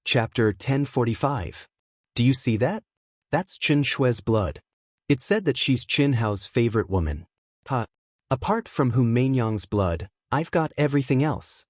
Chapter 1045. Do you see that? That's Qin Shui's blood. It said that she's Qin Hao's favorite woman. Apart from Hu Mainyang's blood, I've got everything else.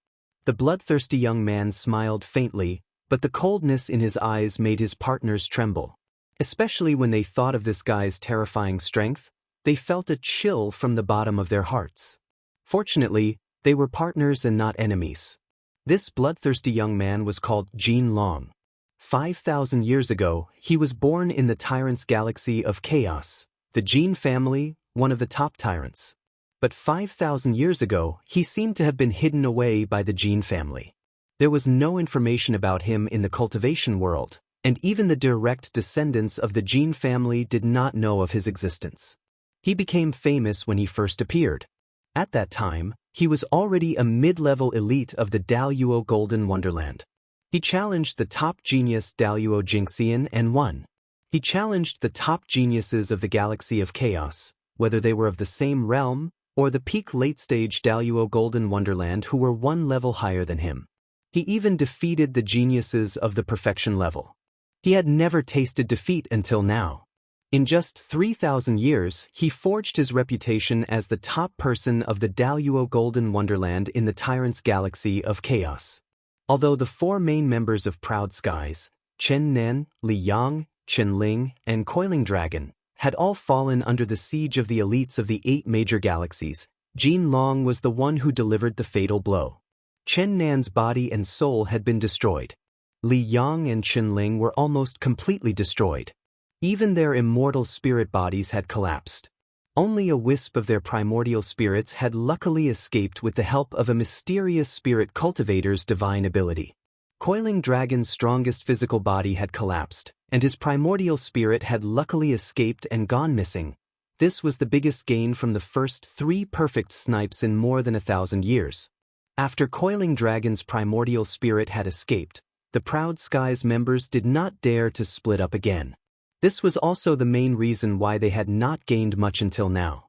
The bloodthirsty young man smiled faintly, but the coldness in his eyes made his partners tremble. Especially when they thought of this guy's terrifying strength, they felt a chill from the bottom of their hearts. Fortunately, they were partners and not enemies. This bloodthirsty young man was called Jin Long. 5,000 years ago, he was born in the tyrant's galaxy of chaos, the Jin family, one of the top tyrants. But 5,000 years ago, he seemed to have been hidden away by the Jin family. There was no information about him in the cultivation world, and even the direct descendants of the Jin family did not know of his existence. He became famous when he first appeared. At that time, he was already a mid-level elite of the Daoist Golden Wonderland. He challenged the top genius Daoist Jingxian and won. He challenged the top geniuses of the Galaxy of Chaos, whether they were of the same realm, or the peak late-stage Daoist Golden Wonderland who were one level higher than him. He even defeated the geniuses of the perfection level. He had never tasted defeat until now. In just 3,000 years, he forged his reputation as the top person of the Daoist Golden Wonderland in the Tyrant's Galaxy of Chaos. Although the four main members of Proud Skies, Chen Nan, Li Yang, Chen Ling, and Coiling Dragon, had all fallen under the siege of the elites of the 8 major galaxies, Jin Long was the one who delivered the fatal blow. Chen Nan's body and soul had been destroyed. Li Yang and Chen Ling were almost completely destroyed. Even their immortal spirit bodies had collapsed. Only a wisp of their primordial spirits had luckily escaped with the help of a mysterious spirit cultivator's divine ability. Coiling Dragon's strongest physical body had collapsed, and his primordial spirit had luckily escaped and gone missing. This was the biggest gain from the first 3 perfect snipes in more than 1,000 years. After Coiling Dragon's primordial spirit had escaped, the Proud Skies members did not dare to split up again. This was also the main reason why they had not gained much until now.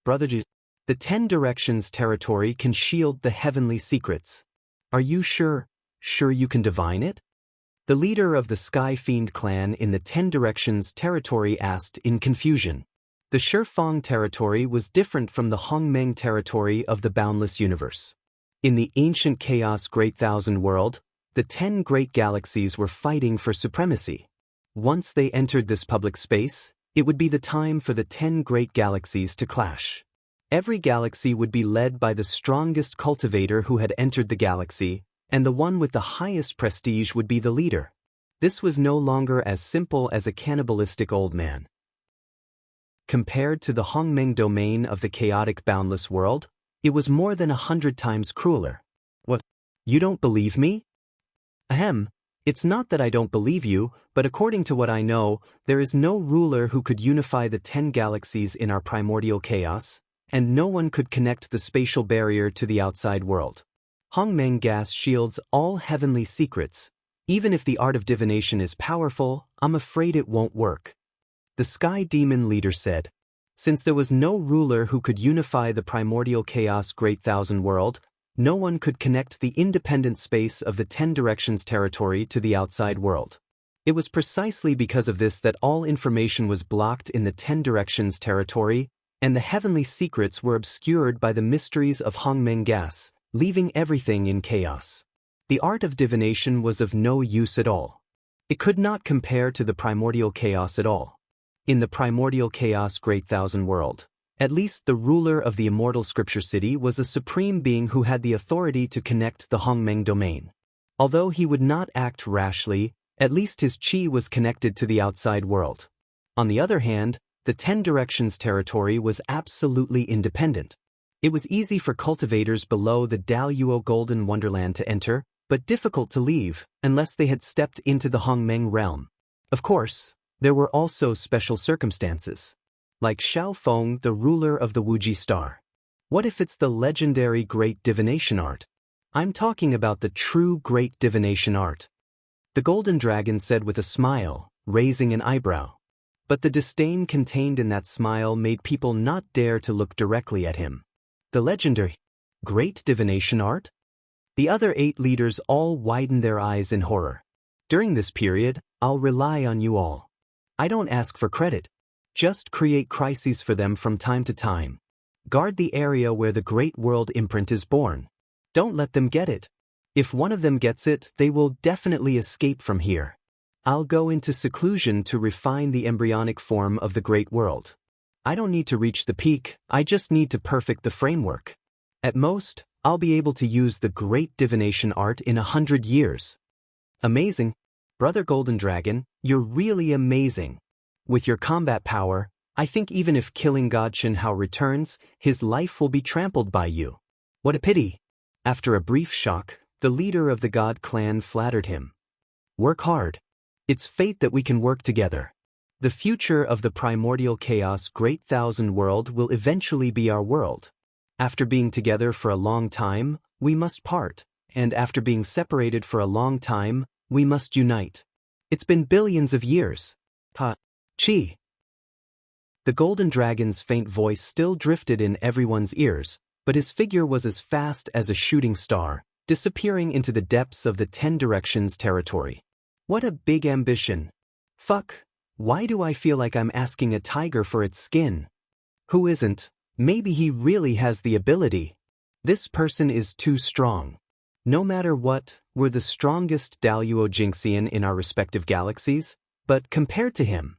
Brother Ji, the 10 Directions territory can shield the heavenly secrets. Are you sure you can divine it? The leader of the Sky Fiend clan in the 10 Directions territory asked in confusion. The Shifeng territory was different from the Hongmeng territory of the Boundless Universe. In the ancient Chaos Great Thousand World, the 10 great galaxies were fighting for supremacy. Once they entered this public space, it would be the time for the 10 great galaxies to clash. Every galaxy would be led by the strongest cultivator who had entered the galaxy, and the one with the highest prestige would be the leader. This was no longer as simple as a cannibalistic old man. Compared to the Hongmeng domain of the chaotic boundless world, it was more than 100 times crueler. What? You don't believe me? Ahem. It's not that I don't believe you, but according to what I know, there is no ruler who could unify the 10 galaxies in our primordial chaos, and no one could connect the spatial barrier to the outside world. Hongmeng gas shields all heavenly secrets. Even if the art of divination is powerful, I'm afraid it won't work. The Sky Demon leader said. Since there was no ruler who could unify the primordial chaos Great Thousand World, no one could connect the independent space of the 10 Directions territory to the outside world. It was precisely because of this that all information was blocked in the 10 Directions territory, and the heavenly secrets were obscured by the mysteries of Hongmeng gas, leaving everything in chaos. The art of divination was of no use at all. It could not compare to the primordial chaos at all. In the primordial chaos Great Thousand World, at least the ruler of the immortal scripture city was a supreme being who had the authority to connect the Hongmeng domain. Although he would not act rashly, at least his qi was connected to the outside world. On the other hand, the 10 Directions territory was absolutely independent. It was easy for cultivators below the Daoist Golden Wonderland to enter, but difficult to leave, unless they had stepped into the Hongmeng realm. Of course, there were also special circumstances. Like Xiaofeng, the ruler of the Wuji star. What if it's the legendary great divination art? I'm talking about the true great divination art. The golden dragon said with a smile, raising an eyebrow. But the disdain contained in that smile made people not dare to look directly at him. The legendary great divination art? The other 8 leaders all widened their eyes in horror. During this period, I'll rely on you all. I don't ask for credit. Just create crises for them from time to time. Guard the area where the Great World imprint is born. Don't let them get it. If one of them gets it, they will definitely escape from here. I'll go into seclusion to refine the embryonic form of the Great World. I don't need to reach the peak, I just need to perfect the framework. At most, I'll be able to use the great divination art in 100 years. Amazing. Brother Golden Dragon, you're really amazing. With your combat power, I think even if killing God Xianxia returns, his life will be trampled by you. What a pity. After a brief shock, the leader of the God clan flattered him. Work hard. It's fate that we can work together. The future of the primordial chaos Great Thousand World will eventually be our world. After being together for a long time, we must part, and after being separated for a long time, we must unite. It's been billions of years. Chi. The Golden Dragon's faint voice still drifted in everyone's ears, but his figure was as fast as a shooting star, disappearing into the depths of the 10 Directions territory. What a big ambition. Fuck, why do I feel like I'm asking a tiger for its skin? Who isn't? Maybe he really has the ability. This person is too strong. No matter what, we're the strongest Daoist in our respective galaxies, but compared to him,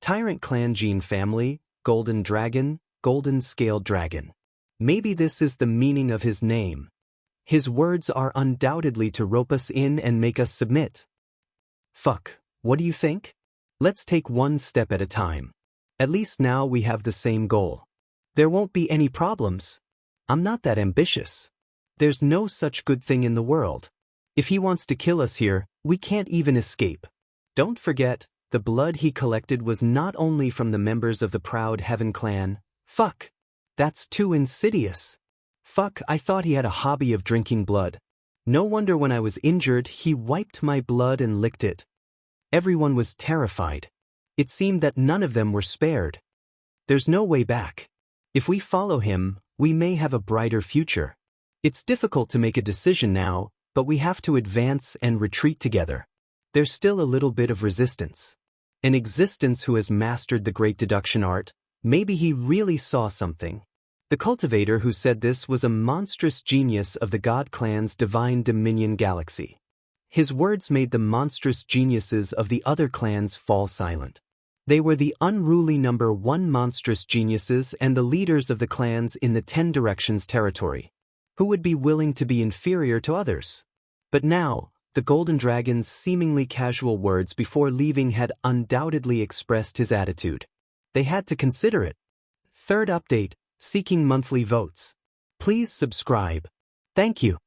Tyrant Clan Gene Family, Golden Dragon, Golden Scaled Dragon. Maybe this is the meaning of his name. His words are undoubtedly to rope us in and make us submit. Fuck, what do you think? Let's take one step at a time. At least now we have the same goal. There won't be any problems. I'm not that ambitious. There's no such good thing in the world. If he wants to kill us here, we can't even escape. Don't forget, the blood he collected was not only from the members of the Proud Heaven clan. Fuck. That's too insidious. Fuck, I thought he had a hobby of drinking blood. No wonder when I was injured he wiped my blood and licked it. Everyone was terrified. It seemed that none of them were spared. There's no way back. If we follow him, we may have a brighter future. It's difficult to make a decision now, but we have to advance and retreat together. There's still a little bit of resistance. An existence who has mastered the great deduction art, maybe he really saw something. The cultivator who said this was a monstrous genius of the God Clan's Divine Dominion galaxy. His words made the monstrous geniuses of the other clans fall silent. They were the unruly number 1 monstrous geniuses and the leaders of the clans in the 10 Directions territory. Who would be willing to be inferior to others? But now, the Golden Dragon's seemingly casual words before leaving had undoubtedly expressed his attitude. They had to consider it. Third update, seeking monthly votes. Please subscribe. Thank you.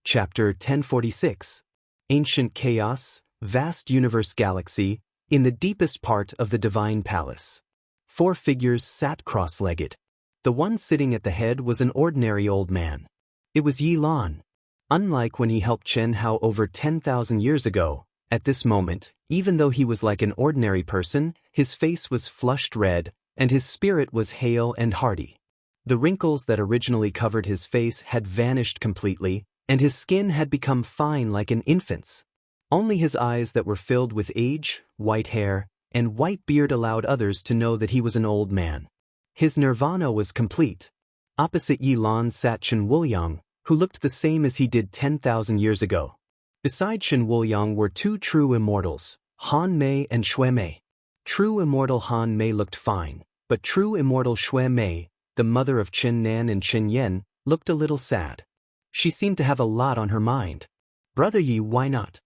Chapter 1046. Ancient Chaos, Vast Universe Galaxy, in the deepest part of the Divine Palace. 4 figures sat cross-legged. The one sitting at the head was an ordinary old man. It was Yi Lan. Unlike when he helped Xianxia over 10,000 years ago, at this moment, even though he was like an ordinary person, his face was flushed red, and his spirit was hale and hearty. The wrinkles that originally covered his face had vanished completely, and his skin had become fine like an infant's. Only his eyes that were filled with age, white hair, and white beard allowed others to know that he was an old man. His nirvana was complete. Opposite Yi Lan sat Chen Wuliang, who looked the same as he did 10,000 years ago. Beside Chen Wuliang were 2 true immortals, Han Mei and Shui Mei. True immortal Han Mei looked fine, but true immortal Shui Mei, the mother of Chen Nan and Chen Yen, looked a little sad. She seemed to have a lot on her mind. Brother Yi, why not?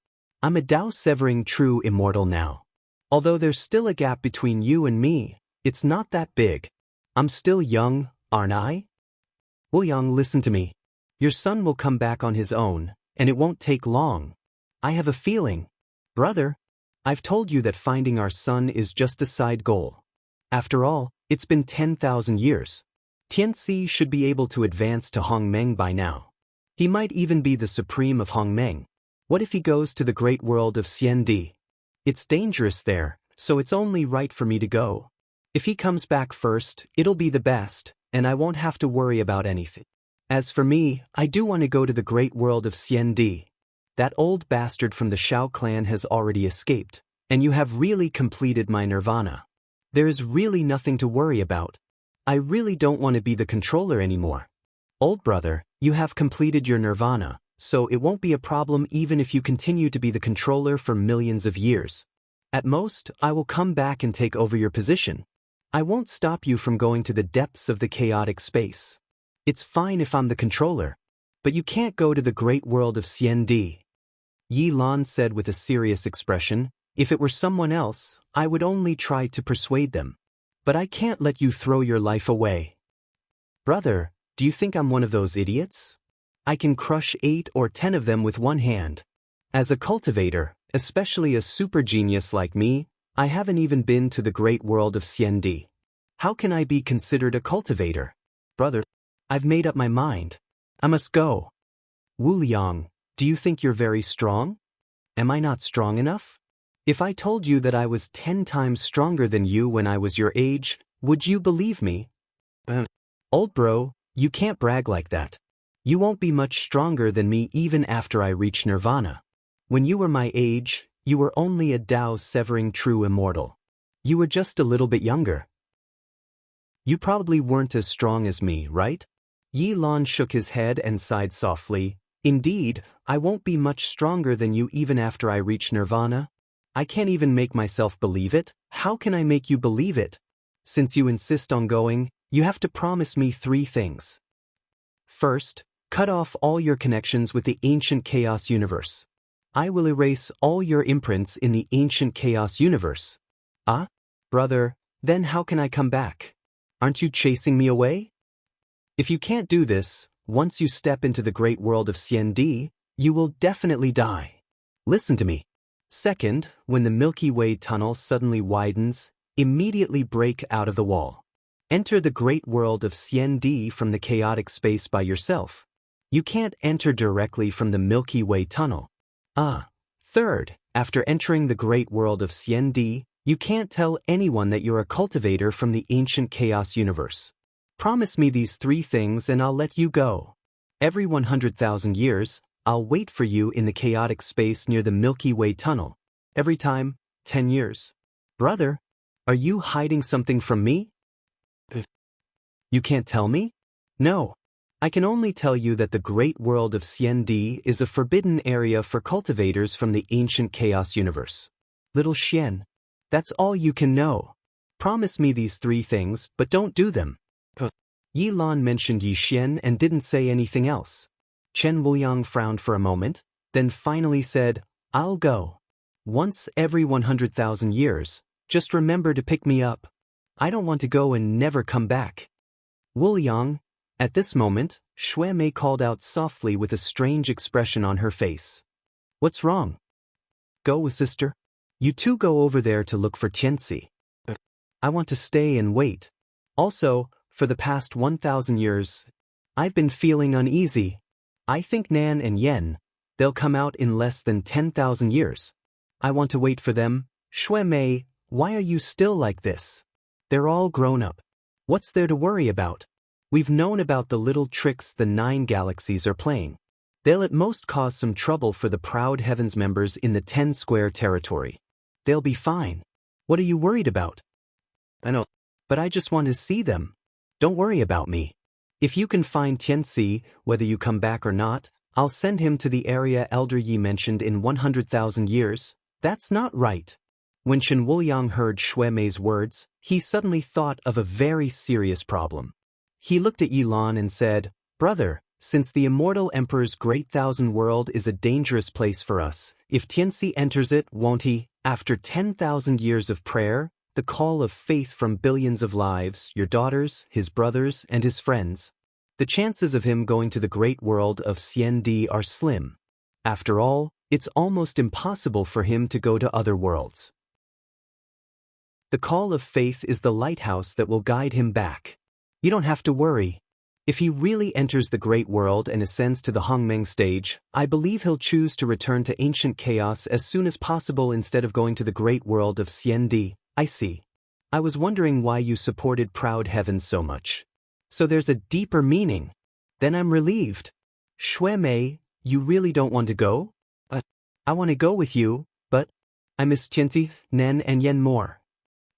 I'm a Dao-severing true immortal now. Although there's still a gap between you and me, it's not that big. I'm still young, aren't I? Wuliang, listen to me. Your son will come back on his own, and it won't take long. I have a feeling. Brother, I've told you that finding our son is just a side goal. After all, it's been 10,000 years. Tianxi should be able to advance to Hongmeng by now. He might even be the supreme of Hongmeng. What if he goes to the great world of Xiandi? It's dangerous there, so it's only right for me to go. If he comes back first, it'll be the best, and I won't have to worry about anything. As for me, I do want to go to the great world of Xiandi. That old bastard from the Shao clan has already escaped, and you have really completed my nirvana. There is really nothing to worry about. I really don't want to be the controller anymore. Old brother, you have completed your nirvana, so it won't be a problem even if you continue to be the controller for millions of years. At most, I will come back and take over your position. I won't stop you from going to the depths of the chaotic space. It's fine if I'm the controller, but you can't go to the great world of Xiandi. Yi Lan said with a serious expression. If it were someone else, I would only try to persuade them. But I can't let you throw your life away. Brother, do you think I'm one of those idiots? I can crush 8 or 10 of them with one hand. As a cultivator, especially a super genius like me, I haven't even been to the great world of Xiandi. How can I be considered a cultivator? Brother, I've made up my mind. I must go. Wu Liang, do you think you're very strong? Am I not strong enough? If I told you that I was 10 times stronger than you when I was your age, would you believe me? Old bro, you can't brag like that. You won't be much stronger than me even after I reach nirvana. When you were my age, you were only a Dao-severing true immortal. You were just a little bit younger. You probably weren't as strong as me, right? Yi Lan shook his head and sighed softly. Indeed, I won't be much stronger than you even after I reach nirvana. I can't even make myself believe it. How can I make you believe it? Since you insist on going, you have to promise me 3 things. First, cut off all your connections with the ancient chaos universe. I will erase all your imprints in the ancient chaos universe. Ah? Brother, then how can I come back? Aren't you chasing me away? If you can't do this, once you step into the great world of Xiandi, you will definitely die. Listen to me. Second, when the Milky Way tunnel suddenly widens, immediately break out of the wall. Enter the great world of Xiandi from the chaotic space by yourself. You can't enter directly from the Milky Way tunnel. Third, after entering the great world of Xiandi, you can't tell anyone that you're a cultivator from the ancient chaos universe. Promise me these 3 things and I'll let you go. Every 100,000 years, I'll wait for you in the chaotic space near the Milky Way tunnel. Every time, 10 years. Brother, are you hiding something from me? You can't tell me? No. I can only tell you that the great world of Xiandi is a forbidden area for cultivators from the ancient chaos universe. Little Xian, that's all you can know. Promise me these 3 things, but don't do them. Yi Lan mentioned Yi Xian and didn't say anything else. Chen Wuliang frowned for a moment, then finally said, I'll go. Once every 100,000 years, just remember to pick me up. I don't want to go and never come back. Wuliang. At this moment, Shui Mei called out softly with a strange expression on her face. What's wrong? Go, sister. You two go over there to look for Tianxi. I want to stay and wait. Also, for the past 1,000 years, I've been feeling uneasy. I think Nan and Yen, they'll come out in less than 10,000 years. I want to wait for them. Shui Mei, why are you still like this? They're all grown up. What's there to worry about? We've known about the little tricks the 9 galaxies are playing. They'll at most cause some trouble for the proud Heavens members in the 10 square territory. They'll be fine. What are you worried about? I know, but I just want to see them. Don't worry about me. If you can find Tianxi, whether you come back or not, I'll send him to the area Elder Yi mentioned in 100,000 years. That's not right. When Chen Wuliang heard Shui Mei's words, he suddenly thought of a very serious problem. He looked at Yi Lan and said, Brother, since the immortal emperor's great thousand world is a dangerous place for us, if Tianxi enters it, won't he, after 10,000 years of prayer, the call of faith from billions of lives, your daughters, his brothers, and his friends, the chances of him going to the great world of Xiandi are slim. After all, it's almost impossible for him to go to other worlds. The call of faith is the lighthouse that will guide him back. You don't have to worry. If he really enters the great world and ascends to the Hongmeng stage, I believe he'll choose to return to ancient chaos as soon as possible instead of going to the great world of Xiandi. I see. I was wondering why you supported Proud Heavens so much. So there's a deeper meaning. Then I'm relieved. Shui Mei, you really don't want to go? I want to go with you, but I miss Tianzi, Nen and Yen more.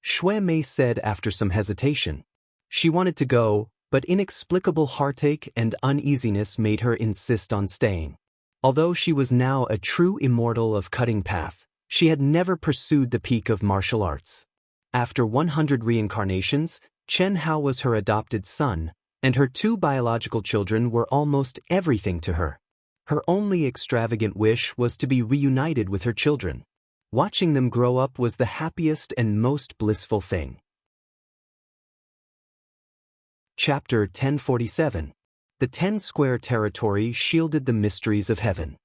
Shui Mei said after some hesitation. She wanted to go, but inexplicable heartache and uneasiness made her insist on staying. Although she was now a true immortal of cutting path, she had never pursued the peak of martial arts. After 100 reincarnations, Chen Hao was her adopted son, and her 2 biological children were almost everything to her. Her only extravagant wish was to be reunited with her children. Watching them grow up was the happiest and most blissful thing. Chapter 1047. The 10 Square Territory shielded the mysteries of heaven.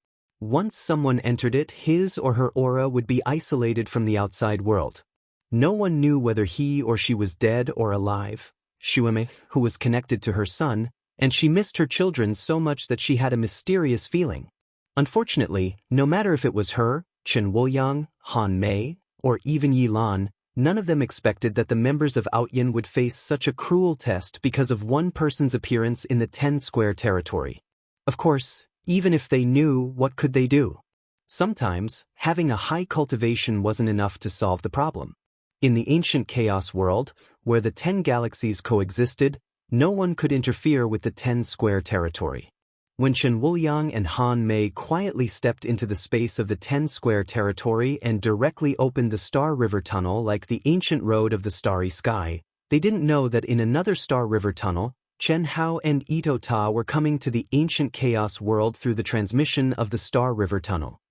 Once someone entered it, his or her aura would be isolated from the outside world. No one knew whether he or she was dead or alive. Shuime, who was connected to her son, and she missed her children so much that she had a mysterious feeling. Unfortunately, no matter if it was her, Chen Wuliang, Han Mei, or even Yi Lan, none of them expected that the members of Outyin would face such a cruel test because of one person's appearance in the 10 Square Territory. Of course, even if they knew, what could they do? Sometimes, having a high cultivation wasn't enough to solve the problem. In the ancient chaos world, where the 10 galaxies coexisted, no one could interfere with the 10 Square Territory. When Chen Wuliang and Han Mei quietly stepped into the space of the 10 Square Territory and directly opened the Star River Tunnel like the ancient road of the starry sky, they didn't know that in another Star River Tunnel, Chen Hao and Ito Ta were coming to the ancient chaos world through the transmission of the Star River Tunnel.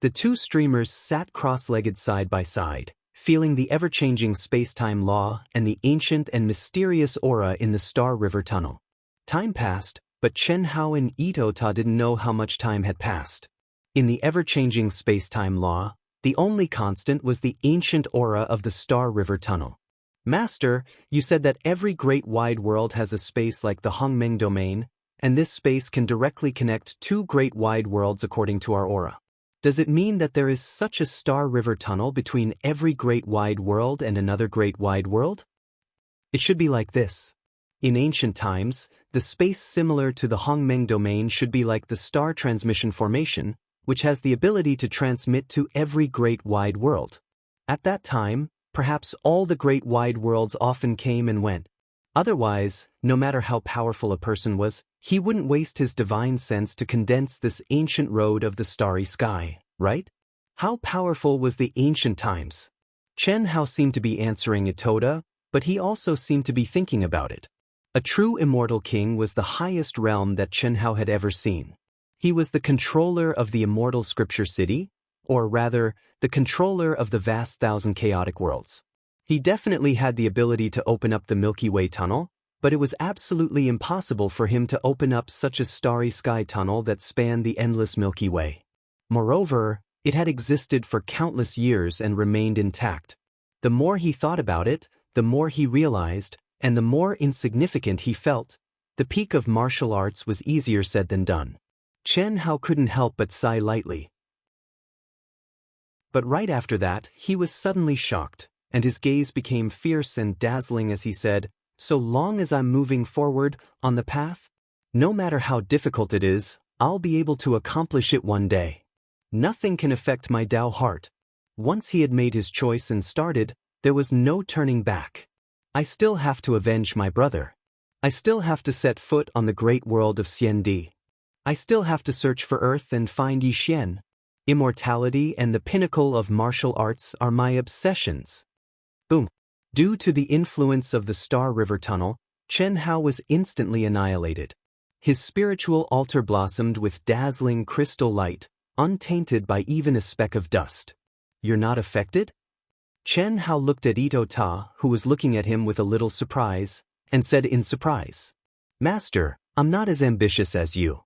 The 2 streamers sat cross-legged side by side, feeling the ever-changing space-time law and the ancient and mysterious aura in the Star River Tunnel. Time passed, but Chen Hao and Ito Ta didn't know how much time had passed. In the ever-changing space-time law, the only constant was the ancient aura of the Star River Tunnel. Master, you said that every great wide world has a space like the Hongmeng domain, and this space can directly connect 2 great wide worlds according to our aura. Does it mean that there is such a Star River Tunnel between every great wide world and another great wide world? It should be like this. In ancient times, the space similar to the Hongmeng domain should be like the star transmission formation, which has the ability to transmit to every great wide world. At that time, perhaps all the great wide worlds often came and went. Otherwise, no matter how powerful a person was, he wouldn't waste his divine sense to condense this ancient road of the starry sky, right? How powerful was the ancient times? Chen Hao seemed to be answering Itoda, but he also seemed to be thinking about it. A true immortal king was the highest realm that Chen Hao had ever seen. He was the controller of the immortal scripture city, or rather, the controller of the vast 1,000 chaotic worlds. He definitely had the ability to open up the Milky Way tunnel, but it was absolutely impossible for him to open up such a starry sky tunnel that spanned the endless Milky Way. Moreover, it had existed for countless years and remained intact. The more he thought about it, the more he realized, and the more insignificant he felt. The peak of martial arts was easier said than done. Chen Hao couldn't help but sigh lightly. But right after that, he was suddenly shocked, and his gaze became fierce and dazzling as he said, "So long as I'm moving forward, on the path, no matter how difficult it is, I'll be able to accomplish it one day. Nothing can affect my Dao heart." Once he had made his choice and started, there was no turning back. I still have to avenge my brother. I still have to set foot on the great world of Xiandi. I still have to search for Earth and find Yi Xian. Immortality and the pinnacle of martial arts are my obsessions. Boom. Due to the influence of the Star River Tunnel, Chen Hao was instantly annihilated. His spiritual altar blossomed with dazzling crystal light, untainted by even a speck of dust. You're not affected? Chen Hao looked at Ito Ta, who was looking at him with a little surprise, and said in surprise, "Master, I'm not as ambitious as you.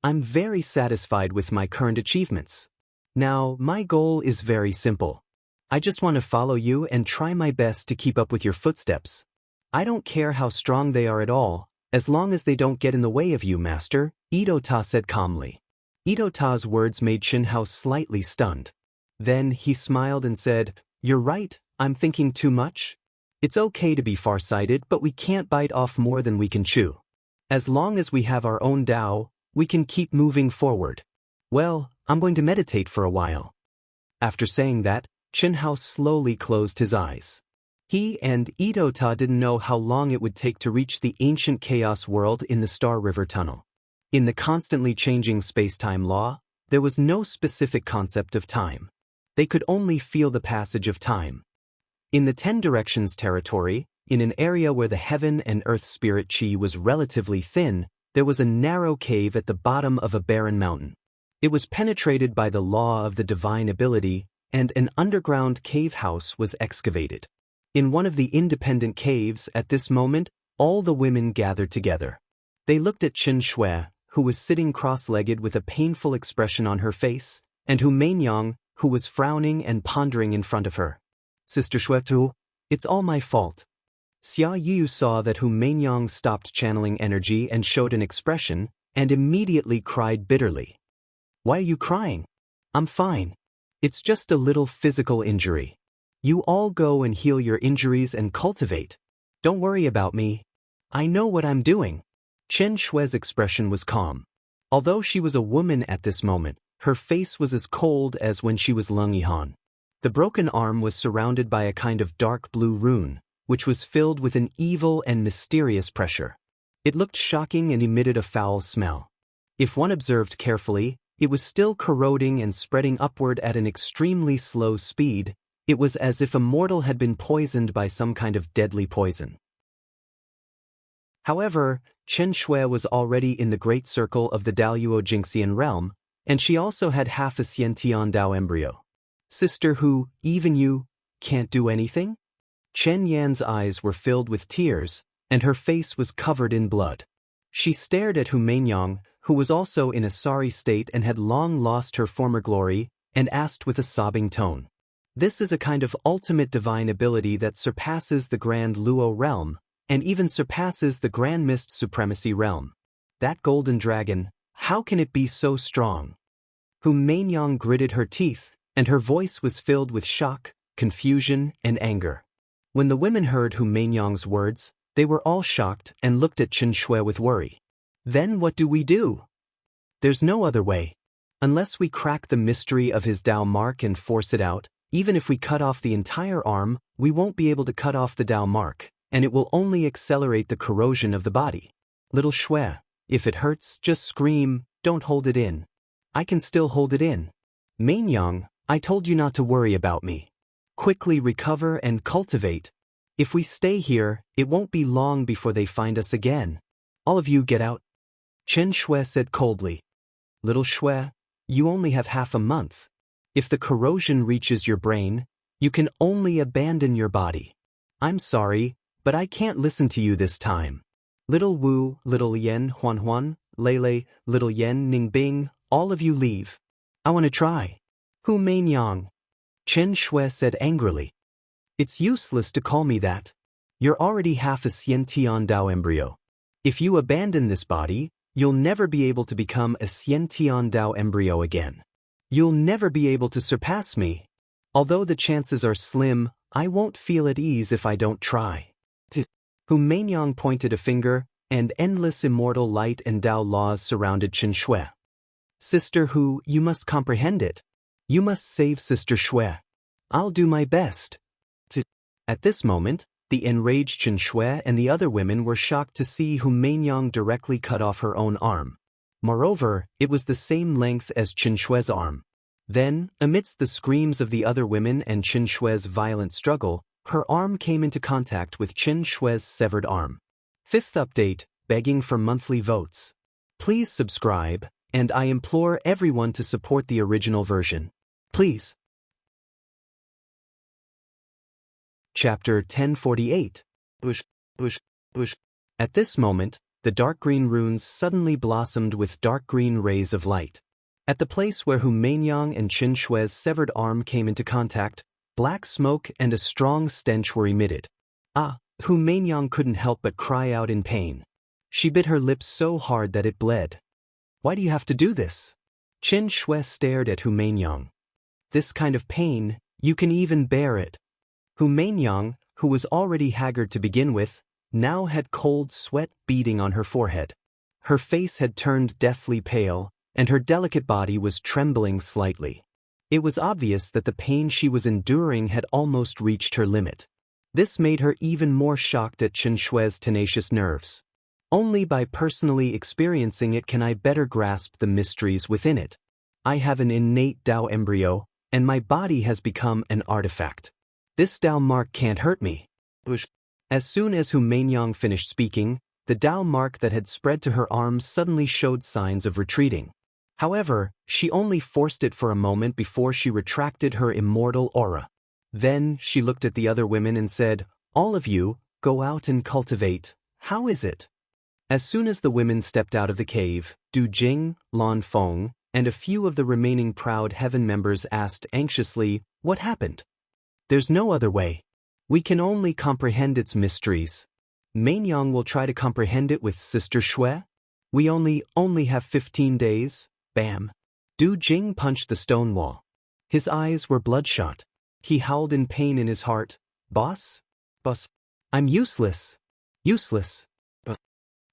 I'm very satisfied with my current achievements. Now, my goal is very simple. I just want to follow you and try my best to keep up with your footsteps. I don't care how strong they are at all, as long as they don't get in the way of you, Master," Ito Ta said calmly. Ito Ta's words made Chen Hao slightly stunned. Then he smiled and said, "You're right, I'm thinking too much. It's okay to be farsighted, but we can't bite off more than we can chew. As long as we have our own Dao, we can keep moving forward." Well, I'm going to meditate for a while. After saying that, Qianhao slowly closed his eyes. He and Idota didn't know how long it would take to reach the ancient chaos world in the Star River Tunnel. In the constantly changing space-time law, there was no specific concept of time. They could only feel the passage of time. In the 10 Directions territory, in an area where the heaven and earth spirit chi was relatively thin, there was a narrow cave at the bottom of a barren mountain. It was penetrated by the law of the divine ability, and an underground cave house was excavated. In one of the independent caves at this moment, all the women gathered together. They looked at Qin Shui, who was sitting cross-legged with a painful expression on her face, and Hu Meinyang, who was frowning and pondering in front of her. Sister Shuetu, it's all my fault. Xia Yu saw that Hu Meinyang stopped channeling energy and showed an expression, and immediately cried bitterly. Why are you crying? I'm fine. It's just a little physical injury. You all go and heal your injuries and cultivate. Don't worry about me. I know what I'm doing. Chen Shui's expression was calm. Although she was a woman at this moment, her face was as cold as when she was Leng Yihan. The broken arm was surrounded by a kind of dark blue rune, which was filled with an evil and mysterious pressure. It looked shocking and emitted a foul smell. If one observed carefully, it was still corroding and spreading upward at an extremely slow speed. It was as if a mortal had been poisoned by some kind of deadly poison. However, Chen Shui was already in the great circle of the Daoyuo Jingxian realm, and she also had half a Xiantian Dao embryo. Sister Hu, even you, can't do anything? Chen Yan's eyes were filled with tears, and her face was covered in blood. She stared at Hu Meinyang, who was also in a sorry state and had long lost her former glory, and asked with a sobbing tone. This is a kind of ultimate divine ability that surpasses the Grand Luo realm, and even surpasses the Grand Mist Supremacy realm. That golden dragon, how can it be so strong? Hu Meinyang gritted her teeth, and her voice was filled with shock, confusion, and anger. When the women heard Hu Meinyang's words, they were all shocked and looked at Chen Shui with worry. Then what do we do? There's no other way. Unless we crack the mystery of his Dao mark and force it out, even if we cut off the entire arm, we won't be able to cut off the Dao mark, and it will only accelerate the corrosion of the body. Little Shui, if it hurts, just scream, don't hold it in. I can still hold it in. Meinyang, I told you not to worry about me. Quickly recover and cultivate. If we stay here, it won't be long before they find us again. All of you get out. Chen Shui said coldly. Little Shui, you only have half a month. If the corrosion reaches your brain, you can only abandon your body. I'm sorry, but I can't listen to you this time. Little Wu, Little Yen, Huan, Lele, Little Yen, Ningbing, all of you leave. I want to try. Hu Meinyang. Chen Shui said angrily. It's useless to call me that. You're already half a Xiantian Dao embryo. If you abandon this body, you'll never be able to become a Xiantian Dao embryo again. You'll never be able to surpass me. Although the chances are slim, I won't feel at ease if I don't try. Hu Meinyang pointed a finger, and endless immortal light and Dao laws surrounded Chen Shui. Sister Hu, you must comprehend it. You must save Sister Shui. I'll do my best. At this moment, the enraged Chen Shui and the other women were shocked to see Hu Meinyang directly cut off her own arm. Moreover, it was the same length as Chen Shui's arm. Then, amidst the screams of the other women and Chen Shui's violent struggle, her arm came into contact with Chen Shui's severed arm. Fifth update, begging for monthly votes. Please subscribe, and I implore everyone to support the original version. Please. Chapter 1048. Bush. At this moment, the dark green runes suddenly blossomed with dark green rays of light. At the place where Hu Meinyang and Chen Shui's severed arm came into contact, black smoke and a strong stench were emitted. Hu Meinyang couldn't help but cry out in pain. She bit her lips so hard that it bled. Why do you have to do this? Chen Shui stared at Hu Meinyang. This kind of pain, you can even bear it. Hu Meinyang, who was already haggard to begin with, now had cold sweat beading on her forehead. Her face had turned deathly pale, and her delicate body was trembling slightly. It was obvious that the pain she was enduring had almost reached her limit. This made her even more shocked at Chen Shui's tenacious nerves. Only by personally experiencing it can I better grasp the mysteries within it. I have an innate Dao embryo, and my body has become an artifact. This Dao mark can't hurt me. As soon as Hu Mainyang finished speaking, the Dao mark that had spread to her arms suddenly showed signs of retreating. However, she only forced it for a moment before she retracted her immortal aura. Then, she looked at the other women and said, "All of you, go out and cultivate. How is it?" As soon as the women stepped out of the cave, Du Jing, Lan Feng, and a few of the remaining Proud Heaven members asked anxiously, "What happened?" "There's no other way. We can only comprehend its mysteries. Mainyang will try to comprehend it with Sister Shui. We only have 15 days. Bam. Du Jing punched the stone wall. His eyes were bloodshot. He howled in pain in his heart. Boss? I'm useless. Useless.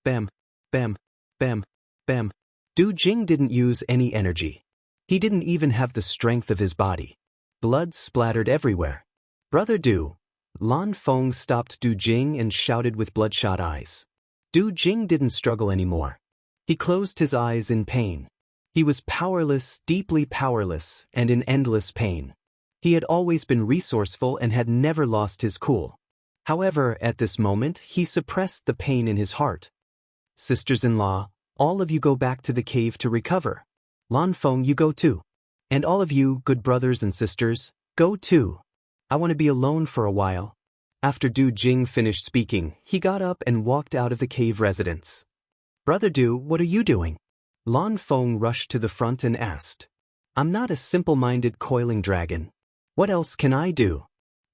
Bam, bam, bam, bam. Du Jing didn't use any energy. He didn't even have the strength of his body. Blood splattered everywhere. "Brother Du." Lan Feng stopped Du Jing and shouted with bloodshot eyes. Du Jing didn't struggle anymore. He closed his eyes in pain. He was powerless, deeply powerless, and in endless pain. He had always been resourceful and had never lost his cool. However, at this moment, he suppressed the pain in his heart. "Sisters-in-law, all of you go back to the cave to recover. Lan Feng, you go too. And all of you, good brothers and sisters, go too. I want to be alone for a while." After Du Jing finished speaking, he got up and walked out of the cave residence. "Brother Du, what are you doing?" Lan Feng rushed to the front and asked. "I'm not a simple-minded coiling dragon. What else can I do?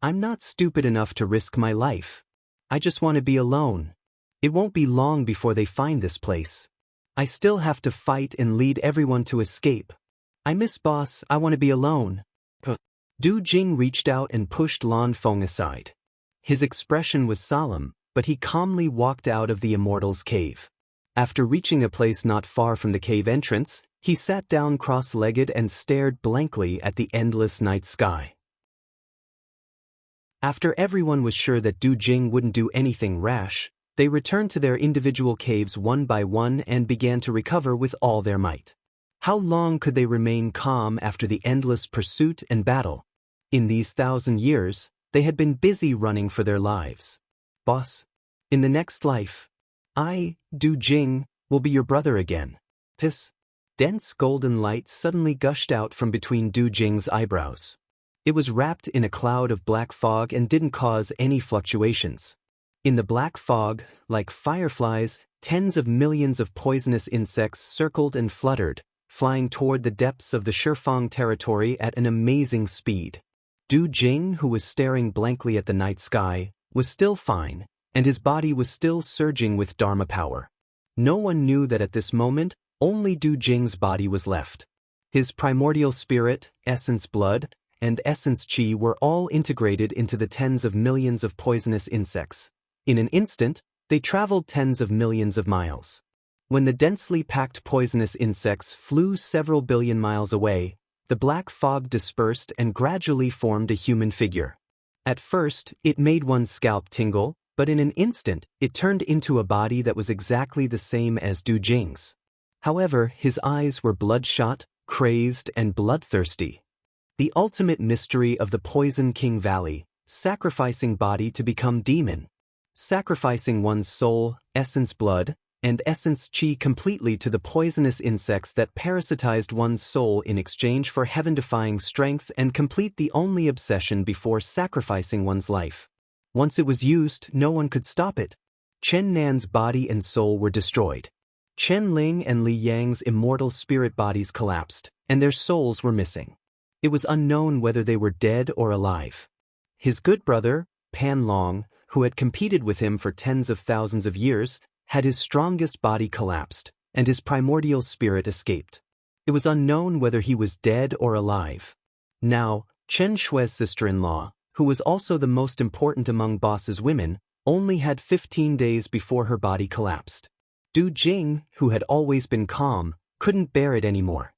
I'm not stupid enough to risk my life. I just want to be alone. It won't be long before they find this place. I still have to fight and lead everyone to escape. I miss boss, I want to be alone." Du Jing reached out and pushed Lan Feng aside. His expression was solemn, but he calmly walked out of the Immortal's cave. After reaching a place not far from the cave entrance, he sat down cross-legged and stared blankly at the endless night sky. After everyone was sure that Du Jing wouldn't do anything rash, they returned to their individual caves one by one and began to recover with all their might. How long could they remain calm after the endless pursuit and battle? In these 1,000 years, they had been busy running for their lives. "Boss, in the next life, I, Du Jing, will be your brother again." This dense golden light suddenly gushed out from between Du Jing's eyebrows. It was wrapped in a cloud of black fog and didn't cause any fluctuations. In the black fog, like fireflies, tens of millions of poisonous insects circled and fluttered, flying toward the depths of the Shifang territory at an amazing speed. Du Jing, who was staring blankly at the night sky, was still fine, and his body was still surging with Dharma power. No one knew that at this moment, only Du Jing's body was left. His primordial spirit, essence blood, and essence qi were all integrated into the tens of millions of poisonous insects. In an instant, they traveled tens of millions of miles. When the densely packed poisonous insects flew several billion miles away, the black fog dispersed and gradually formed a human figure. At first, it made one's scalp tingle, but in an instant, it turned into a body that was exactly the same as Du Jing's. However, his eyes were bloodshot, crazed, and bloodthirsty. The ultimate mystery of the Poison King Valley, sacrificing body to become demon. Sacrificing one's soul, essence blood, and essence qi completely to the poisonous insects that parasitized one's soul in exchange for heaven-defying strength and complete the only obsession before sacrificing one's life. Once it was used, no one could stop it. Chen Nan's body and soul were destroyed. Chen Ling and Li Yang's immortal spirit bodies collapsed, and their souls were missing. It was unknown whether they were dead or alive. His good brother, Pan Long, who had competed with him for tens of thousands of years, had his strongest body collapsed, and his primordial spirit escaped. It was unknown whether he was dead or alive. Now, Chen Shui's sister-in-law, who was also the most important among boss's women, only had 15 days before her body collapsed. Du Jing, who had always been calm, couldn't bear it anymore.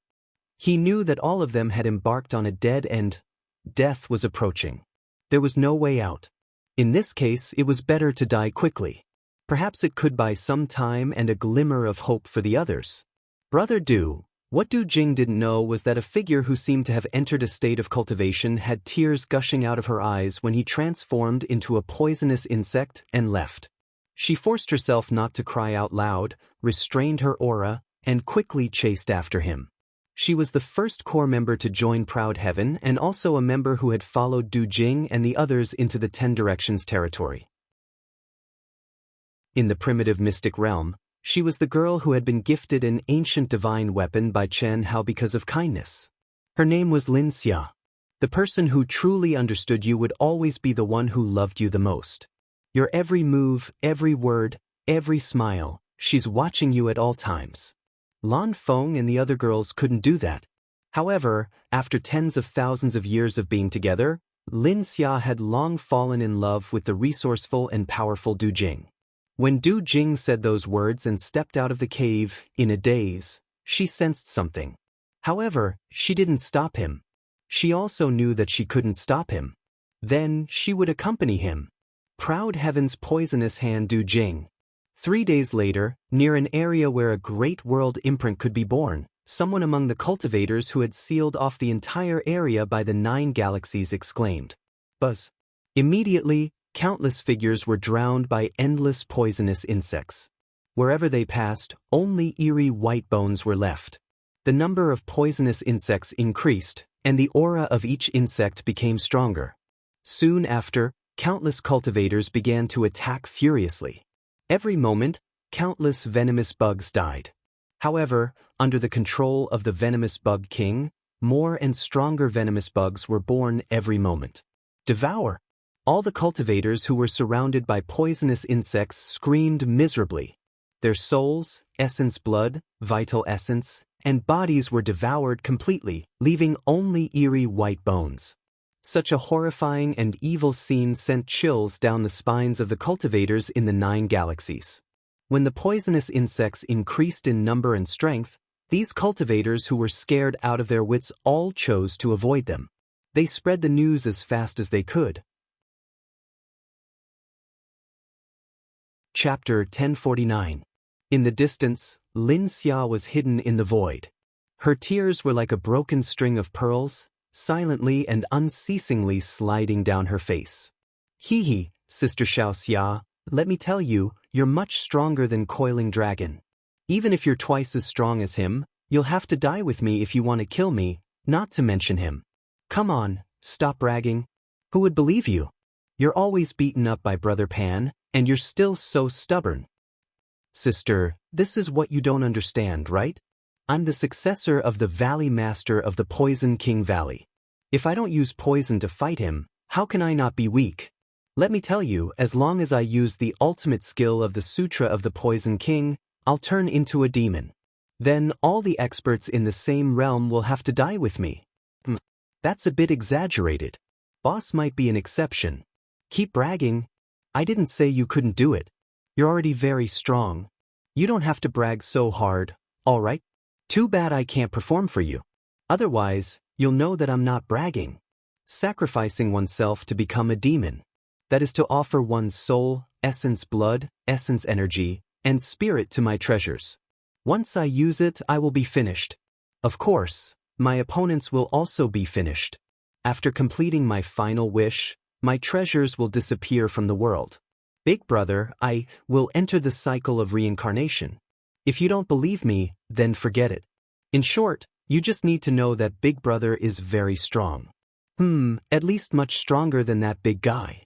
He knew that all of them had embarked on a dead end. Death was approaching. There was no way out. In this case, it was better to die quickly. Perhaps it could buy some time and a glimmer of hope for the others. Brother Du, what Du Jing didn't know was that a figure who seemed to have entered a state of cultivation had tears gushing out of her eyes when he transformed into a poisonous insect and left. She forced herself not to cry out loud, restrained her aura, and quickly chased after him. She was the first core member to join Proud Heaven and also a member who had followed Du Jing and the others into the 10 Directions territory. In the primitive mystic realm, she was the girl who had been gifted an ancient divine weapon by Chen Hao because of kindness. Her name was Lin Xia. The person who truly understood you would always be the one who loved you the most. Your every move, every word, every smile, she's watching you at all times. Lan Feng and the other girls couldn't do that. However, after tens of thousands of years of being together, Lin Xia had long fallen in love with the resourceful and powerful Du Jing. When Du Jing said those words and stepped out of the cave, in a daze, she sensed something. However, she didn't stop him. She also knew that she couldn't stop him. Then, she would accompany him. Proud Heaven's poisonous hand Du Jing. 3 days later, near an area where a great world imprint could be born, someone among the cultivators who had sealed off the entire area by the 9 galaxies exclaimed, "Buzz!" Immediately, countless figures were drowned by endless poisonous insects. Wherever they passed, only eerie white bones were left. The number of poisonous insects increased, and the aura of each insect became stronger. Soon after, countless cultivators began to attack furiously. Every moment, countless venomous bugs died. However, under the control of the venomous bug king, more and stronger venomous bugs were born every moment. Devour! All the cultivators who were surrounded by poisonous insects screamed miserably. Their souls, essence blood, vital essence, and bodies were devoured completely, leaving only eerie white bones. Such a horrifying and evil scene sent chills down the spines of the cultivators in the 9 galaxies. When the poisonous insects increased in number and strength, these cultivators who were scared out of their wits all chose to avoid them. They spread the news as fast as they could. Chapter 1049. In the distance, Lin Xia was hidden in the void. Her tears were like a broken string of pearls, silently and unceasingly sliding down her face. Hee, Sister Xiaoxia, let me tell you, you're much stronger than Coiling Dragon. Even if you're twice as strong as him, you'll have to die with me if you want to kill me, not to mention him. Come on, stop bragging. Who would believe you? You're always beaten up by Brother Pan, and you're still so stubborn. Sister, this is what you don't understand, right? I'm the successor of the Valley Master of the Poison King Valley. If I don't use poison to fight him, how can I not be weak? Let me tell you, as long as I use the ultimate skill of the Sutra of the Poison King, I'll turn into a demon. Then all the experts in the same realm will have to die with me. That's a bit exaggerated. Boss might be an exception. Keep bragging. I didn't say you couldn't do it. You're already very strong. You don't have to brag so hard, all right? Too bad I can't perform for you. Otherwise, you'll know that I'm not bragging. Sacrificing oneself to become a demon. That is to offer one's soul, essence blood, essence energy, and spirit to my treasures. Once I use it, I will be finished. Of course, my opponents will also be finished. After completing my final wish, my treasures will disappear from the world. Big Brother, I will enter the cycle of reincarnation. If you don't believe me, then forget it. In short, you just need to know that Big Brother is very strong. At least much stronger than that big guy.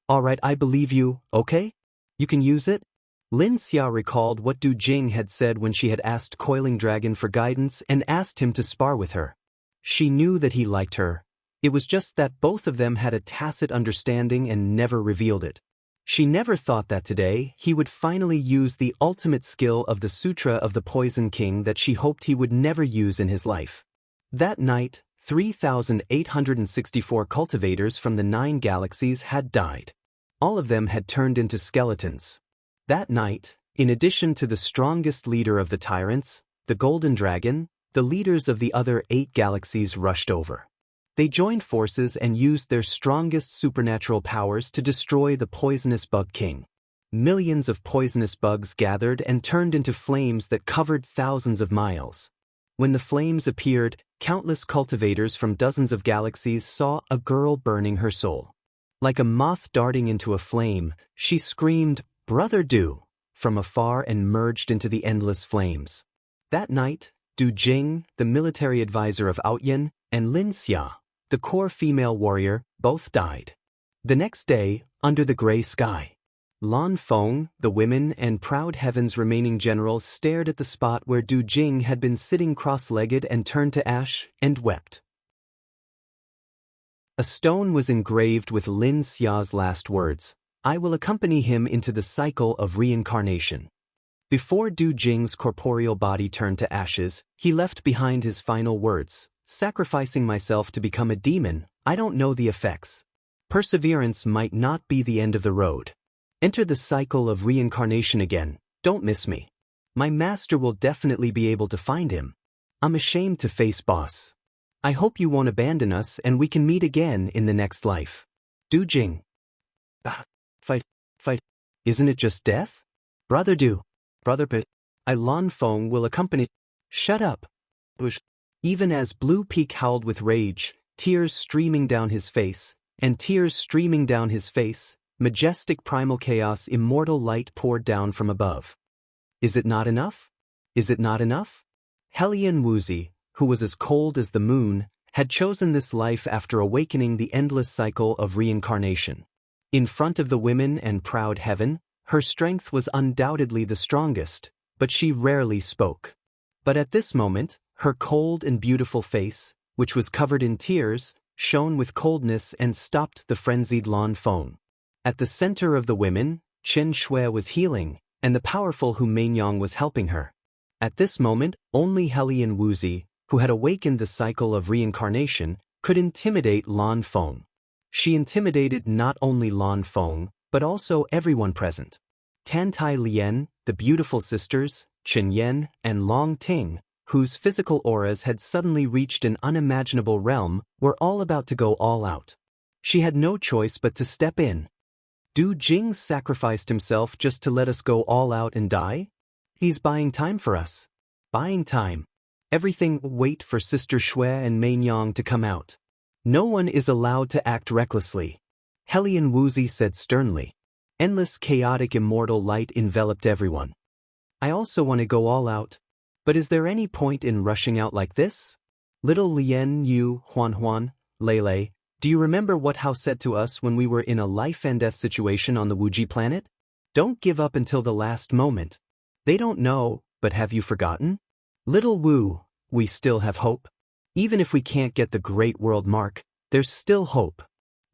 Alright, I believe you, okay? You can use it? Lin Xia recalled what Du Jing had said when she had asked Coiling Dragon for guidance and asked him to spar with her. She knew that he liked her. It was just that both of them had a tacit understanding and never revealed it. She never thought that today he would finally use the ultimate skill of the Sutra of the Poison King that she hoped he would never use in his life. That night, 3,864 cultivators from the 9 galaxies had died. All of them had turned into skeletons. That night, in addition to the strongest leader of the tyrants, the Golden Dragon, the leaders of the other 8 galaxies rushed over. They joined forces and used their strongest supernatural powers to destroy the poisonous Bug King. Millions of poisonous bugs gathered and turned into flames that covered thousands of miles. When the flames appeared, countless cultivators from dozens of galaxies saw a girl burning her soul. Like a moth darting into a flame, she screamed, "Brother Du!" from afar and merged into the endless flames. That night, Du Jing, the military advisor of Outyin, and Lin Xia, the core female warrior, both died. The next day, under the gray sky, Lan Feng, the women and Proud Heaven's remaining generals stared at the spot where Du Jing had been sitting cross-legged and turned to ash and wept. A stone was engraved with Lin Xia's last words, "I will accompany him into the cycle of reincarnation." Before Du Jing's corporeal body turned to ashes, he left behind his final words, "Sacrificing myself to become a demon, I don't know the effects. Perseverance might not be the end of the road. Enter the cycle of reincarnation again, don't miss me. My master will definitely be able to find him. I'm ashamed to face boss. I hope you won't abandon us and we can meet again in the next life. Du Jing." Fight. Isn't it just death? Brother Du. Brother Pit. Lan Feng will accompany. Shut up. Bush. Even as Blue Peak howled with rage, tears streaming down his face, majestic primal chaos, immortal light poured down from above. Is it not enough? Is it not enough? Hellion Wuxi, who was as cold as the moon, had chosen this life after awakening the endless cycle of reincarnation. In front of the women and Proud Heaven, her strength was undoubtedly the strongest, but she rarely spoke. But at this moment, her cold and beautiful face, which was covered in tears, shone with coldness and stopped the frenzied Lan Feng. At the center of the women, Chen Shui was healing, and the powerful Hu Meinyang was helping her. At this moment, only Hellion Wuxi, who had awakened the cycle of reincarnation, could intimidate Lan Feng. She intimidated not only Lan Feng, but also everyone present. Tantai Lian, the beautiful sisters, Chen Yan, and Long Ting, whose physical auras had suddenly reached an unimaginable realm, were all about to go all out. She had no choice but to step in. Du Jing sacrificed himself just to let us go all out and die? He's buying time for us. Buying time. Everything wait for Sister Shui and Meinyang to come out. No one is allowed to act recklessly. Hellion Wuxi said sternly. Endless chaotic immortal light enveloped everyone. I also want to go all out. But is there any point in rushing out like this? Little Lien Yu Huan, Lele, do you remember what Hao said to us when we were in a life-and-death situation on the Wuji planet? Don't give up until the last moment. They don't know, but have you forgotten? Little Wu, we still have hope. Even if we can't get the Great World Mark, there's still hope.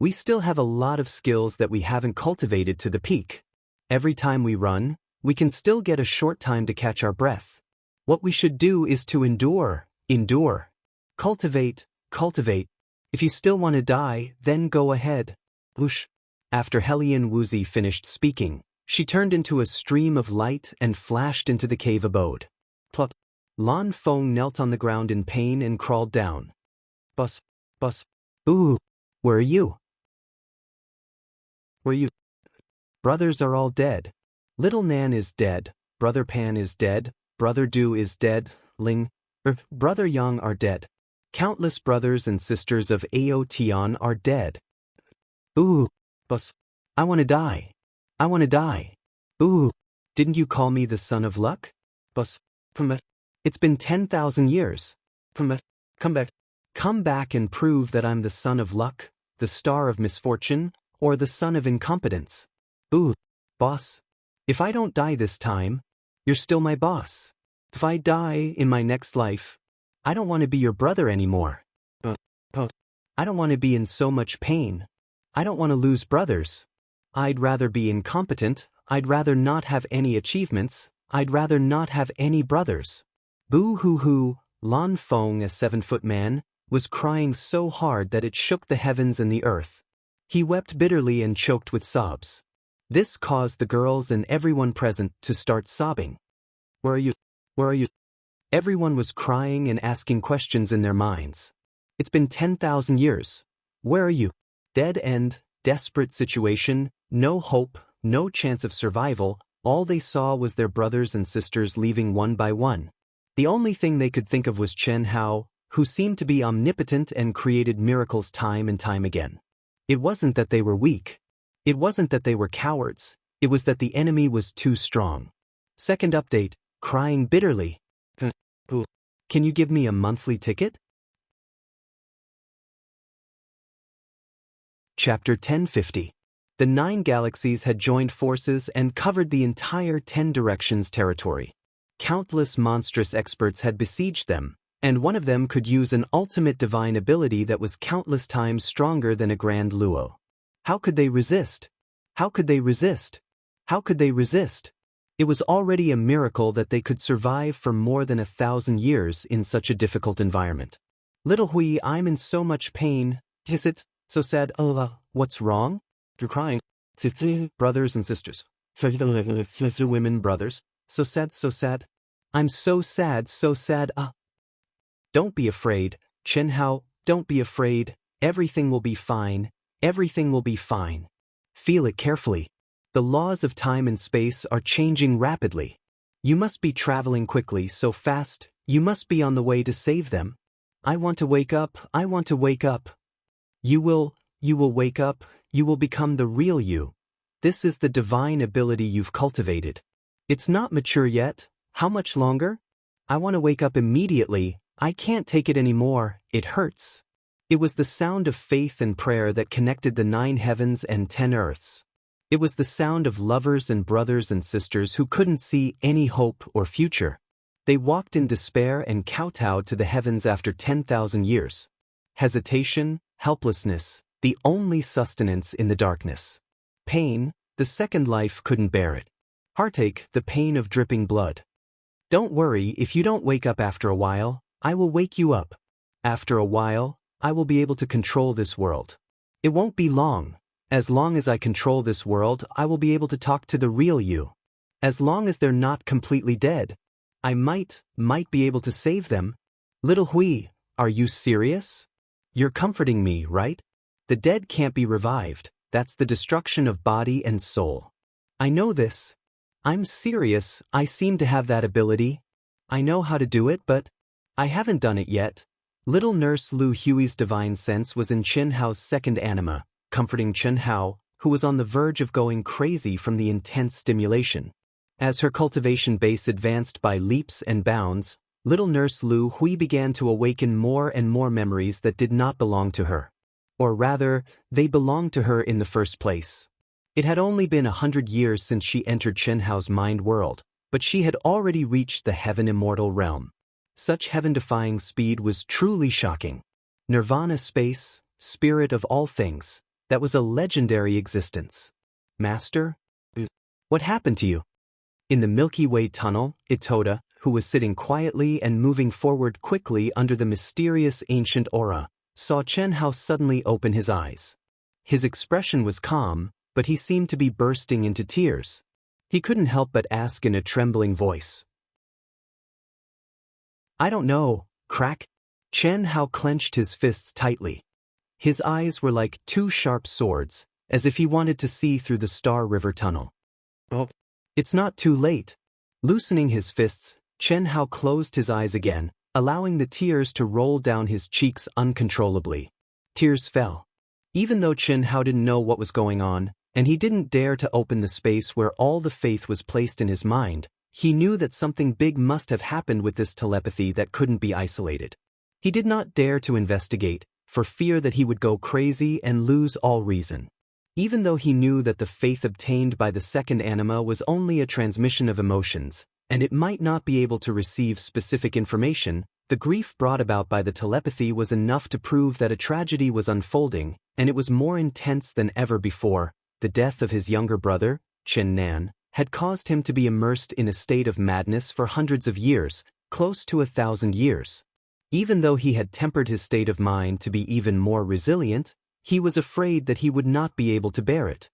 We still have a lot of skills that we haven't cultivated to the peak. Every time we run, we can still get a short time to catch our breath. What we should do is to endure. Cultivate. If you still want to die, then go ahead. Whoosh. After Hellion Wuxi finished speaking, she turned into a stream of light and flashed into the cave abode. Plop. Lan Feng knelt on the ground in pain and crawled down. Bus. Ooh, where are you? Brothers are all dead. Little Nan is dead, Brother Pan is dead, Brother Du is dead, Brother Yang are dead. Countless brothers and sisters of Ao Tian are dead. Ooh, bus. I want to die. Ooh, didn't you call me the son of luck? Bus. It's been 10,000 years. Come back and prove that I'm the son of luck, the star of misfortune, or the son of incompetence. Ooh, boss. If I don't die this time, you're still my boss. If I die in my next life, I don't want to be your brother anymore. I don't want to be in so much pain. I don't want to lose brothers. I'd rather be incompetent. I'd rather not have any achievements. I'd rather not have any brothers. Boo-hoo-hoo, Lan Feng, a 7-foot man, was crying so hard that it shook the heavens and the earth. He wept bitterly and choked with sobs. This caused the girls and everyone present to start sobbing. Where are you? Everyone was crying and asking questions in their minds. It's been 10,000 years. Where are you? Dead end, desperate situation, no hope, no chance of survival. All they saw was their brothers and sisters leaving one by one. The only thing they could think of was Chen Hao, who seemed to be omnipotent and created miracles time and time again. It wasn't that they were weak. It wasn't that they were cowards. It was that the enemy was too strong. Second update, crying bitterly. Can you give me a monthly ticket? Chapter 1050. The 9 galaxies had joined forces and covered the entire 10 directions territory. Countless monstrous experts had besieged them, and one of them could use an ultimate divine ability that was countless times stronger than a grand luo. How could they resist? How could they resist? How could they resist? It was already a miracle that they could survive for more than 1,000 years in such a difficult environment. Little Hui, I'm in so much pain. Is it so sad? Oh, what's wrong? You're crying. Brothers and sisters. Women, brothers. So sad, so sad. I'm so sad, so sad. Don't be afraid, Chen Hao, don't be afraid. Everything will be fine. Everything will be fine. Feel it carefully. The laws of time and space are changing rapidly. You must be traveling quickly, so fast, you must be on the way to save them. I want to wake up, I want to wake up. You will wake up, you will become the real you. This is the divine ability you've cultivated. It's not mature yet. How much longer? I want to wake up immediately. I can't take it anymore. It hurts. It was the sound of faith and prayer that connected the 9 heavens and 10 earths. It was the sound of lovers and brothers and sisters who couldn't see any hope or future. They walked in despair and kowtowed to the heavens after 10,000 years. Hesitation, helplessness, the only sustenance in the darkness. Pain, the second life couldn't bear it. Heartache, the pain of dripping blood. Don't worry, if you don't wake up after a while, I will wake you up. After a while, I will be able to control this world. It won't be long. As long as I control this world, I will be able to talk to the real you. As long as they're not completely dead, I might be able to save them. Little Hui, are you serious? You're comforting me, right? The dead can't be revived. That's the destruction of body and soul. I know this. I'm serious. I seem to have that ability. I know how to do it, but I haven't done it yet. Little Nurse Lu Hui's divine sense was in Chen Hao's second anima, comforting Chen Hao, who was on the verge of going crazy from the intense stimulation. As her cultivation base advanced by leaps and bounds, little Nurse Lu Hui began to awaken more and more memories that did not belong to her. Or rather, they belonged to her in the first place. It had only been 100 years since she entered Chen Hao's mind world, but she had already reached the heaven immortal realm. Such heaven-defying speed was truly shocking. Nirvana space, spirit of all things. That was a legendary existence. Master? What happened to you? In the Milky Way tunnel, Itoda, who was sitting quietly and moving forward quickly under the mysterious ancient aura, saw Chen Hao suddenly open his eyes. His expression was calm, but he seemed to be bursting into tears. He couldn't help but ask in a trembling voice. I don't know, crack. Chen Hao clenched his fists tightly. His eyes were like 2 sharp swords, as if he wanted to see through the Star River tunnel. Oh, it's not too late. Loosening his fists, Chen Hao closed his eyes again, allowing the tears to roll down his cheeks uncontrollably. Tears fell. Even though Chen Hao didn't know what was going on, and he didn't dare to open the space where all the faith was placed in his mind, he knew that something big must have happened with this telepathy that couldn't be isolated. He did not dare to investigate, for fear that he would go crazy and lose all reason. Even though he knew that the faith obtained by the second anima was only a transmission of emotions, and it might not be able to receive specific information, the grief brought about by the telepathy was enough to prove that a tragedy was unfolding, and it was more intense than ever before. The death of his younger brother, Chen Nan, had caused him to be immersed in a state of madness for hundreds of years, close to 1,000 years. Even though he had tempered his state of mind to be even more resilient, he was afraid that he would not be able to bear it.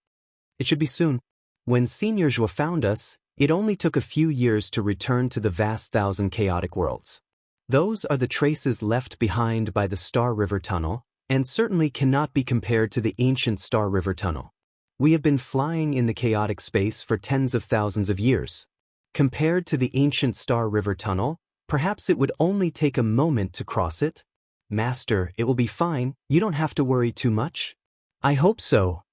It should be soon. When Senior Zhou found us, It only took a few years to return to the vast thousand chaotic worlds. Those are the traces left behind by the Star River Tunnel, and certainly cannot be compared to the ancient Star River Tunnel. We have been flying in the chaotic space for tens of thousands of years. Compared to the ancient Star River Tunnel, perhaps it would only take a moment to cross it. Master, it will be fine, you don't have to worry too much. I hope so.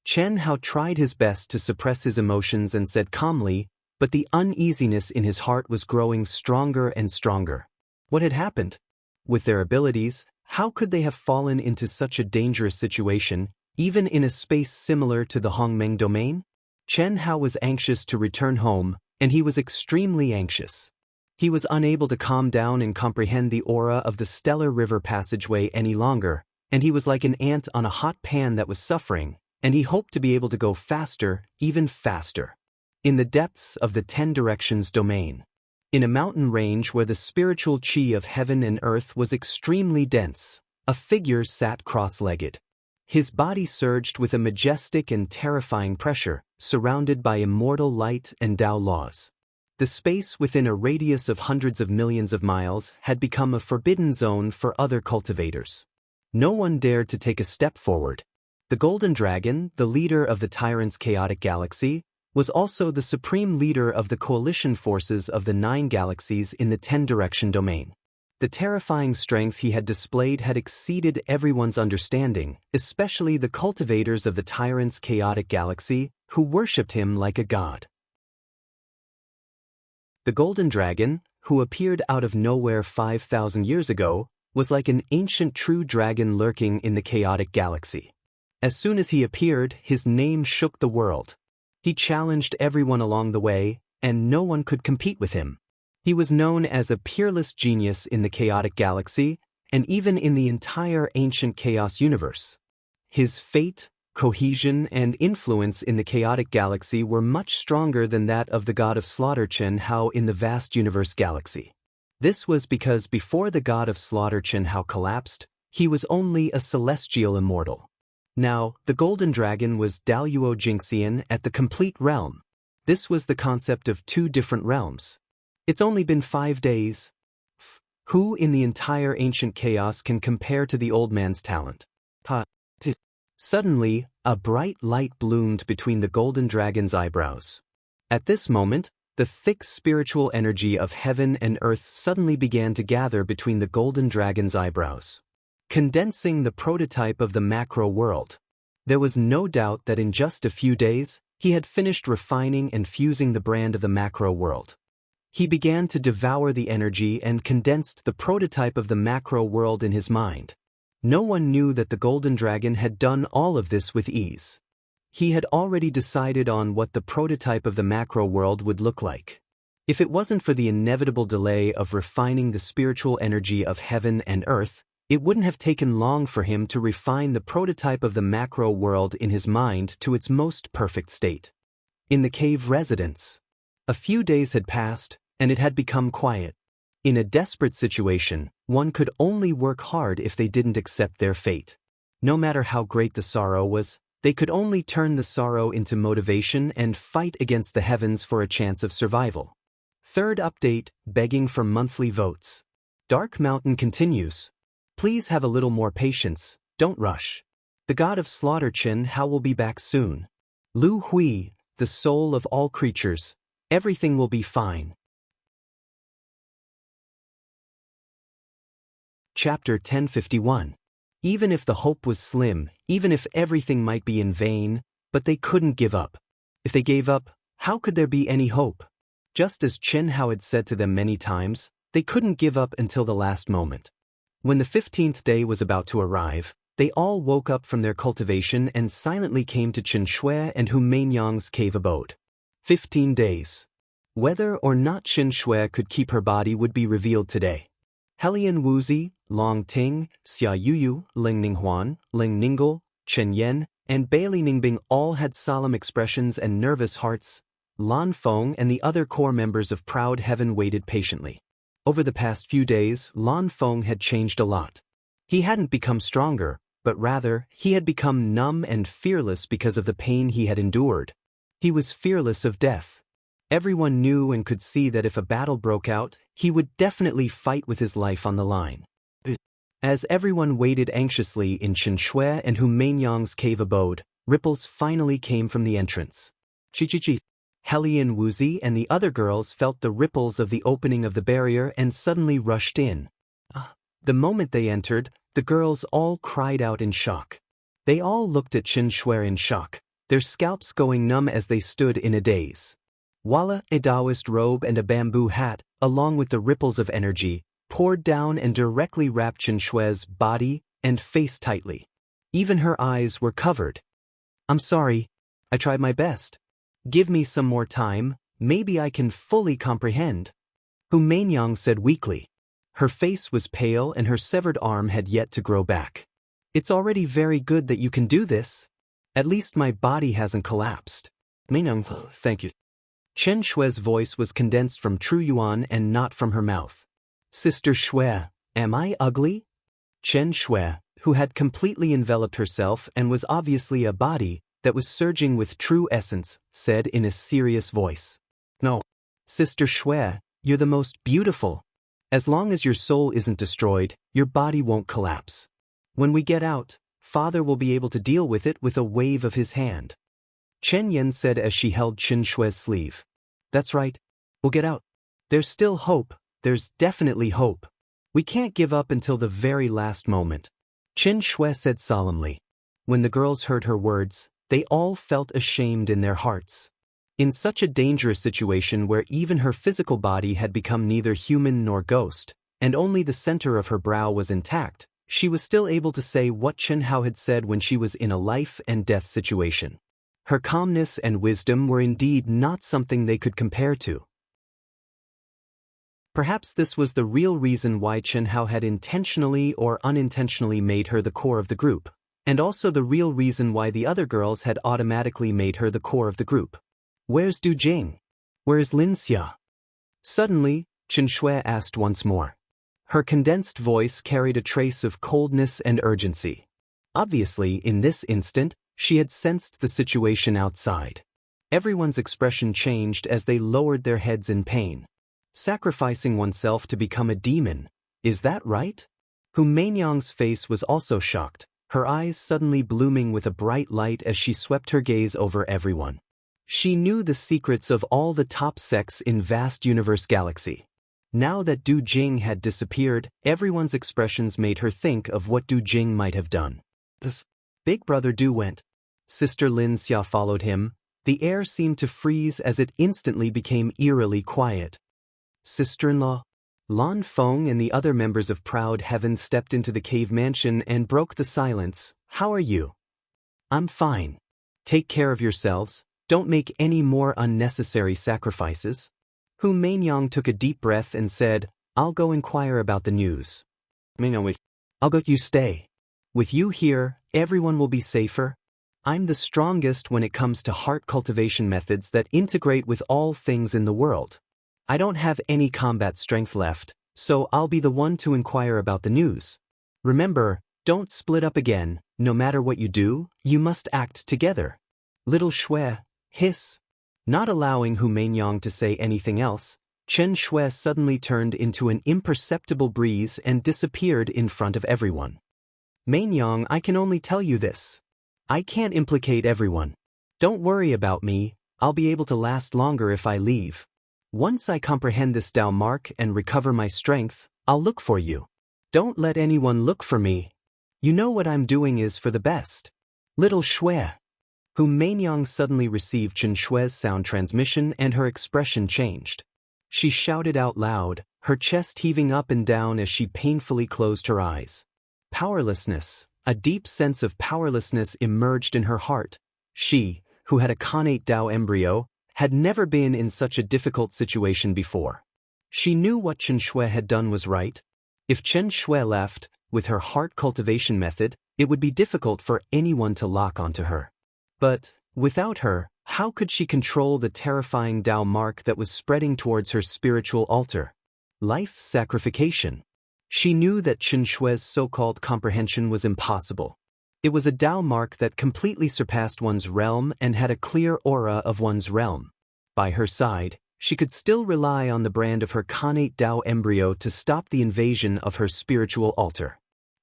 Chen Hao tried his best to suppress his emotions and said calmly, but the uneasiness in his heart was growing stronger and stronger. What had happened? With their abilities, how could they have fallen into such a dangerous situation, even in a space similar to the Hongmeng domain? Chen Hao was anxious to return home, and he was extremely anxious. He was unable to calm down and comprehend the aura of the stellar river passageway any longer, and he was like an ant on a hot pan that was suffering, and he hoped to be able to go faster, even faster. In the depths of the 10 Directions domain. In a mountain range where the spiritual chi of heaven and earth was extremely dense, a figure sat cross-legged. His body surged with a majestic and terrifying pressure, surrounded by immortal light and Tao laws. The space within a radius of hundreds of millions of miles had become a forbidden zone for other cultivators. No one dared to take a step forward. The Golden Dragon, the leader of the Tyrant's chaotic galaxy, was also the supreme leader of the coalition forces of the 9 galaxies in the 10-direction domain. The terrifying strength he had displayed had exceeded everyone's understanding, especially the cultivators of the Tyrant's chaotic galaxy, who worshipped him like a god. The Golden Dragon, who appeared out of nowhere 5,000 years ago, was like an ancient true dragon lurking in the chaotic galaxy. As soon as he appeared, his name shook the world. He challenged everyone along the way, and no one could compete with him. He was known as a peerless genius in the chaotic galaxy, and even in the entire ancient chaos universe. His fate, cohesion, and influence in the chaotic galaxy were much stronger than that of the god of slaughter Chen Hao in the vast universe galaxy. This was because before the god of slaughter Chen Hao collapsed, he was only a celestial immortal. Now, the Golden Dragon was Daoist Jingxian at the complete realm. This was the concept of 2 different realms. It's only been 5 days. Who in the entire ancient chaos can compare to the old man's talent? Suddenly, a bright light bloomed between the Golden Dragon's eyebrows. At this moment, the thick spiritual energy of heaven and earth suddenly began to gather between the Golden Dragon's eyebrows, condensing the prototype of the macro world. There was no doubt that in just a few days, he had finished refining and fusing the brand of the macro world. He began to devour the energy and condensed the prototype of the macro world in his mind. No one knew that the Golden Dragon had done all of this with ease. He had already decided on what the prototype of the macro world would look like. If it wasn't for the inevitable delay of refining the spiritual energy of heaven and earth, it wouldn't have taken long for him to refine the prototype of the macro world in his mind to its most perfect state. In the cave residence, a few days had passed, and it had become quiet. In a desperate situation, one could only work hard if they didn't accept their fate. No matter how great the sorrow was, they could only turn the sorrow into motivation and fight against the heavens for a chance of survival. Third update, begging for monthly votes. Dark Mountain continues. Please have a little more patience, don't rush. The god of slaughter Chen Hao will be back soon. Lu Hui, the soul of all creatures, everything will be fine. Chapter 1051. Even if the hope was slim, even if everything might be in vain, but they couldn't give up. If they gave up, how could there be any hope? Just as Chen Hao had said to them many times, they couldn't give up until the last moment. When the 15th day was about to arrive, they all woke up from their cultivation and silently came to Chen Shui and Hu Meinyang's cave abode. 15 days. Whether or not Chen Shui could keep her body would be revealed today. Helian Wuzi, Long Ting, Xia Yuyu, Ling Ninghuan, Ling Ningle, Chen Yan, and Bailey Ningbing all had solemn expressions and nervous hearts. Lan Feng and the other core members of Proud Heaven waited patiently. Over the past few days, Lan Feng had changed a lot. He hadn't become stronger, but rather, he had become numb and fearless because of the pain he had endured. He was fearless of death. Everyone knew and could see that if a battle broke out, he would definitely fight with his life on the line. As everyone waited anxiously in Xianxia and Hu Mainyang's cave abode, ripples finally came from the entrance. Chi. Helian Wuzi and the other girls felt the ripples of the opening of the barrier and suddenly rushed in. The moment they entered, the girls all cried out in shock. They all looked at Xianxia in shock, their scalps going numb as they stood in a daze. Voila, a Daoist robe and a bamboo hat, along with the ripples of energy, poured down and directly wrapped Xianxia's body and face tightly. Even her eyes were covered. I'm sorry. I tried my best. Give me some more time, maybe I can fully comprehend. Hu Mainyang said weakly. Her face was pale and her severed arm had yet to grow back. It's already very good that you can do this. At least my body hasn't collapsed. Mainyang, thank you. Xianxia's voice was condensed from true yuan and not from her mouth. Sister Xue, am I ugly? Xianxia, who had completely enveloped herself and was obviously a body that was surging with true essence, said in a serious voice. No. Sister Xue, you're the most beautiful. As long as your soul isn't destroyed, your body won't collapse. When we get out, Father will be able to deal with it with a wave of his hand. Chen Yan said as she held Xianxia's sleeve. That's right. We'll get out. There's still hope. There's definitely hope. We can't give up until the very last moment. Xianxia said solemnly. When the girls heard her words, they all felt ashamed in their hearts. In such a dangerous situation where even her physical body had become neither human nor ghost, and only the center of her brow was intact, she was still able to say what Chen Hao had said when she was in a life and death situation. Her calmness and wisdom were indeed not something they could compare to. Perhaps this was the real reason why Chen Hao had intentionally or unintentionally made her the core of the group, and also the real reason why the other girls had automatically made her the core of the group. Where's Du Jing? Where's Lin Xia? Suddenly, Xianxia asked once more. Her condensed voice carried a trace of coldness and urgency. Obviously, in this instant, she had sensed the situation outside. Everyone's expression changed as they lowered their heads in pain. Sacrificing oneself to become a demon, is that right? Hu Mainyang's face was also shocked, her eyes suddenly blooming with a bright light as she swept her gaze over everyone. She knew the secrets of all the top sects in vast universe galaxy. Now that Du Jing had disappeared, everyone's expressions made her think of what Du Jing might have done. Big brother Du went. Sister Lin Xia followed him. The air seemed to freeze as it instantly became eerily quiet. Sister-in-law? Lan Feng and the other members of Proud Heaven stepped into the cave mansion and broke the silence. How are you? I'm fine. Take care of yourselves. Don't make any more unnecessary sacrifices. Hu Mainyang took a deep breath and said, I'll go inquire about the news. I'll go. You stay. With you here, everyone will be safer. I'm the strongest when it comes to heart cultivation methods that integrate with all things in the world. I don't have any combat strength left, so I'll be the one to inquire about the news. Remember, don't split up again. No matter what you do, you must act together. Little Xue, hiss. Not allowing Hu Mainyang to say anything else, Xianxia suddenly turned into an imperceptible breeze and disappeared in front of everyone. Mainyang, I can only tell you this. I can't implicate everyone. Don't worry about me, I'll be able to last longer if I leave. Once I comprehend this Dao mark and recover my strength, I'll look for you. Don't let anyone look for me. You know what I'm doing is for the best. Little Xue. Hu Mainyang suddenly received Xianxia's sound transmission and her expression changed. She shouted out loud, her chest heaving up and down as she painfully closed her eyes. Powerlessness, a deep sense of powerlessness emerged in her heart. She, who had a connate Dao embryo, had never been in such a difficult situation before. She knew what Xianxia had done was right. If Xianxia left, with her heart cultivation method, it would be difficult for anyone to lock onto her. But, without her, how could she control the terrifying Dao mark that was spreading towards her spiritual altar? Life sacrification. She knew that Xianxia's so-called comprehension was impossible. It was a Dao mark that completely surpassed one's realm and had a clear aura of one's realm. By her side, she could still rely on the brand of her Khanate Dao embryo to stop the invasion of her spiritual altar.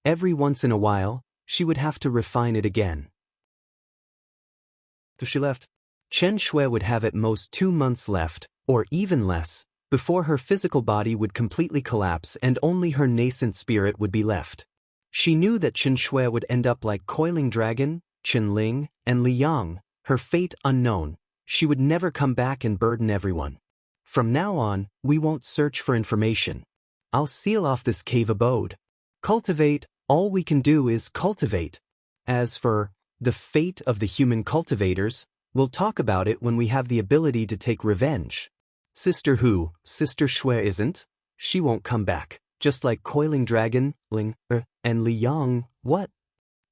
Every once in a while, she would have to refine it again. So she left. Chen Shui would have at most 2 months left, or even less, before her physical body would completely collapse and only her nascent spirit would be left. She knew that Chen Shui would end up like Coiling Dragon, Chen Ling, and Li Yang, her fate unknown. She would never come back and burden everyone. From now on, we won't search for information. I'll seal off this cave abode. Cultivate, all we can do is cultivate. As for the fate of the human cultivators, we'll talk about it when we have the ability to take revenge. Sister who, Sister Shui isn't? She won't come back, just like Coiling Dragon, Ling, and Li Yang, what?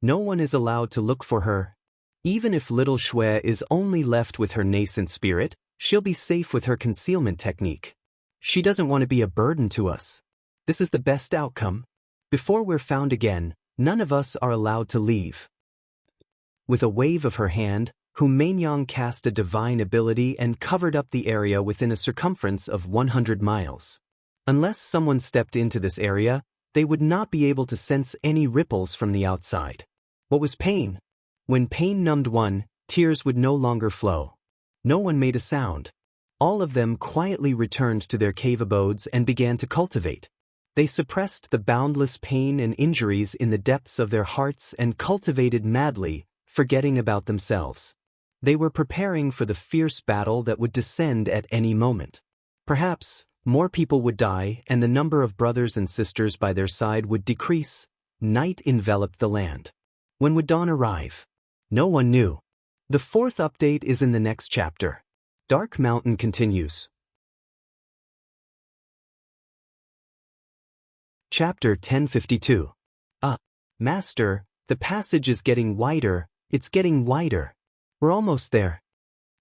No one is allowed to look for her. Even if little Shui is only left with her nascent spirit, she'll be safe with her concealment technique. She doesn't want to be a burden to us. This is the best outcome. Before we're found again, none of us are allowed to leave. With a wave of her hand, Hu Mainyang cast a divine ability and covered up the area within a circumference of 100 miles. Unless someone stepped into this area, they would not be able to sense any ripples from the outside. What was pain? When pain numbed one, tears would no longer flow. No one made a sound. All of them quietly returned to their cave abodes and began to cultivate. They suppressed the boundless pain and injuries in the depths of their hearts and cultivated madly, forgetting about themselves. They were preparing for the fierce battle that would descend at any moment. Perhaps, more people would die and the number of brothers and sisters by their side would decrease. Night enveloped the land. When would dawn arrive? No one knew. The 4th update is in the next chapter. Dark Mountain continues. Chapter 1052. Master, the passage is getting wider, it's getting wider. We're almost there.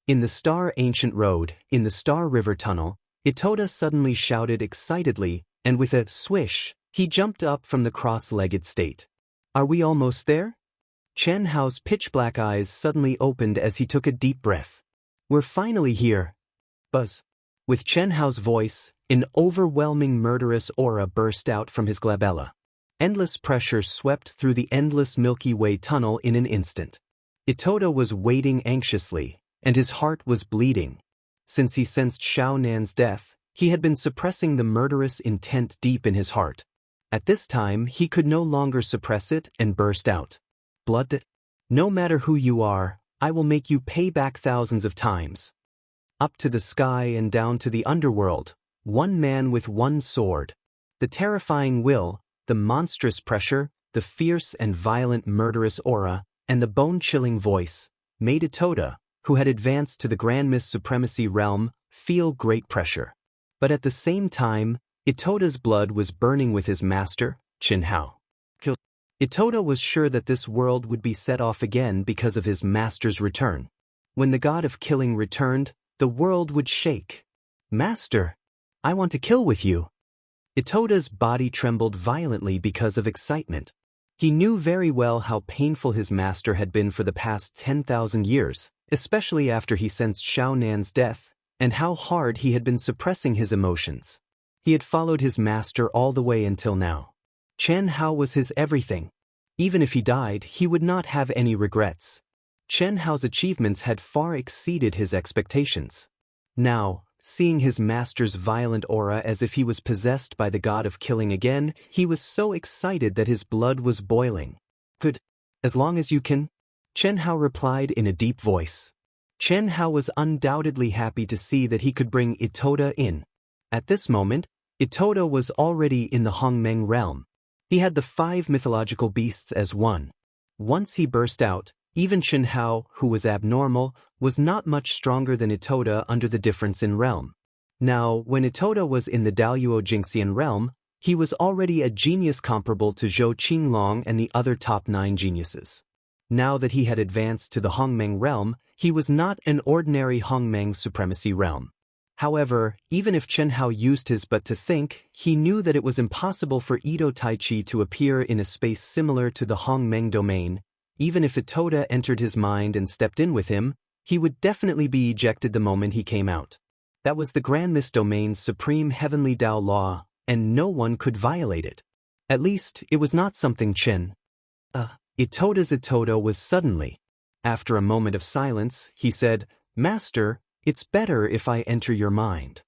In the Star Ancient Road, in the Star River Tunnel, Itoda suddenly shouted excitedly, and with a swish, he jumped up from the cross-legged state. Are we almost there? Chen Hao's pitch-black eyes suddenly opened as he took a deep breath. We're finally here. Buzz. With Chen Hao's voice, an overwhelming murderous aura burst out from his glabella. Endless pressure swept through the endless Milky Way tunnel in an instant. Itoda was waiting anxiously, and his heart was bleeding. Since he sensed Xiao Nan's death, he had been suppressing the murderous intent deep in his heart. At this time, he could no longer suppress it and burst out. Blood. No matter who you are, I will make you pay back thousands of times. Up to the sky and down to the underworld, one man with one sword. The terrifying will, the monstrous pressure, the fierce and violent murderous aura, and the bone-chilling voice, made Itoda, who had advanced to the Grand Miss Supremacy realm, feel great pressure. But at the same time, Itoda's blood was burning with his master, Chen Hao. Itoda was sure that this world would be set off again because of his master's return. When the god of killing returned, the world would shake. Master, I want to kill with you. Itoda's body trembled violently because of excitement. He knew very well how painful his master had been for the past 10,000 years, especially after he sensed Xiao Nan's death, and how hard he had been suppressing his emotions. He had followed his master all the way until now. Chen Hao was his everything. Even if he died, he would not have any regrets. Chen Hao's achievements had far exceeded his expectations. Now, seeing his master's violent aura as if he was possessed by the god of killing again, he was so excited that his blood was boiling. Good. As long as you can, Chen Hao replied in a deep voice. Chen Hao was undoubtedly happy to see that he could bring Itoda in. At this moment, Itoda was already in the Hongmeng realm. He had the 5 mythological beasts as one. Once he burst out, even Chen Hao, who was abnormal, was not much stronger than Itoda under the difference in realm. Now, when Itoda was in the Daoist Jingxian realm, he was already a genius comparable to Zhou Qinglong and the other top 9 geniuses. Now that he had advanced to the Hongmeng realm, he was not an ordinary Hongmeng supremacy realm. However, even if Chen Hao used his but to think, he knew that it was impossible for Ito Taichi to appear in a space similar to the Hongmeng domain. Even if Itoda entered his mind and stepped in with him, he would definitely be ejected the moment he came out. That was the Grand Mist Domain's supreme heavenly Tao law, and no one could violate it. At least, it was not something Qin. Itoda was suddenly. After a moment of silence, he said, "Master, it's better if I enter your mind.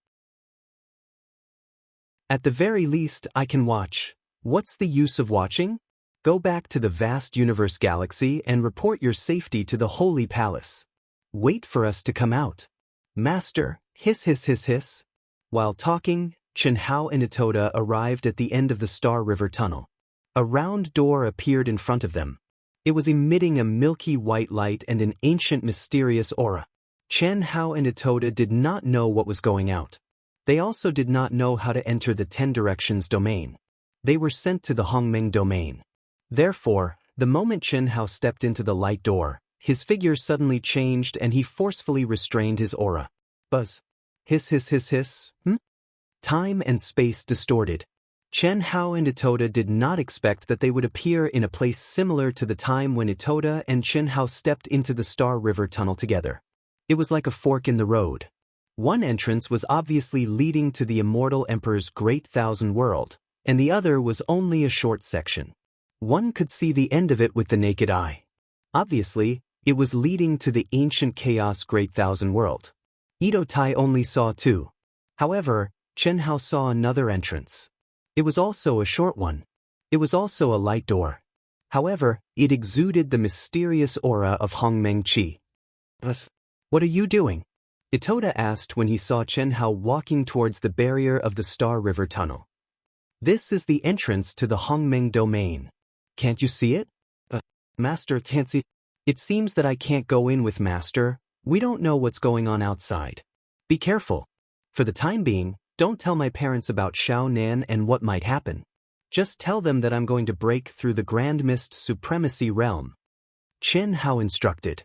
At the very least, I can watch. What's the use of watching? Go back to the vast universe galaxy and report your safety to the Holy Palace. Wait for us to come out. Master, hiss hiss hiss hiss." While talking, Chen Hao and Itoda arrived at the end of the Star River Tunnel. A round door appeared in front of them. It was emitting a milky white light and an ancient mysterious aura. Chen Hao and Itoda did not know what was going out. They also did not know how to enter the 10 Directions domain. They were sent to the Hongmeng domain. Therefore, the moment Chen Hao stepped into the light door, his figure suddenly changed and he forcefully restrained his aura. Buzz. Hiss hiss hiss hiss. Time and space distorted. Chen Hao and Itoda did not expect that they would appear in a place similar to the time when Itoda and Chen Hao stepped into the Star River Tunnel together. It was like a fork in the road. One entrance was obviously leading to the Immortal Emperor's Great Thousand World, and the other was only a short section. One could see the end of it with the naked eye. Obviously, it was leading to the ancient Chaos Great Thousand World. Ito Tai only saw two. However, Chen Hao saw another entrance. It was also a short one. It was also a light door. However, it exuded the mysterious aura of Hongmeng Qi. "But what are you doing?" Itoda asked when he saw Chen Hao walking towards the barrier of the Star River Tunnel. "This is the entrance to the Hongmeng domain. Can't you see it?" "Master can't see." "It seems that I can't go in with Master. We don't know what's going on outside. Be careful. For the time being, don't tell my parents about Xiao Nan and what might happen. Just tell them that I'm going to break through the Grand Mist Supremacy realm." Chen Hao instructed.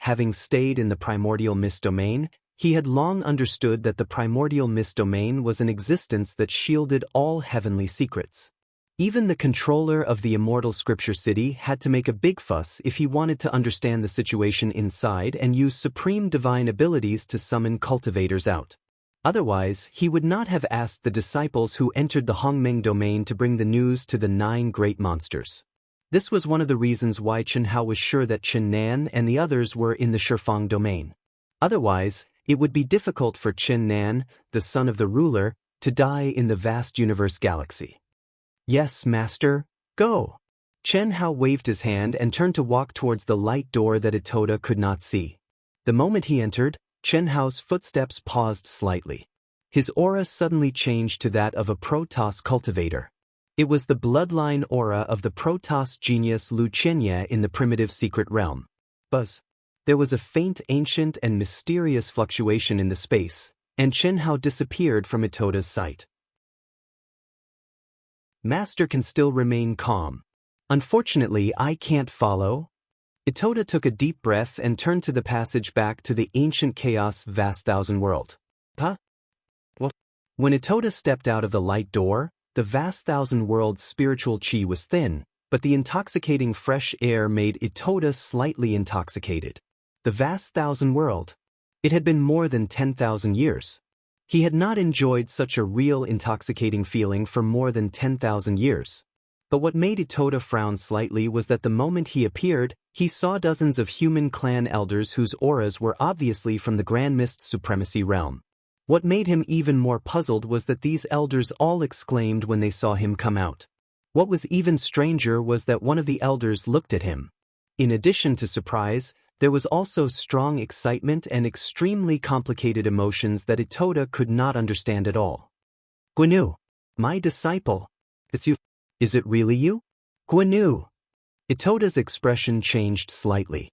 Having stayed in the Primordial Mist domain, he had long understood that the Primordial Mist domain was an existence that shielded all heavenly secrets. Even the controller of the Immortal Scripture City had to make a big fuss if he wanted to understand the situation inside and use supreme divine abilities to summon cultivators out. Otherwise, he would not have asked the disciples who entered the Hongmeng domain to bring the news to the 9 great monsters. This was one of the reasons why Chen Hao was sure that Chen Nan and the others were in the Shifang domain. Otherwise, it would be difficult for Chen Nan, the son of the ruler, to die in the vast universe galaxy. "Yes, Master, go." Chen Hao waved his hand and turned to walk towards the light door that Itoda could not see. The moment he entered, Chen Hao's footsteps paused slightly. His aura suddenly changed to that of a Protoss cultivator. It was the bloodline aura of the Protoss genius Lu Chenye in the primitive secret realm. Buzz. There was a faint, ancient, and mysterious fluctuation in the space, and Chen Hao disappeared from Itoda's sight. "Master can still remain calm. Unfortunately, I can't follow." Itoda took a deep breath and turned to the passage back to the ancient chaos vast thousand world. Huh? What? When Itoda stepped out of the light door, the vast thousand world's spiritual chi was thin, but the intoxicating fresh air made Itoda slightly intoxicated. The vast thousand world. It had been more than 10,000 years. He had not enjoyed such a real intoxicating feeling for more than 10,000 years. But what made Itoda frown slightly was that the moment he appeared, he saw dozens of human clan elders whose auras were obviously from the Grand Mist Supremacy realm. What made him even more puzzled was that these elders all exclaimed when they saw him come out. What was even stranger was that one of the elders looked at him. In addition to surprise, there was also strong excitement and extremely complicated emotions that Itoda could not understand at all. "Guanu, my disciple. It's you. Is it really you? Guanu." Itoda's expression changed slightly.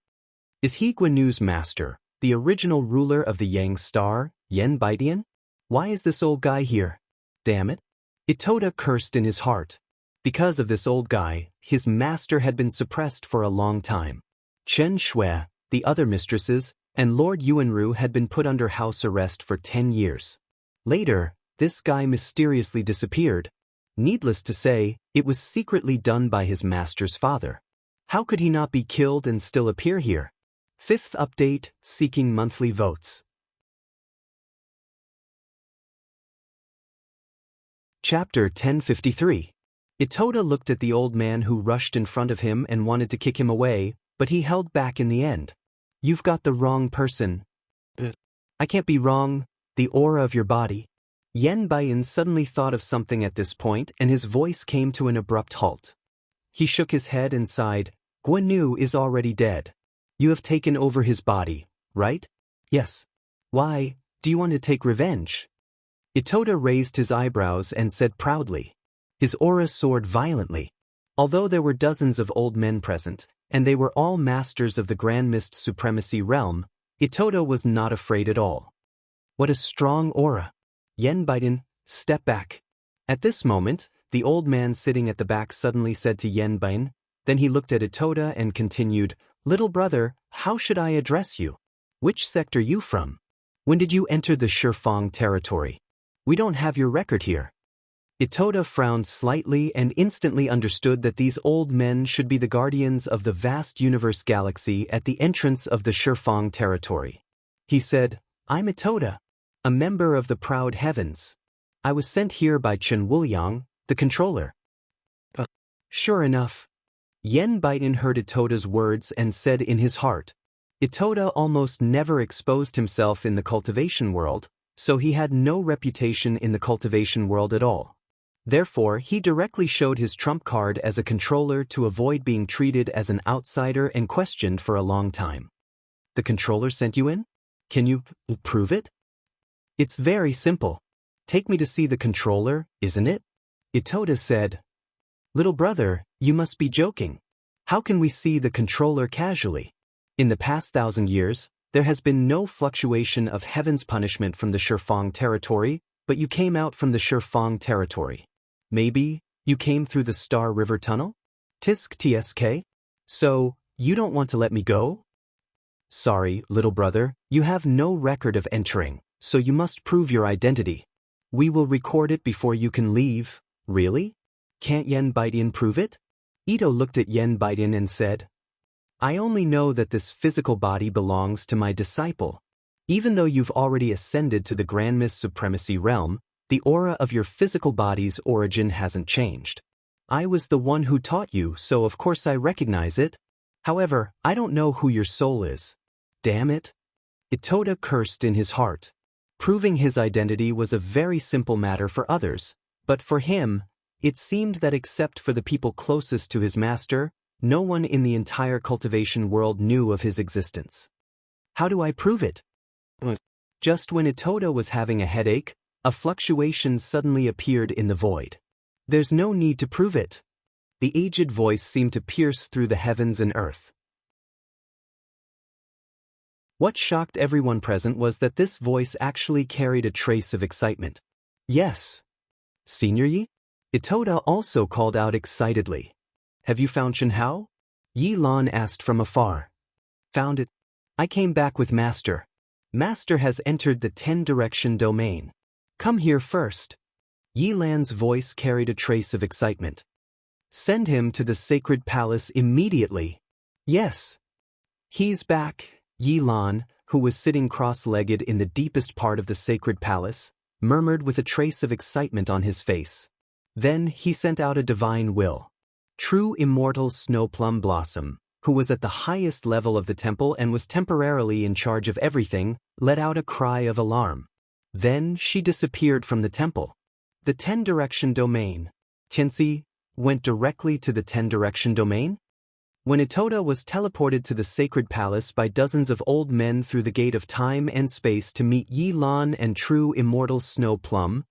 Is he Guanu's master, the original ruler of the Yang Star, Yen Baidian? Why is this old guy here? Damn it. Itoda cursed in his heart. Because of this old guy, his master had been suppressed for a long time. Chen Shui, the other mistresses, and Lord Yuanru had been put under house arrest for 10 years. Later, this guy mysteriously disappeared. Needless to say, it was secretly done by his master's father. How could he not be killed and still appear here? 5th update, seeking monthly votes. Chapter 1053. Itoda looked at the old man who rushed in front of him and wanted to kick him away, but he held back in the end. You've got the wrong person. I can't be wrong, the aura of your body. Yen Baiyan suddenly thought of something at this point and his voice came to an abrupt halt. He shook his head and sighed. Guan Nu is already dead. You have taken over his body, right? Yes. Why, do you want to take revenge? Itoda raised his eyebrows and said proudly. His aura soared violently. Although there were dozens of old men present, and they were all masters of the Grand Mist Supremacy realm, Itoda was not afraid at all. What a strong aura! Yen Baiyan, step back. At this moment, the old man sitting at the back suddenly said to Yen Baiyan, then he looked at Itoda and continued, Little brother, how should I address you? Which sect are you from? When did you enter the Shifang territory? We don't have your record here. Itoda frowned slightly and instantly understood that these old men should be the guardians of the vast universe galaxy at the entrance of the Shifang territory. He said, I'm Itoda, a member of the proud heavens. I was sent here by Chen Wuliang, the controller. Sure enough. Yen Baiyan heard Itoda's words and said in his heart, Itoda almost never exposed himself in the cultivation world, so he had no reputation in the cultivation world at all. Therefore, he directly showed his trump card as a controller to avoid being treated as an outsider and questioned for a long time. The controller sent you in? Can you prove it? It's very simple. Take me to see the controller, isn't it? Itoda said. Little brother, you must be joking. How can we see the controller casually? In the past 1,000 years, there has been no fluctuation of heaven's punishment from the Shifang territory, but you came out from the Shifang territory. Maybe, you came through the Star River Tunnel? Tisk tsk? So, you don't want to let me go? Sorry, little brother, you have no record of entering, so you must prove your identity. We will record it before you can leave. Really? Can't Yen Baiyan prove it? Ito looked at Yen Baiyan and said, I only know that this physical body belongs to my disciple. Even though you've already ascended to the Grand Mist Supremacy realm, the aura of your physical body's origin hasn't changed. I was the one who taught you, so of course I recognize it. However, I don't know who your soul is. Damn it. Itoda cursed in his heart. Proving his identity was a very simple matter for others, but for him, it seemed that except for the people closest to his master, no one in the entire cultivation world knew of his existence. How do I prove it? Just when Itoda was having a headache, a fluctuation suddenly appeared in the void. There's no need to prove it. The aged voice seemed to pierce through the heavens and earth. What shocked everyone present was that this voice actually carried a trace of excitement. Yes. Senior Yi? Itoda also called out excitedly. Have you found Chen Hao? Yi Lan asked from afar. Found it. I came back with Master. Master has entered the 10-direction domain. Come here first. Yi Lan's voice carried a trace of excitement. Send him to the sacred palace immediately. Yes. He's back, Yi Lan, who was sitting cross-legged in the deepest part of the sacred palace, murmured with a trace of excitement on his face. Then he sent out a divine will. True Immortal Snow Plum Blossom, who was at the highest level of the temple and was temporarily in charge of everything, let out a cry of alarm. Then she disappeared from the temple. The 10-direction domain. Tianxi went directly to the 10-direction domain? When Itoda was teleported to the sacred palace by dozens of old men through the gate of time and space to meet Yi Lan and True Immortal Snow Plum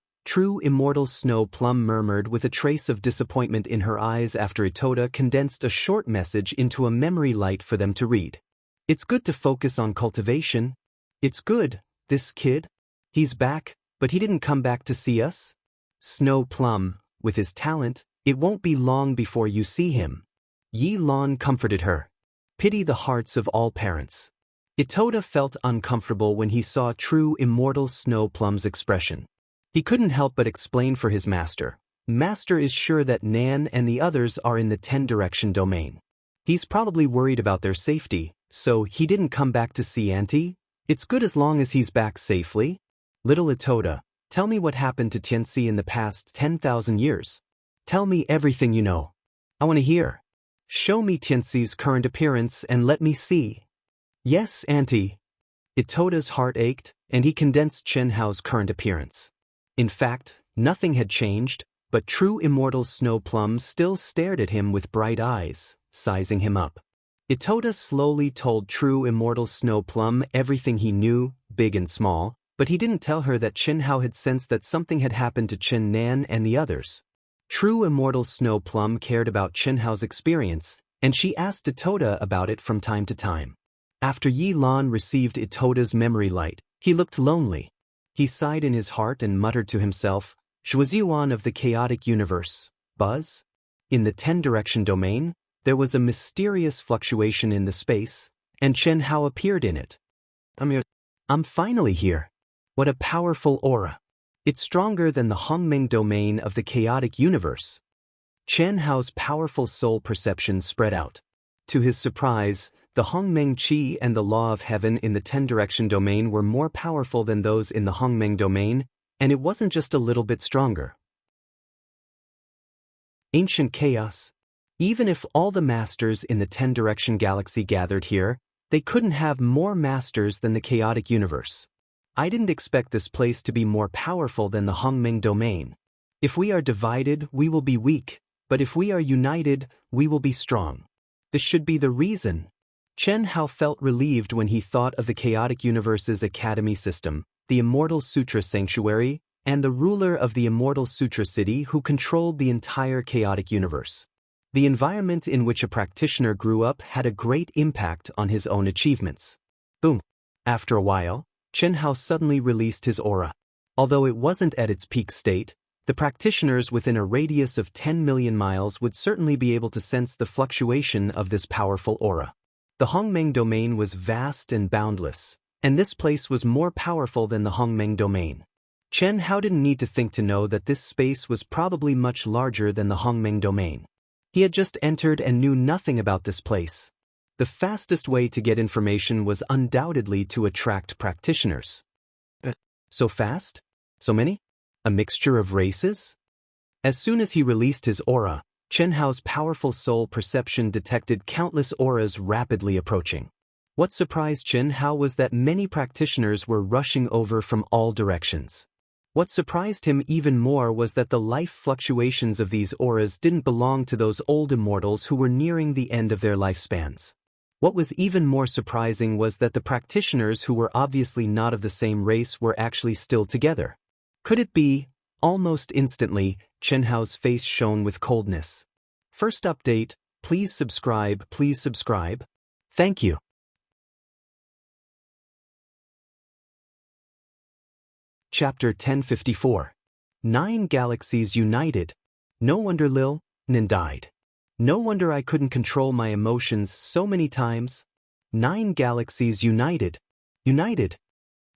murmured with a trace of disappointment in her eyes after Itoda condensed a short message into a memory light for them to read. It's good to focus on cultivation. It's good, this kid. He's back, but he didn't come back to see us. Snow Plum, with his talent, it won't be long before you see him. Yi Lan comforted her. Pity the hearts of all parents. Itoda felt uncomfortable when he saw True Immortal Snow Plum's expression. He couldn't help but explain for his master. Master is sure that Nan and the others are in the 10-direction domain. He's probably worried about their safety, so he didn't come back to see Auntie. It's good as long as he's back safely. Little Itoda, Tell me what happened to Tianxi in the past 10,000 years. Tell me everything you know. I want to hear. Show me Tianxi's current appearance and let me see. Yes, Auntie. Itota's heart ached, and he condensed Chen Hao's current appearance. In fact, nothing had changed, but true Immortal Snow Plum still stared at him with bright eyes, sizing him up. Itota slowly told true Immortal Snow Plum everything he knew, big and small, but he didn't tell her that Chen Hao had sensed that something had happened to Chen Nan and the others. True Immortal Snow Plum cared about Chen Hao's experience, and she asked Itota about it from time to time. After Yi Lan received Itota's memory light, he looked lonely. He sighed in his heart and muttered to himself, Shuaziuan of the chaotic universe, Buzz? In the 10-direction domain, there was a mysterious fluctuation in the space, and Chen Hao appeared in it. I'm finally here. What a powerful aura. It's stronger than the Hongmeng domain of the chaotic universe. Chen Hao's powerful soul perception spread out. To his surprise, the Hongmeng Qi and the Law of Heaven in the 10-direction domain were more powerful than those in the Hongmeng domain, and it wasn't just a little bit stronger. Ancient chaos. Even if all the masters in the 10-direction galaxy gathered here, they couldn't have more masters than the chaotic universe. I didn't expect this place to be more powerful than the Hongmeng domain. If we are divided, we will be weak, but if we are united, we will be strong. This should be the reason. Chen Hao felt relieved when he thought of the chaotic universe's academy system, the Immortal Sutra Sanctuary, and the ruler of the Immortal Sutra City who controlled the entire chaotic universe. The environment in which a practitioner grew up had a great impact on his own achievements. Boom. After a while, Chen Hao suddenly released his aura. Although it wasn't at its peak state, the practitioners within a radius of 10 million miles would certainly be able to sense the fluctuation of this powerful aura. The Hongmeng domain was vast and boundless, and this place was more powerful than the Hongmeng domain. Chen Hao didn't need to think to know that this space was probably much larger than the Hongmeng domain. He had just entered and knew nothing about this place. The fastest way to get information was undoubtedly to attract practitioners. So fast? So many? A mixture of races? As soon as he released his aura, Chen Hao's powerful soul perception detected countless auras rapidly approaching. What surprised Chen Hao was that many practitioners were rushing over from all directions. What surprised him even more was that the life fluctuations of these auras didn't belong to those old immortals who were nearing the end of their lifespans. What was even more surprising was that the practitioners who were obviously not of the same race were actually still together. Could it be? Almost instantly, Chen Hao's face shone with coldness. First update, please subscribe, please subscribe. Thank you. Chapter 1054. 9 Galaxies United. No wonder Lil Nin died. No wonder I couldn't control my emotions so many times. 9 Galaxies United. United.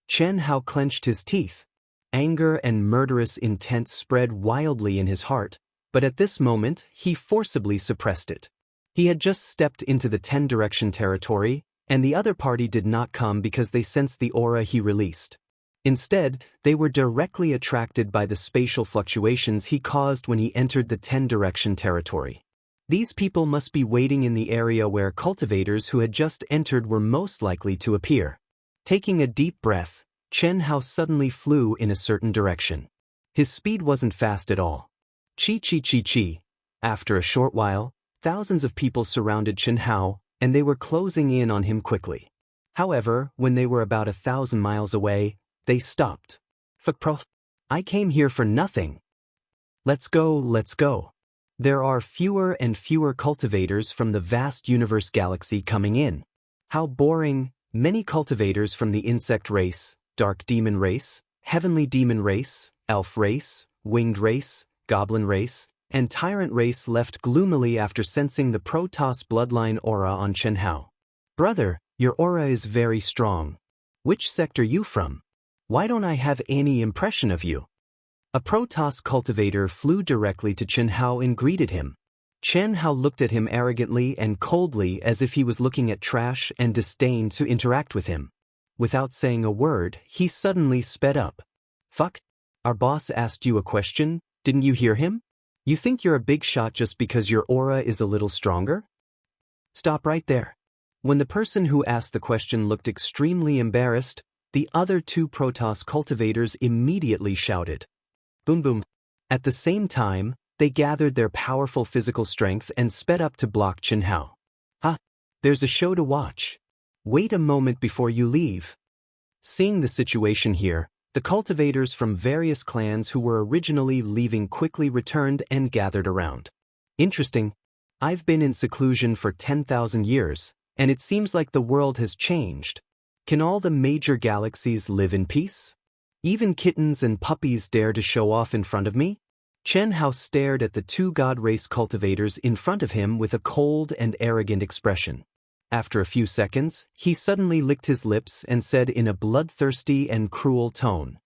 Chen Hao clenched his teeth. Anger and murderous intent spread wildly in his heart, but at this moment he forcibly suppressed it. He had just stepped into the 10-direction territory, and the other party did not come because they sensed the aura he released. Instead, they were directly attracted by the spatial fluctuations he caused when he entered the 10-direction territory. These people must be waiting in the area where cultivators who had just entered were most likely to appear. Taking a deep breath, Chen Hao suddenly flew in a certain direction. His speed wasn't fast at all. Chi chi chi chi. After a short while, thousands of people surrounded Chen Hao, and they were closing in on him quickly. However, when they were about 1,000 miles away, they stopped. Fuck pro. I came here for nothing. Let's go, let's go. There are fewer and fewer cultivators from the vast universe galaxy coming in. How boring. Many cultivators from the insect race, dark demon race, heavenly demon race, elf race, winged race, goblin race, and tyrant race left gloomily after sensing the Protoss bloodline aura on Chen Hao. Brother, your aura is very strong. Which sector you from? Why don't I have any impression of you? A Protoss cultivator flew directly to Chen Hao and greeted him. Chen Hao looked at him arrogantly and coldly as if he was looking at trash and disdained to interact with him. Without saying a word, he suddenly sped up. Fuck. Our boss asked you a question, didn't you hear him? You think you're a big shot just because your aura is a little stronger? Stop right there. When the person who asked the question looked extremely embarrassed, the other two Protoss cultivators immediately shouted. Boom boom. At the same time, they gathered their powerful physical strength and sped up to block Qinhao. Ha! There's a show to watch. Wait a moment before you leave. Seeing the situation here, the cultivators from various clans who were originally leaving quickly returned and gathered around. Interesting. I've been in seclusion for 10,000 years, and it seems like the world has changed. Can all the major galaxies live in peace? Even kittens and puppies dare to show off in front of me? Qianhao stared at the two god race cultivators in front of him with a cold and arrogant expression. After a few seconds, he suddenly licked his lips and said in a bloodthirsty and cruel tone.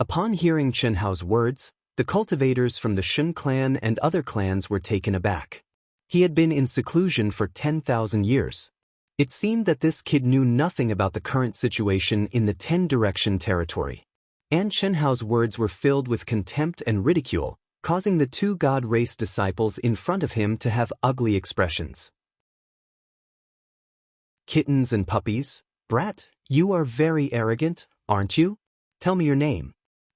Upon hearing Qianhao's words, the cultivators from the Shen clan and other clans were taken aback. He had been in seclusion for 10,000 years. It seemed that this kid knew nothing about the current situation in the 10-direction territory. And Qianhao's words were filled with contempt and ridicule, causing the two god race disciples in front of him to have ugly expressions. Kittens and puppies, brat, you are very arrogant, aren't you? Tell me your name.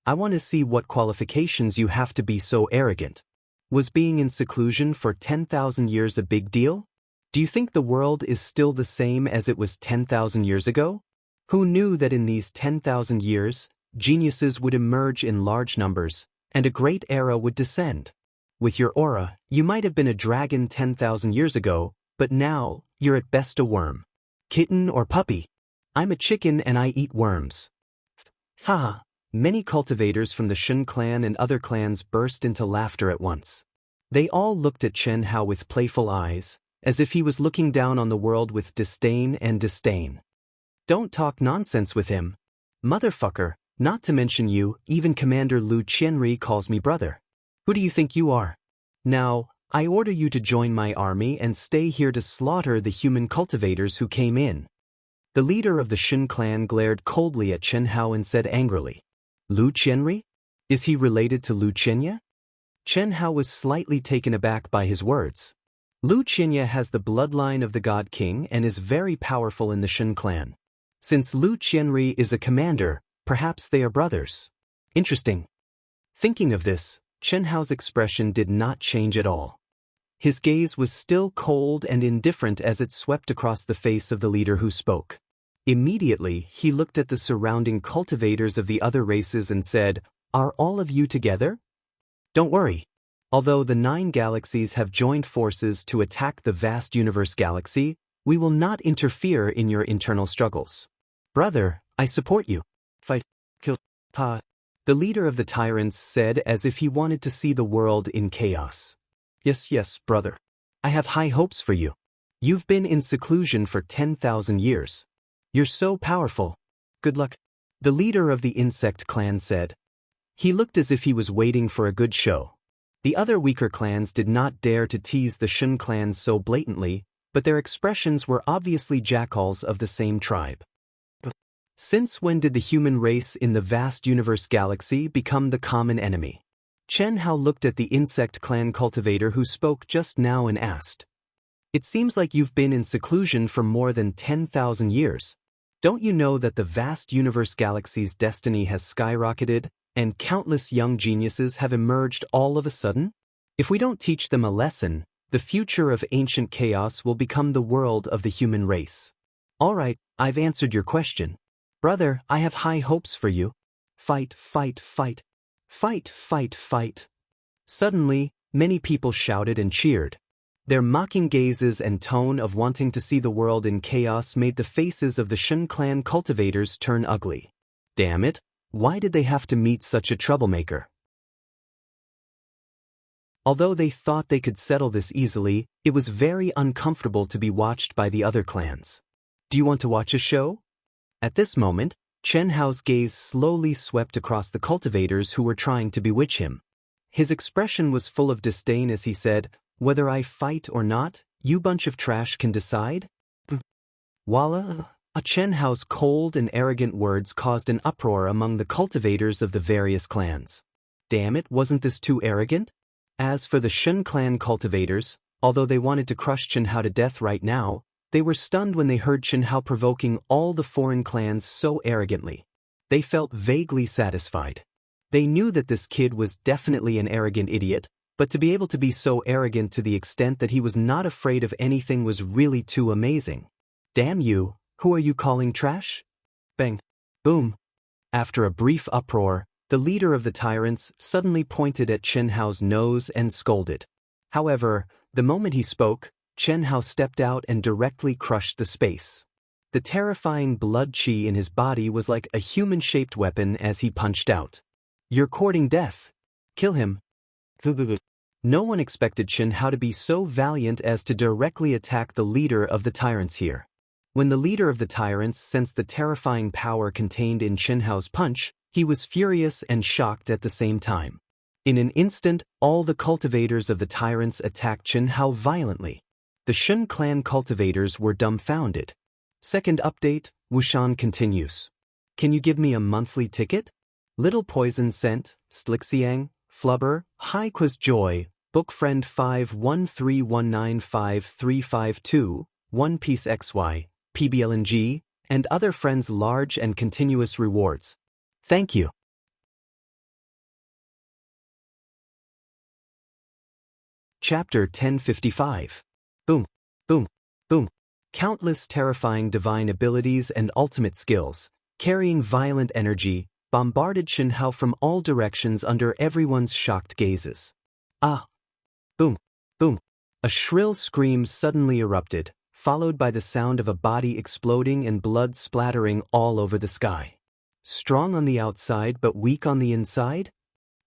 I want to see what qualifications you have to be so arrogant. Was being in seclusion for 10,000 years a big deal? Do you think the world is still the same as it was 10,000 years ago? Who knew that in these 10,000 years, geniuses would emerge in large numbers, and a great era would descend? With your aura, you might have been a dragon 10,000 years ago, but now, you're at best a worm. Kitten or puppy? I'm a chicken and I eat worms. Ha! Many cultivators from the Shen clan and other clans burst into laughter at once. They all looked at Qianhao with playful eyes, as if he was looking down on the world with disdain and disdain. Don't talk nonsense with him. Motherfucker, not to mention you, even Commander Lu Qianri calls me brother. Who do you think you are? Now, I order you to join my army and stay here to slaughter the human cultivators who came in. The leader of the Shen clan glared coldly at Qianhao and said angrily, Lu Qianri? Is he related to Lu Qianxia? Qianhao was slightly taken aback by his words. Lu Qianxia has the bloodline of the God King and is very powerful in the Shen clan. Since Lu Qianri is a commander, perhaps they are brothers. Interesting. Thinking of this, Qianhao's expression did not change at all. His gaze was still cold and indifferent as it swept across the face of the leader who spoke. Immediately, he looked at the surrounding cultivators of the other races and said, Are all of you together? Don't worry. Although the 9 galaxies have joined forces to attack the vast universe galaxy, we will not interfere in your internal struggles. Brother, I support you. Fight, kill, ta. The leader of the tyrants said as if he wanted to see the world in chaos. Yes, brother. I have high hopes for you. You've been in seclusion for 10,000 years. You're so powerful. Good luck. The leader of the insect clan said. He looked as if he was waiting for a good show. The other weaker clans did not dare to tease the Shen clan so blatantly, but their expressions were obviously jackals of the same tribe. Since when did the human race in the vast universe galaxy become the common enemy? Qianhao looked at the insect clan cultivator who spoke just now and asked. It seems like you've been in seclusion for more than 10,000 years. Don't you know that the vast universe galaxy's destiny has skyrocketed, and countless young geniuses have emerged all of a sudden? If we don't teach them a lesson, the future of ancient chaos will become the world of the human race. All right, I've answered your question. Brother, I have high hopes for you. Fight, fight, fight. Fight, fight, fight. Suddenly, many people shouted and cheered. Their mocking gazes and tone of wanting to see the world in chaos made the faces of the Shen clan cultivators turn ugly. Damn it, why did they have to meet such a troublemaker? Although they thought they could settle this easily, it was very uncomfortable to be watched by the other clans. Do you want to watch a show? At this moment, Qianhao's gaze slowly swept across the cultivators who were trying to bewitch him. His expression was full of disdain as he said, Whether I fight or not, you bunch of trash can decide? Walla, Chen Hao's cold and arrogant words caused an uproar among the cultivators of the various clans. Damn it, wasn't this too arrogant? As for the Shun clan cultivators, although they wanted to crush Chen Hao to death right now, they were stunned when they heard Chen Hao provoking all the foreign clans so arrogantly. They felt vaguely satisfied. They knew that this kid was definitely an arrogant idiot, but to be able to be so arrogant to the extent that he was not afraid of anything was really too amazing. Damn you, who are you calling trash? Bang. Boom. After a brief uproar, the leader of the tyrants suddenly pointed at Chen Hao's nose and scolded. However, the moment he spoke, Chen Hao stepped out and directly crushed the space. The terrifying blood chi in his body was like a human-shaped weapon as he punched out. You're courting death. Kill him. No one expected Chen Hao to be so valiant as to directly attack the leader of the tyrants here. When the leader of the tyrants sensed the terrifying power contained in Chen Hao's punch, he was furious and shocked at the same time. In an instant, all the cultivators of the tyrants attacked Chen Hao violently. The Shun clan cultivators were dumbfounded. Second update, Wuxian continues. Can you give me a monthly ticket? Little Poison Scent, Slixiang, Flubber, High Quiz Joy, Book Friend 513195352, One Piece XY, PBLNG, and other friends large and continuous rewards. Thank you. Chapter 1055. Boom, boom, boom. Countless terrifying divine abilities and ultimate skills, carrying violent energy, bombarded Chen Hao from all directions under everyone's shocked gazes. Ah! Boom, boom. A shrill scream suddenly erupted, followed by the sound of a body exploding and blood splattering all over the sky. Strong on the outside but weak on the inside?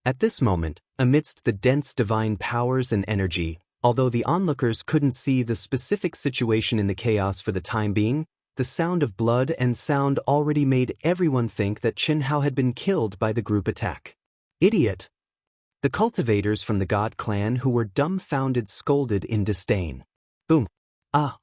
At this moment, amidst the dense divine powers and energy, although the onlookers couldn't see the specific situation in the chaos for the time being, the sound of blood and sound already made everyone think that Chen Hao had been killed by the group attack. Idiot! The cultivators from the God clan who were dumbfounded scolded in disdain. Boom! Ah!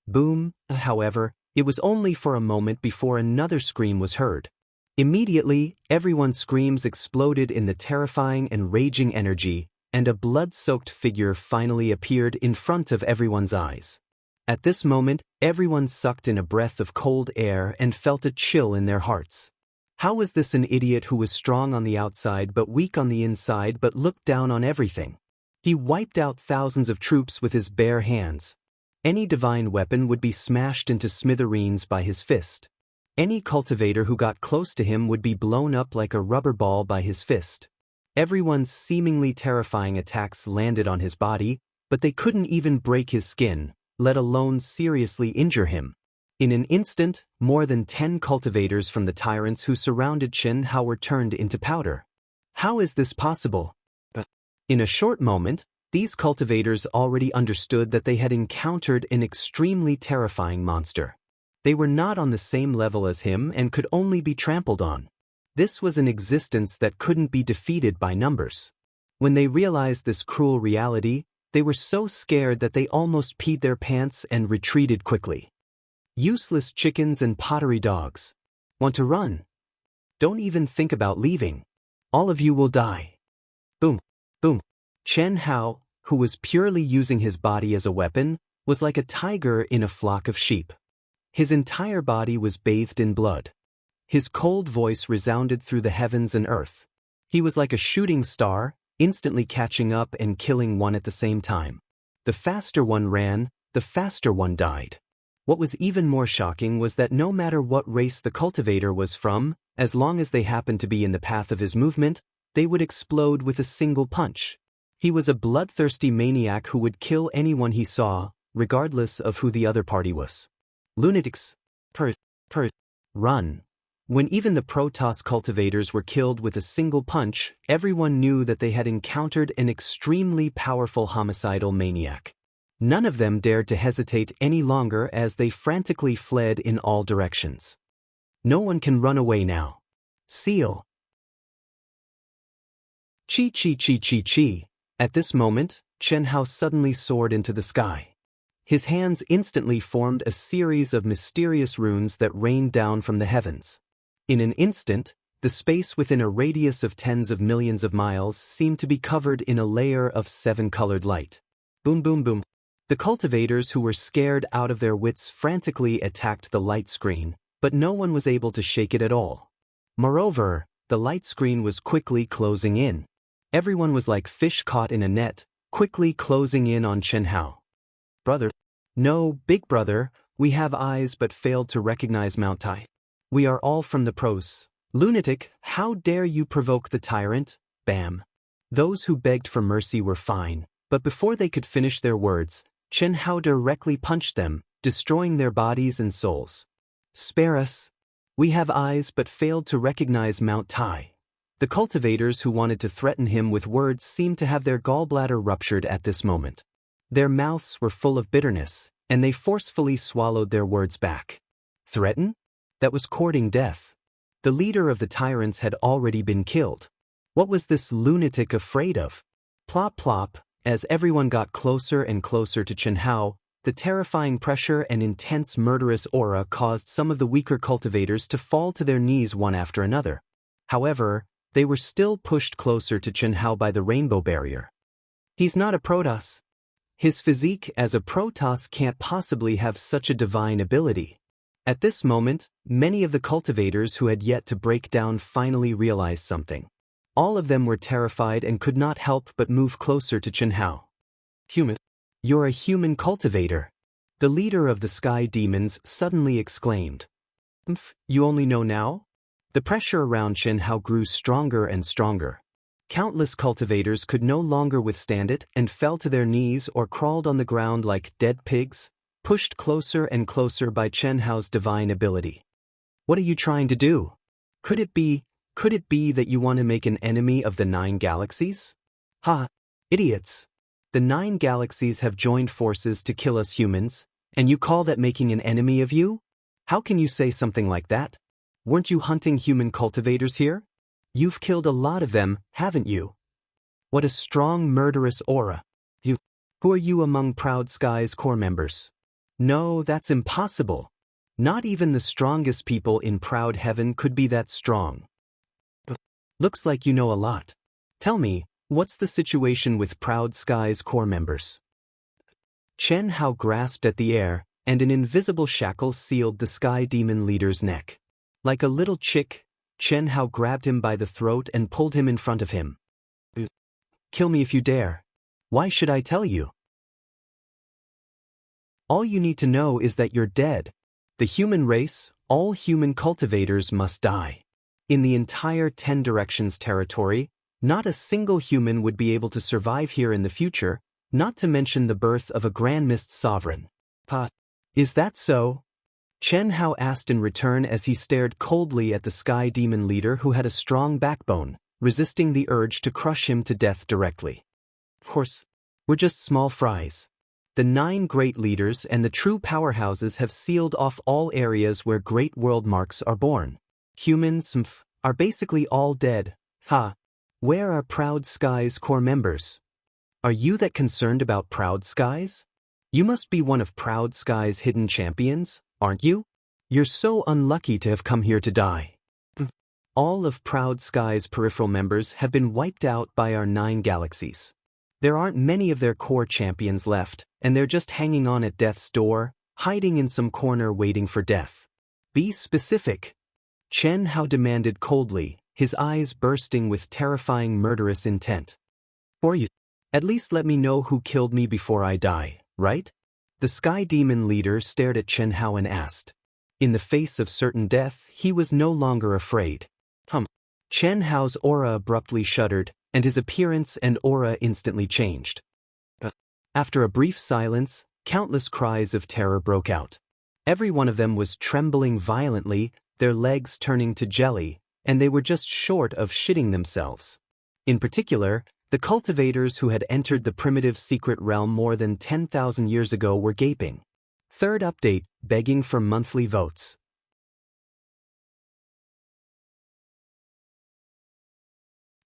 Boom! However, it was only for a moment before another scream was heard. Immediately, everyone's screams exploded in the terrifying and raging energy, and a blood-soaked figure finally appeared in front of everyone's eyes. At this moment, everyone sucked in a breath of cold air and felt a chill in their hearts. How was this an idiot who was strong on the outside but weak on the inside but looked down on everything? He wiped out thousands of troops with his bare hands. Any divine weapon would be smashed into smithereens by his fist. Any cultivator who got close to him would be blown up like a rubber ball by his fist. Everyone's seemingly terrifying attacks landed on his body, but they couldn't even break his skin, let alone seriously injure him. In an instant, more than 10 cultivators from the tyrants who surrounded Chen Hao were turned into powder. How is this possible? In a short moment, these cultivators already understood that they had encountered an extremely terrifying monster. They were not on the same level as him and could only be trampled on. This was an existence that couldn't be defeated by numbers. When they realized this cruel reality, they were so scared that they almost peed their pants and retreated quickly. Useless chickens and pottery dogs. Want to run? Don't even think about leaving. All of you will die. Boom, boom. Chen Hao, who was purely using his body as a weapon, was like a tiger in a flock of sheep. His entire body was bathed in blood. His cold voice resounded through the heavens and earth. He was like a shooting star, instantly catching up and killing one at the same time. The faster one ran, the faster one died. What was even more shocking was that no matter what race the cultivator was from, as long as they happened to be in the path of his movement, they would explode with a single punch. He was a bloodthirsty maniac who would kill anyone he saw, regardless of who the other party was. Lunatics. Run. When even the Protoss cultivators were killed with a single punch, everyone knew that they had encountered an extremely powerful homicidal maniac. None of them dared to hesitate any longer as they frantically fled in all directions. No one can run away now. Seal. Chi. At this moment, Chen Hao suddenly soared into the sky. His hands instantly formed a series of mysterious runes that rained down from the heavens. In an instant, the space within a radius of tens of millions of miles seemed to be covered in a layer of seven-colored light. Boom, boom, boom. The cultivators who were scared out of their wits frantically attacked the light screen, but no one was able to shake it at all. Moreover, the light screen was quickly closing in. Everyone was like fish caught in a net, quickly closing in on Xianxia. Brother. No, big brother, we have eyes but failed to recognize Mount Tai. We are all from the pros. Lunatic, how dare you provoke the tyrant? Bam. Those who begged for mercy were fine, but before they could finish their words, Xianxia directly punched them, destroying their bodies and souls. Spare us. We have eyes but failed to recognize Mount Tai. The cultivators who wanted to threaten him with words seemed to have their gallbladder ruptured at this moment. Their mouths were full of bitterness, and they forcefully swallowed their words back. Threaten? That was courting death. The leader of the tyrants had already been killed. What was this lunatic afraid of? Plop plop, as everyone got closer and closer to Xianxia, the terrifying pressure and intense murderous aura caused some of the weaker cultivators to fall to their knees one after another. However, they were still pushed closer to Xianxia by the rainbow barrier. He's not a Protoss. His physique as a Protoss can't possibly have such a divine ability. At this moment, many of the cultivators who had yet to break down finally realized something. All of them were terrified and could not help but move closer to Xianxia. Human. You're a human cultivator. The leader of the sky demons suddenly exclaimed. You only know now? The pressure around Xianxia grew stronger and stronger. Countless cultivators could no longer withstand it and fell to their knees or crawled on the ground like dead pigs, pushed closer and closer by Xianxia's divine ability. What are you trying to do? Could it be that you want to make an enemy of the 9 galaxies? Ha! Idiots! The 9 galaxies have joined forces to kill us humans, and you call that making an enemy of you? How can you say something like that? Weren't you hunting human cultivators here? You've killed a lot of them, haven't you? What a strong murderous aura. Who are you among Proud Sky's core members? No, that's impossible. Not even the strongest people in Proud Heaven could be that strong. Looks like you know a lot. Tell me, what's the situation with Proud Sky's core members? Xianxia grasped at the air, and an invisible shackle sealed the sky demon leader's neck. Like a little chick, Xianxia grabbed him by the throat and pulled him in front of him. Kill me if you dare. Why should I tell you? All you need to know is that you're dead. The human race, all human cultivators must die. In the entire 10 Directions territory, not a single human would be able to survive here in the future, not to mention the birth of a Grand Mist Sovereign. Is that so? Xianxia asked in return as he stared coldly at the sky demon leader who had a strong backbone, resisting the urge to crush him to death directly. Of course, we're just small fries. The 9 great leaders and the true powerhouses have sealed off all areas where great world marks are born. Humans are basically all dead. Where are Proud Sky's core members? Are you that concerned about Proud Skies? You must be one of Proud Sky's hidden champions, aren't you? You're so unlucky to have come here to die. All of Proud Sky's peripheral members have been wiped out by our 9 galaxies. There aren't many of their core champions left, and they're just hanging on at death's door, hiding in some corner waiting for death. Be specific. Xianxia demanded coldly, his eyes bursting with terrifying murderous intent. Or you. At least let me know who killed me before I die, right? The sky demon leader stared at Xianxia and asked. In the face of certain death, he was no longer afraid. Xianxia's aura abruptly shuddered, and his appearance and aura instantly changed. After a brief silence, countless cries of terror broke out. Every one of them was trembling violently, their legs turning to jelly, and they were just short of shitting themselves. In particular, the cultivators who had entered the primitive secret realm more than 10,000 years ago were gaping. Third update, begging for monthly votes.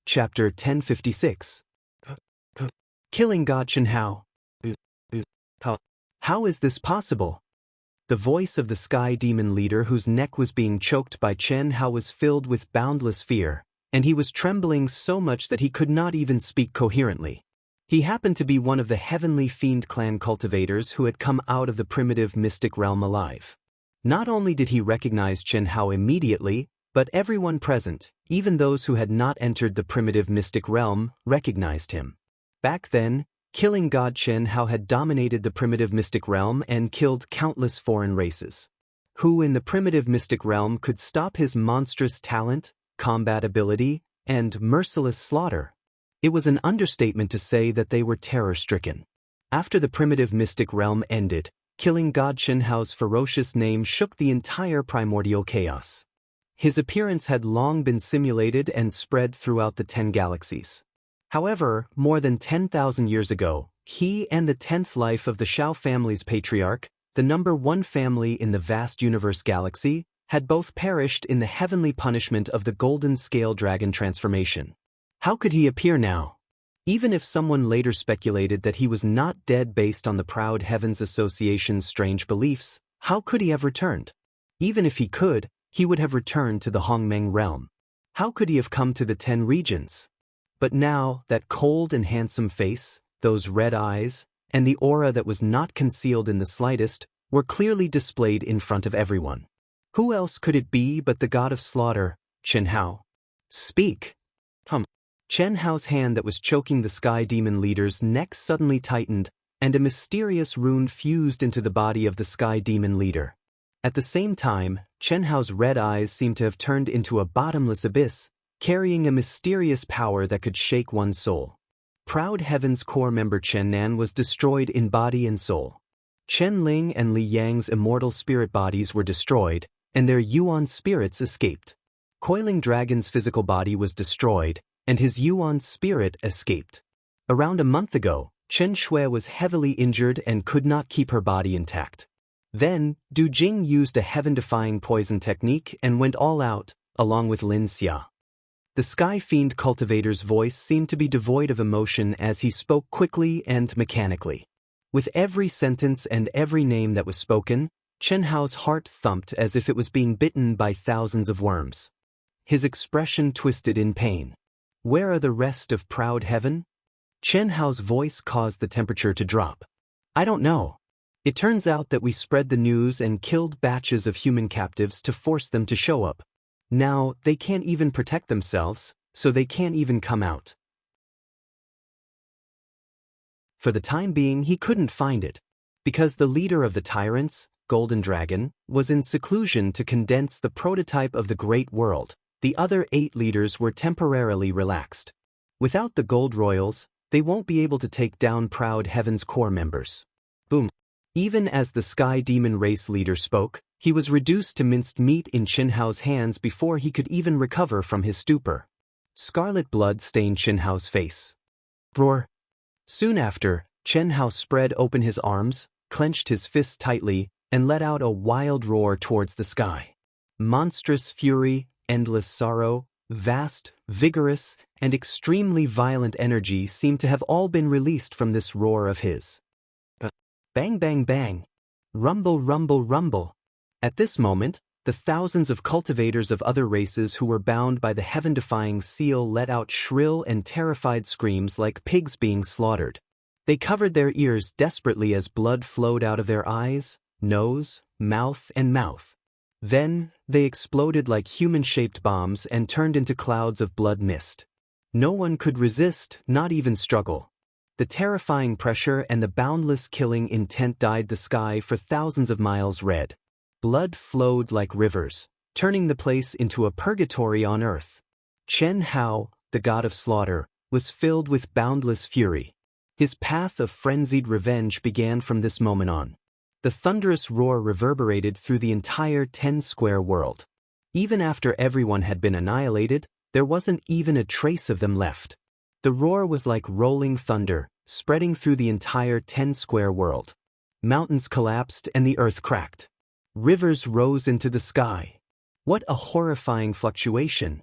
Chapter 1056. Killing God Xianxia. How is this possible? The voice of the sky demon leader whose neck was being choked by Chen Hao was filled with boundless fear, and he was trembling so much that he could not even speak coherently. He happened to be one of the heavenly fiend clan cultivators who had come out of the primitive mystic realm alive. Not only did he recognize Chen Hao immediately, but everyone present, even those who had not entered the primitive mystic realm, recognized him. Back then, killing god Chen Hao had dominated the primitive mystic realm and killed countless foreign races. Who in the primitive mystic realm could stop his monstrous talent, combat ability, and merciless slaughter? It was an understatement to say that they were terror-stricken. After the primitive mystic realm ended, killing god Chen Hao's ferocious name shook the entire primordial chaos. His appearance had long been simulated and spread throughout the 10 galaxies. However, more than 10,000 years ago, he and the 10th life of the Shao family's patriarch, the number 1 family in the vast universe galaxy, had both perished in the heavenly punishment of the golden scale dragon transformation. How could he appear now? Even if someone later speculated that he was not dead based on the Proud Heavens Association's strange beliefs, how could he have returned? Even if he could, he would have returned to the Hongmeng realm. How could he have come to the 10 regions? But now, that cold and handsome face, those red eyes, and the aura that was not concealed in the slightest, were clearly displayed in front of everyone. Who else could it be but the god of slaughter, Chen Hao? Speak! Chen Hao's hand that was choking the sky demon leader's neck suddenly tightened, and a mysterious rune fused into the body of the sky demon leader. At the same time, Chen Hao's red eyes seemed to have turned into a bottomless abyss, carrying a mysterious power that could shake one's soul. Proud Heaven's core member Chen Nan was destroyed in body and soul. Chen Ling and Li Yang's immortal spirit bodies were destroyed, and their Yuan spirits escaped. Coiling Dragon's physical body was destroyed, and his Yuan spirit escaped. Around a month ago, Chen Shui was heavily injured and could not keep her body intact. Then, Du Jing used a heaven-defying poison technique and went all out, along with Lin Xia. The Sky Fiend cultivator's voice seemed to be devoid of emotion as he spoke quickly and mechanically. With every sentence and every name that was spoken, Chen Hao's heart thumped as if it was being bitten by thousands of worms. His expression twisted in pain. Where are the rest of Proud Heaven? Chen Hao's voice caused the temperature to drop. I don't know. It turns out that we spread the news and killed batches of human captives to force them to show up. Now, they can't even protect themselves, so they can't even come out. For the time being, he couldn't find it, because the leader of the tyrants, Golden Dragon, was in seclusion to condense the prototype of the Great World. The other 8 leaders were temporarily relaxed. Without the Gold Royals, they won't be able to take down Proud Heaven's core members. Boom. Even as the Sky Demon race leader spoke, he was reduced to minced meat in Chen Hao's hands before he could even recover from his stupor. Scarlet blood stained Chen Hao's face. Roar. Soon after, Chen Hao spread open his arms, clenched his fists tightly, and let out a wild roar towards the sky. Monstrous fury, endless sorrow, vast, vigorous, and extremely violent energy seemed to have all been released from this roar of his. Bang bang bang. Rumble rumble rumble. At this moment, the thousands of cultivators of other races who were bound by the heaven-defying seal let out shrill and terrified screams like pigs being slaughtered. They covered their ears desperately as blood flowed out of their eyes, nose, mouth, and mouth. Then, they exploded like human-shaped bombs and turned into clouds of blood mist. No one could resist, not even struggle. The terrifying pressure and the boundless killing intent dyed the sky for thousands of miles red. Blood flowed like rivers, turning the place into a purgatory on earth. Chen Hao, the god of slaughter, was filled with boundless fury. His path of frenzied revenge began from this moment on. The thunderous roar reverberated through the entire 10-square world. Even after everyone had been annihilated, there wasn't even a trace of them left. The roar was like rolling thunder, spreading through the entire 10-square world. Mountains collapsed and the earth cracked. Rivers rose into the sky. What a horrifying fluctuation.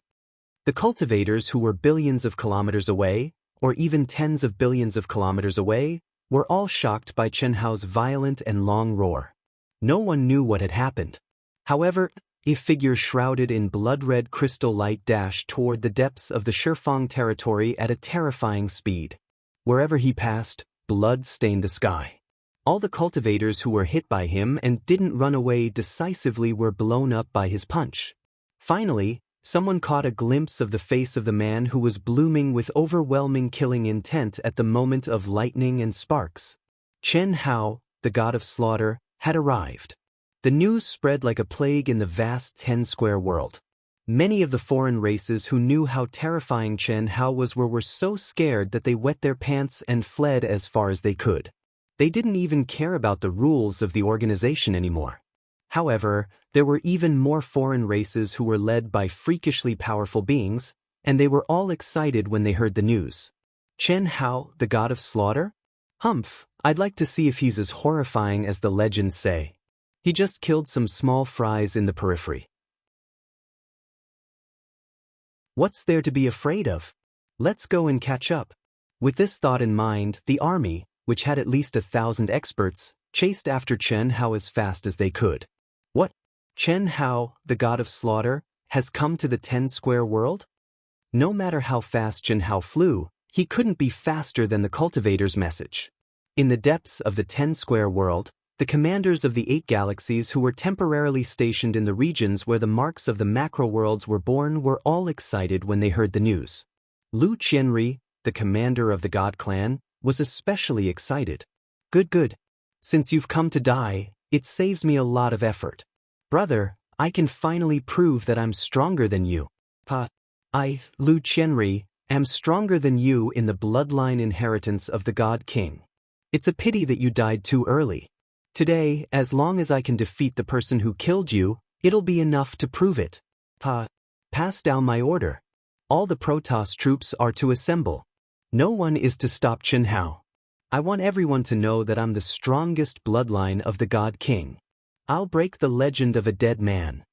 The cultivators who were billions of kilometers away, or even tens of billions of kilometers away, were all shocked by Chen Hao's violent and long roar. No one knew what had happened. However, a figure shrouded in blood-red crystal light dashed toward the depths of the Shifang territory at a terrifying speed. Wherever he passed, blood stained the sky. All the cultivators who were hit by him and didn't run away decisively were blown up by his punch. Finally, someone caught a glimpse of the face of the man who was blooming with overwhelming killing intent at the moment of lightning and sparks. Chen Hao, the god of slaughter, had arrived. The news spread like a plague in the vast 10-square world. Many of the foreign races who knew how terrifying Chen Hao was were so scared that they wet their pants and fled as far as they could. They didn't even care about the rules of the organization anymore. However, there were even more foreign races who were led by freakishly powerful beings, and they were all excited when they heard the news. Chen Hao, the god of slaughter? Humph, I'd like to see if he's as horrifying as the legends say. He just killed some small fries in the periphery. What's there to be afraid of? Let's go and catch up. With this thought in mind, the army, which had at least 1,000 experts, chased after Chen Hao as fast as they could. What? Chen Hao, the god of slaughter, has come to the 10-square world? No matter how fast Chen Hao flew, he couldn't be faster than the cultivator's message. In the depths of the 10-square world, the commanders of the 8 galaxies who were temporarily stationed in the regions where the marks of the macro-worlds were born were all excited when they heard the news. Lu Qianri, the commander of the God Clan, was especially excited. Good. Since you've come to die, it saves me a lot of effort. Brother, I can finally prove that I'm stronger than you. I, Lu Qianri, am stronger than you in the bloodline inheritance of the God King. It's a pity that you died too early. Today, as long as I can defeat the person who killed you, it'll be enough to prove it. Pass down my order. All the Protoss troops are to assemble. No one is to stop Chen Hao. I want everyone to know that I'm the strongest bloodline of the God King. I'll break the legend of a dead man.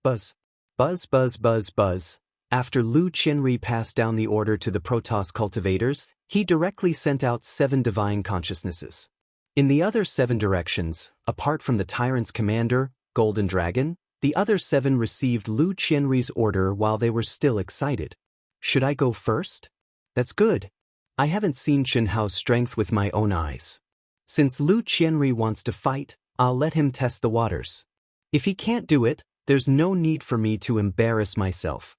Buzz. Buzz, buzz, buzz, buzz. After Lu Qianri passed down the order to the Protoss cultivators, he directly sent out 7 divine consciousnesses. In the other 7 directions, apart from the tyrant's commander, Golden Dragon, the other 7 received Lu Qianri's order while they were still excited. Should I go first? That's good. I haven't seen Chen Hao's strength with my own eyes. Since Lu Qianri wants to fight, I'll let him test the waters. If he can't do it, there's no need for me to embarrass myself.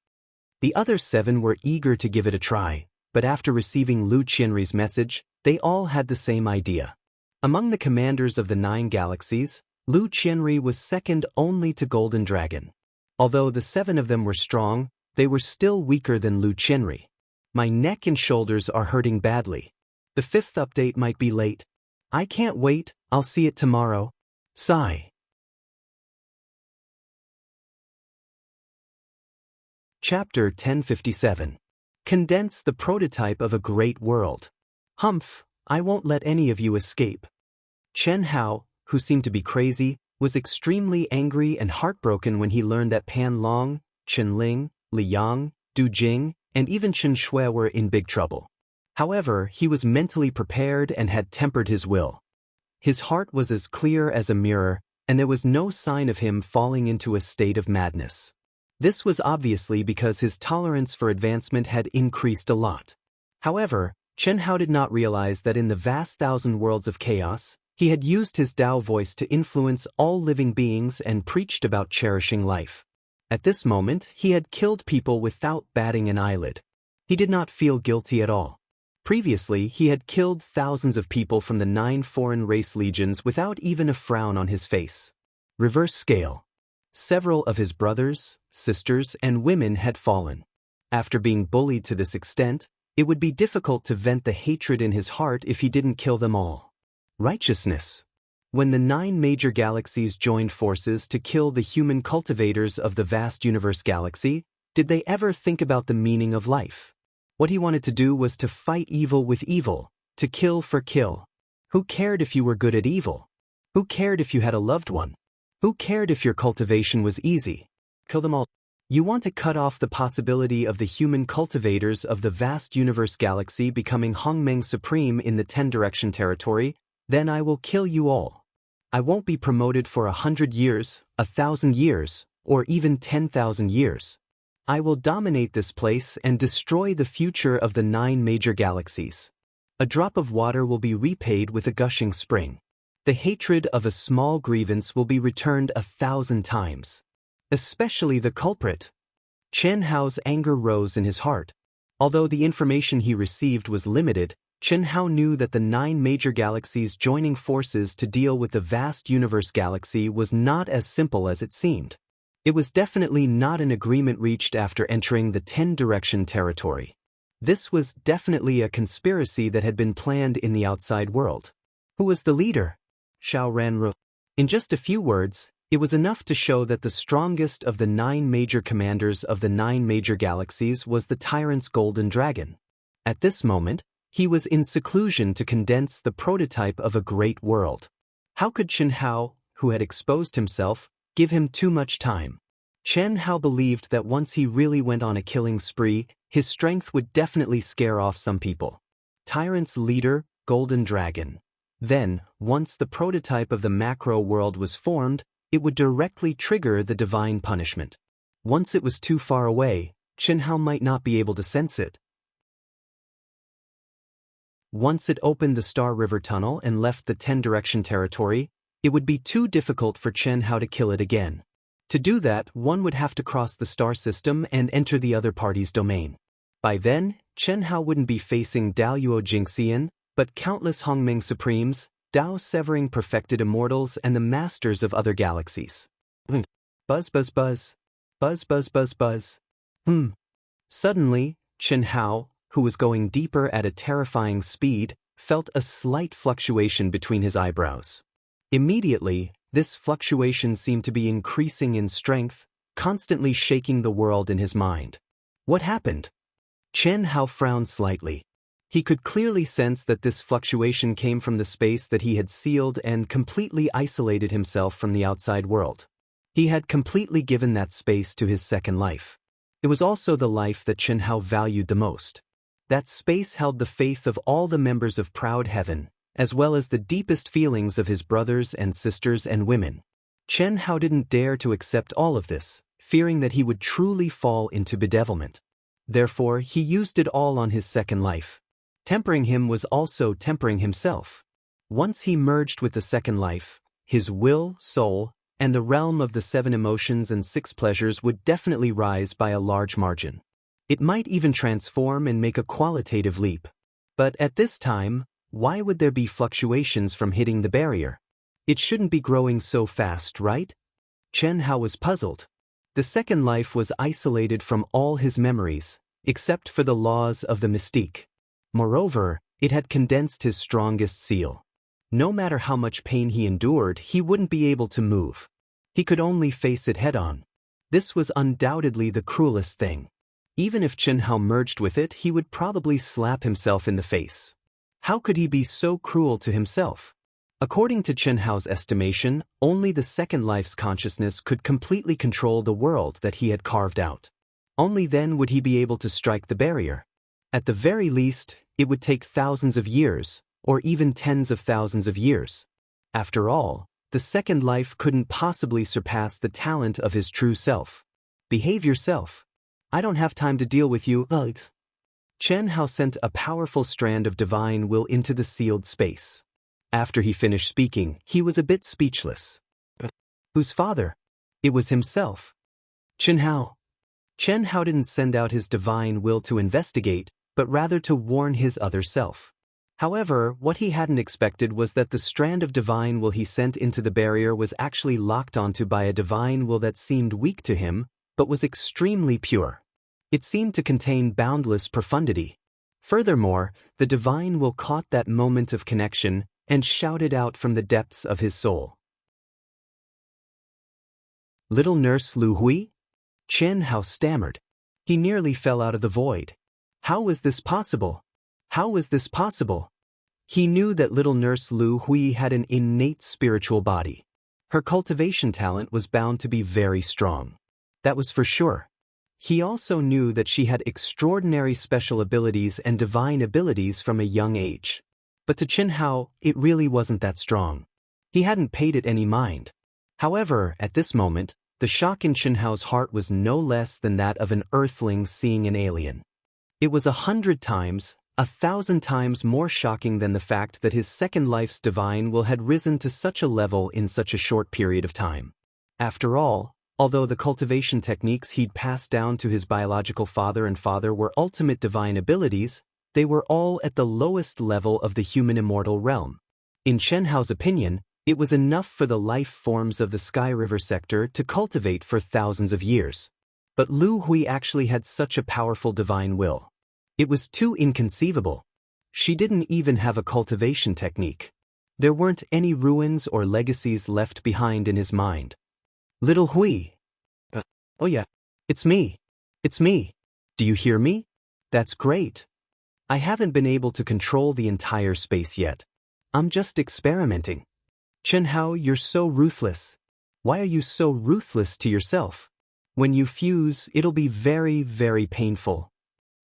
The other 7 were eager to give it a try, but after receiving Lu Qianri's message, they all had the same idea. Among the commanders of the 9 galaxies, Lu Qianri was second only to Golden Dragon. Although the 7 of them were strong, they were still weaker than Lu Qianri. My neck and shoulders are hurting badly. The 5th update might be late. I can't wait, I'll see it tomorrow. Sigh. Chapter 1057. Condense the prototype of a great world. Humph, I won't let any of you escape. Chen Hao, who seemed to be crazy, was extremely angry and heartbroken when he learned that Pan Long, Chen Ling, Li Yang, Du Jing, and even Chen Shui were in big trouble. However, he was mentally prepared and had tempered his will. His heart was as clear as a mirror, and there was no sign of him falling into a state of madness. This was obviously because his tolerance for advancement had increased a lot. However, Chen Hao did not realize that in the vast 1,000 worlds of chaos, he had used his Tao voice to influence all living beings and preached about cherishing life. At this moment, he had killed people without batting an eyelid. He did not feel guilty at all. Previously, he had killed thousands of people from the 9 foreign race legions without even a frown on his face. Reverse scale. Several of his brothers, sisters, and women had fallen. After being bullied to this extent, it would be difficult to vent the hatred in his heart if he didn't kill them all. Righteousness. When the 9 major galaxies joined forces to kill the human cultivators of the vast universe galaxy, did they ever think about the meaning of life? What he wanted to do was to fight evil with evil, to kill for kill. Who cared if you were good at evil? Who cared if you had a loved one? Who cared if your cultivation was easy? Kill them all. You want to cut off the possibility of the human cultivators of the vast universe galaxy becoming Hongmeng Supreme in the 10-direction territory? Then I will kill you all. I won't be promoted for 100 years, 1,000 years, or even 10,000 years. I will dominate this place and destroy the future of the 9 major galaxies. A drop of water will be repaid with a gushing spring. The hatred of a small grievance will be returned 1,000 times. Especially the culprit. Chen Hao's anger rose in his heart. Although the information he received was limited, Chen Hao knew that the 9 major galaxies joining forces to deal with the vast universe galaxy was not as simple as it seemed. It was definitely not an agreement reached after entering the 10-direction territory. This was definitely a conspiracy that had been planned in the outside world. Who was the leader? Xiao Ranru. In just a few words, it was enough to show that the strongest of the 9 major commanders of the 9 major galaxies was the tyrant's golden dragon. At this moment, he was in seclusion to condense the prototype of a great world. How could Chen Hao, who had exposed himself, give him too much time? Chen Hao believed that once he really went on a killing spree, his strength would definitely scare off some people. Tyrant's leader, Golden Dragon. Then, once the prototype of the macro world was formed, it would directly trigger the divine punishment. Once it was too far away, Chen Hao might not be able to sense it. Once it opened the Star River Tunnel and left the 10-direction territory, it would be too difficult for Chen Hao to kill it again. To do that, one would have to cross the star system and enter the other party's domain. By then, Chen Hao wouldn't be facing Daoist Jingxian, but countless Hongmeng Supremes, Dao-severing perfected immortals and the masters of other galaxies. Buzz buzz buzz. Buzz buzz buzz buzz. Suddenly, Chen Hao, who was going deeper at a terrifying speed, felt a slight fluctuation between his eyebrows. Immediately, this fluctuation seemed to be increasing in strength, constantly shaking the world in his mind. What happened? Chen Hao frowned slightly. He could clearly sense that this fluctuation came from the space that he had sealed and completely isolated himself from the outside world. He had completely given that space to his second life. It was also the life that Chen Hao valued the most. That space held the faith of all the members of Proud Heaven, as well as the deepest feelings of his brothers and sisters and women. Chen Hao didn't dare to accept all of this, fearing that he would truly fall into bedevilment. Therefore, he used it all on his second life. Tempering him was also tempering himself. Once he merged with the second life, his will, soul, and the realm of the 7 emotions and 6 pleasures would definitely rise by a large margin. It might even transform and make a qualitative leap. But at this time, why would there be fluctuations from hitting the barrier? It shouldn't be growing so fast, right? Chen Hao was puzzled. The second life was isolated from all his memories, except for the laws of the mystique. Moreover, it had condensed his strongest seal. No matter how much pain he endured, he wouldn't be able to move. He could only face it head-on. This was undoubtedly the cruelest thing. Even if Chen Hao merged with it, he would probably slap himself in the face. How could he be so cruel to himself? According to Chen Hao's estimation, only the second life's consciousness could completely control the world that he had carved out. Only then would he be able to strike the barrier. At the very least, it would take thousands of years, or even tens of thousands of years. After all, the second life couldn't possibly surpass the talent of his true self. Behave yourself. I don't have time to deal with you. Chen Hao sent a powerful strand of divine will into the sealed space. After he finished speaking, he was a bit speechless. Whose father? It was himself. Chen Hao. Chen Hao didn't send out his divine will to investigate, but rather to warn his other self. However, what he hadn't expected was that the strand of divine will he sent into the barrier was actually locked onto by a divine will that seemed weak to him, but was extremely pure. It seemed to contain boundless profundity. Furthermore, the divine will caught that moment of connection and shouted out from the depths of his soul. Little Nurse Lu Hui? Chen Hao stammered. He nearly fell out of the void. How was this possible? How was this possible? He knew that little Nurse Lu Hui had an innate spiritual body. Her cultivation talent was bound to be very strong. That was for sure. he also knew that she had extraordinary special abilities and divine abilities from a young age. But to Chen Hao, it really wasn't that strong. He hadn't paid it any mind. However, at this moment, the shock in Chen Hao's heart was no less than that of an earthling seeing an alien. It was 100 times, 1,000 times more shocking than the fact that his second life's divine will had risen to such a level in such a short period of time. After all, although the cultivation techniques he'd passed down to his biological father and father were ultimate divine abilities, they were all at the lowest level of the human immortal realm. In Chen Hao's opinion, it was enough for the life forms of the Sky River sector to cultivate for thousands of years. But Lu Hui actually had such a powerful divine will. It was too inconceivable. She didn't even have a cultivation technique. There weren't any ruins or legacies left behind in his mind. Little Hui. Oh yeah, it's me. It's me. Do you hear me? That's great. I haven't been able to control the entire space yet. I'm just experimenting. Chen Hao, you're so ruthless. Why are you so ruthless to yourself? When you fuse, it'll be very, very painful.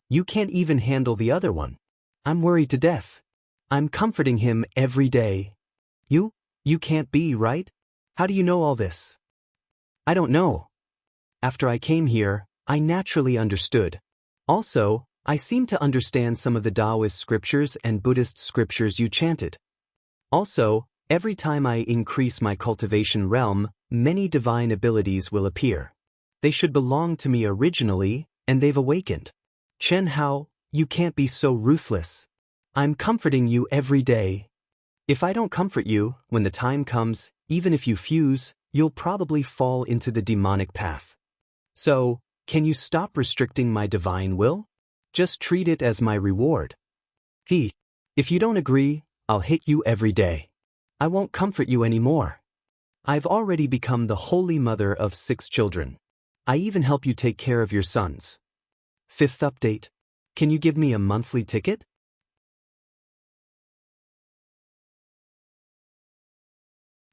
You can't even handle the other one. I'm worried to death. I'm comforting him every day. You can't be, right? How do you know all this? I don't know. After I came here, I naturally understood. Also, I seem to understand some of the Daoist scriptures and Buddhist scriptures you chanted. Also, every time I increase my cultivation realm, many divine abilities will appear. They should belong to me originally, and they've awakened. Chen Hao, you can't be so ruthless. I'm comforting you every day. If I don't comfort you, when the time comes, even if you fuse, you'll probably fall into the demonic path. So, can you stop restricting my divine will? Just treat it as my reward. If you don't agree, I'll hit you every day. I won't comfort you anymore. I've already become the holy mother of 6 children. I even help you take care of your sons. 5th update. Can you give me a monthly ticket?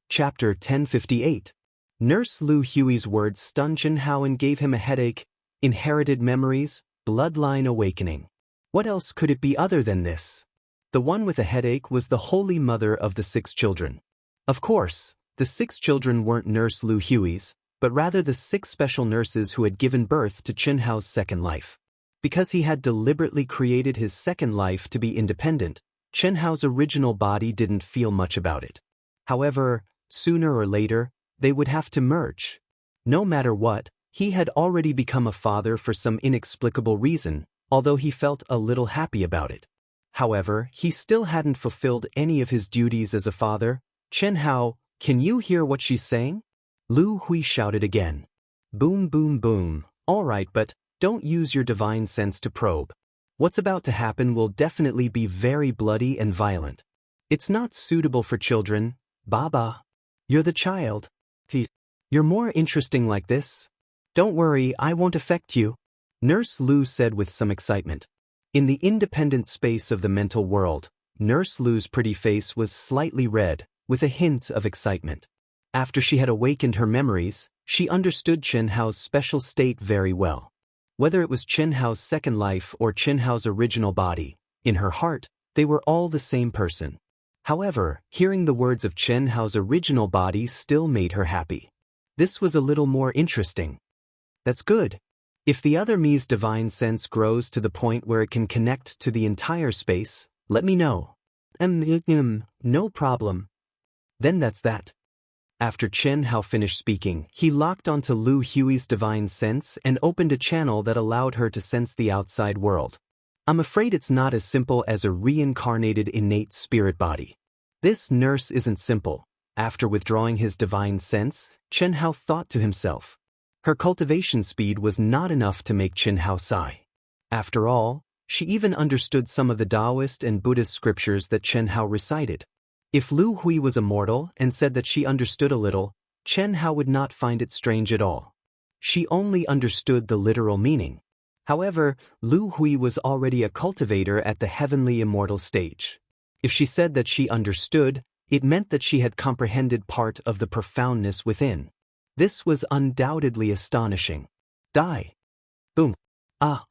Chapter 1058. Nurse Lu Hui's words stunned Chen Hao and gave him a headache. Inherited memories, bloodline awakening. What else could it be other than this? The one with a headache was the holy mother of the 6 children. Of course, the 6 children weren't Nurse Lu Hui's, but rather the 6 special nurses who had given birth to Chen Hao's second life. Because he had deliberately created his second life to be independent, Chen Hao's original body didn't feel much about it. However, sooner or later, they would have to merge. No matter what, he had already become a father for some inexplicable reason, although he felt a little happy about it. However, he still hadn't fulfilled any of his duties as a father. Chen Hao, can you hear what she's saying? Lu Hui shouted again. Boom, boom, boom. All right, but don't use your divine sense to probe. What's about to happen will definitely be very bloody and violent. It's not suitable for children. Baba. You're the child. You're more interesting like this. Don't worry, I won't affect you. Nurse Lu said with some excitement. In the independent space of the mental world, Nurse Lu's pretty face was slightly red, with a hint of excitement. After she had awakened her memories, she understood Chen Hao's special state very well. Whether it was Chen Hao's second life or Chen Hao's original body, in her heart, they were all the same person. However, hearing the words of Chen Hao's original body still made her happy. This was a little more interesting. That's good. If the other me's divine sense grows to the point where it can connect to the entire space, let me know. No problem. Then that's that. After Chen Hao finished speaking, he locked onto Lu Hui's divine sense and opened a channel that allowed her to sense the outside world. I'm afraid it's not as simple as a reincarnated innate spirit body. This nurse isn't simple. After withdrawing his divine sense, Chen Hao thought to himself. Her cultivation speed was not enough to make Chen Hao sigh. After all, she even understood some of the Daoist and Buddhist scriptures that Chen Hao recited. If Lu Hui was immortal and said that she understood a little, Chen Hao would not find it strange at all. She only understood the literal meaning. However, Lu Hui was already a cultivator at the heavenly immortal stage. If she said that she understood, it meant that she had comprehended part of the profoundness within. This was undoubtedly astonishing. Die. Boom. Ah.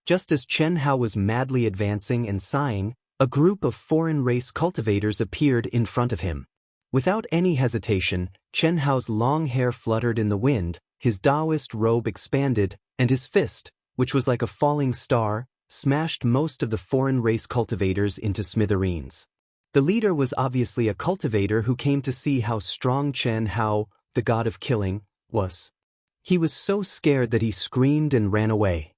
Just as Chen Hao was madly advancing and sighing, a group of foreign race cultivators appeared in front of him. Without any hesitation, Chen Hao's long hair fluttered in the wind, his Daoist robe expanded, and his fist, which was like a falling star, smashed most of the foreign race cultivators into smithereens. The leader was obviously a cultivator who came to see how strong Chen Hao, the god of killing, was. He was so scared that he screamed and ran away.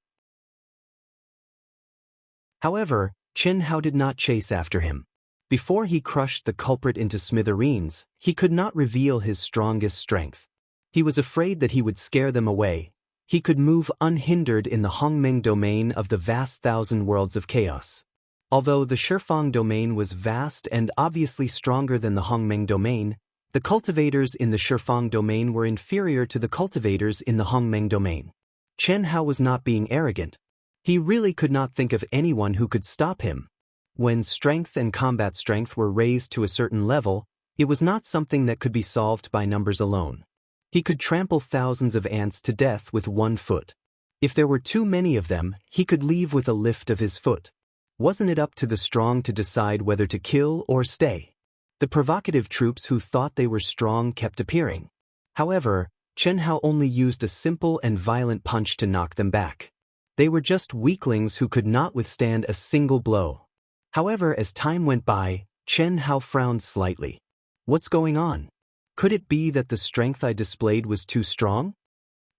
However, Chen Hao did not chase after him. Before he crushed the culprit into smithereens, he could not reveal his strongest strength. He was afraid that he would scare them away. He could move unhindered in the Hongmeng domain of the vast thousand worlds of chaos. Although the Shifang domain was vast and obviously stronger than the Hongmeng domain, the cultivators in the Shifang domain were inferior to the cultivators in the Hongmeng domain. Chen Hao was not being arrogant. He really could not think of anyone who could stop him. When strength and combat strength were raised to a certain level, it was not something that could be solved by numbers alone. He could trample thousands of ants to death with one foot. If there were too many of them, he could leave with a lift of his foot. Wasn't it up to the strong to decide whether to kill or stay? The provocative troops who thought they were strong kept appearing. However, Chen Hao only used a simple and violent punch to knock them back. They were just weaklings who could not withstand a single blow. However, as time went by, Chen Hao frowned slightly. What's going on? Could it be that the strength I displayed was too strong?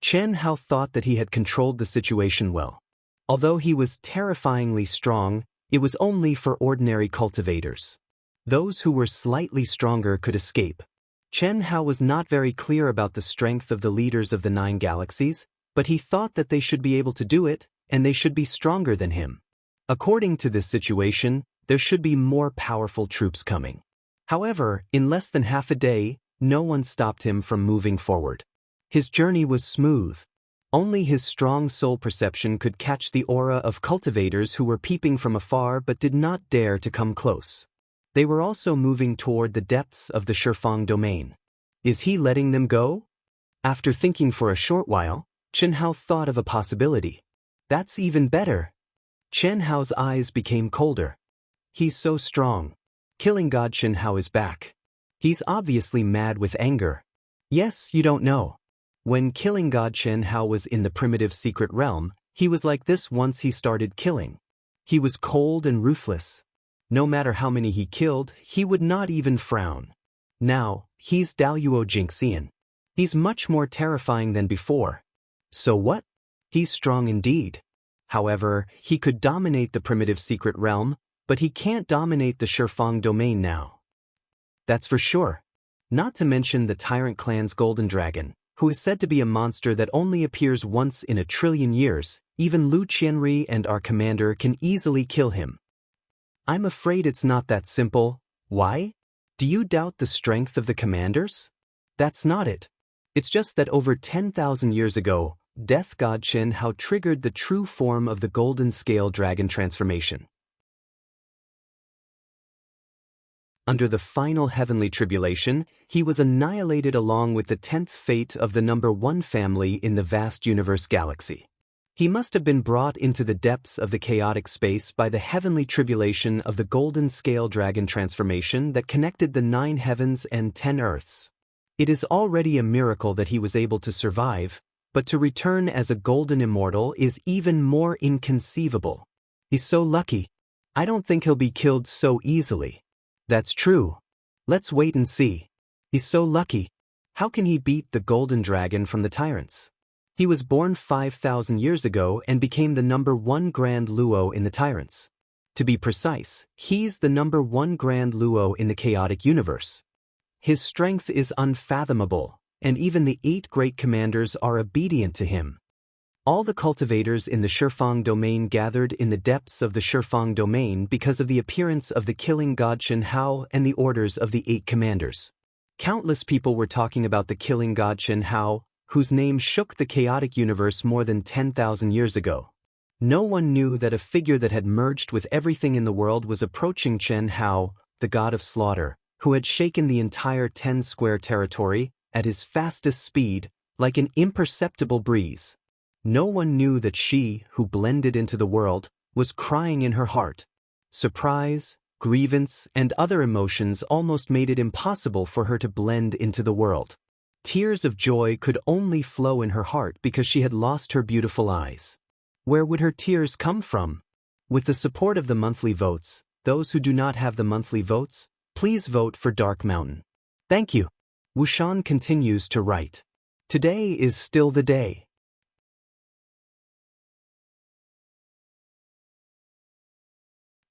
Chen Hao thought that he had controlled the situation well. Although he was terrifyingly strong, it was only for ordinary cultivators. Those who were slightly stronger could escape. Chen Hao was not very clear about the strength of the leaders of the 9 galaxies, but he thought that they should be able to do it, and they should be stronger than him. According to this situation, there should be more powerful troops coming. However, in less than half a day, no one stopped him from moving forward. His journey was smooth. Only his strong soul perception could catch the aura of cultivators who were peeping from afar but did not dare to come close. They were also moving toward the depths of the Shifang domain. Is he letting them go? After thinking for a short while, Chen Hao thought of a possibility. That's even better. Chen Hao's eyes became colder. He's so strong. Killing God Chen Hao is back. He's obviously mad with anger. Yes, you don't know. When killing God Chen Hao was in the primitive secret realm, he was like this once he started killing. He was cold and ruthless. No matter how many he killed, he would not even frown. Now, he's Daoist Jinxian. He's much more terrifying than before. So what? He's strong indeed. However, he could dominate the primitive secret realm, but he can't dominate the Shifang domain now. That's for sure. Not to mention the Tyrant Clan's golden dragon, who is said to be a monster that only appears once in a trillion years. Even Lu Qianri and our commander can easily kill him. I'm afraid it's not that simple. Why? Do you doubt the strength of the commanders? That's not it. It's just that over 10,000 years ago, Death God Chen Hao triggered the true form of the golden scale dragon transformation. Under the final heavenly tribulation, he was annihilated along with the 10th fate of the number 1 family in the vast universe galaxy. He must have been brought into the depths of the chaotic space by the heavenly tribulation of the golden scale dragon transformation that connected the 9 heavens and 10 earths. It is already a miracle that he was able to survive, but to return as a golden immortal is even more inconceivable. He's so lucky. I don't think he'll be killed so easily. That's true. Let's wait and see. He's so lucky. How can he beat the golden dragon from the tyrants? He was born 5,000 years ago and became the number 1 Grand Luo in the tyrants. To be precise, he's the number 1 Grand Luo in the chaotic universe. His strength is unfathomable, and even the 8 great commanders are obedient to him. All the cultivators in the Shifang domain gathered in the depths of the Shifang domain because of the appearance of the killing god Chen Hao and the orders of the 8 commanders. Countless people were talking about the killing god Chen Hao, whose name shook the chaotic universe more than 10,000 years ago. No one knew that a figure that had merged with everything in the world was approaching Chen Hao, the god of slaughter, who had shaken the entire 10-square territory, at his fastest speed, like an imperceptible breeze. No one knew that she, who blended into the world, was crying in her heart. Surprise, grievance, and other emotions almost made it impossible for her to blend into the world. Tears of joy could only flow in her heart because she had lost her beautiful eyes. Where would her tears come from? With the support of the monthly votes, those who do not have the monthly votes, please vote for Dark Mountain. Thank you. Wuxian continues to write. Today is still the day.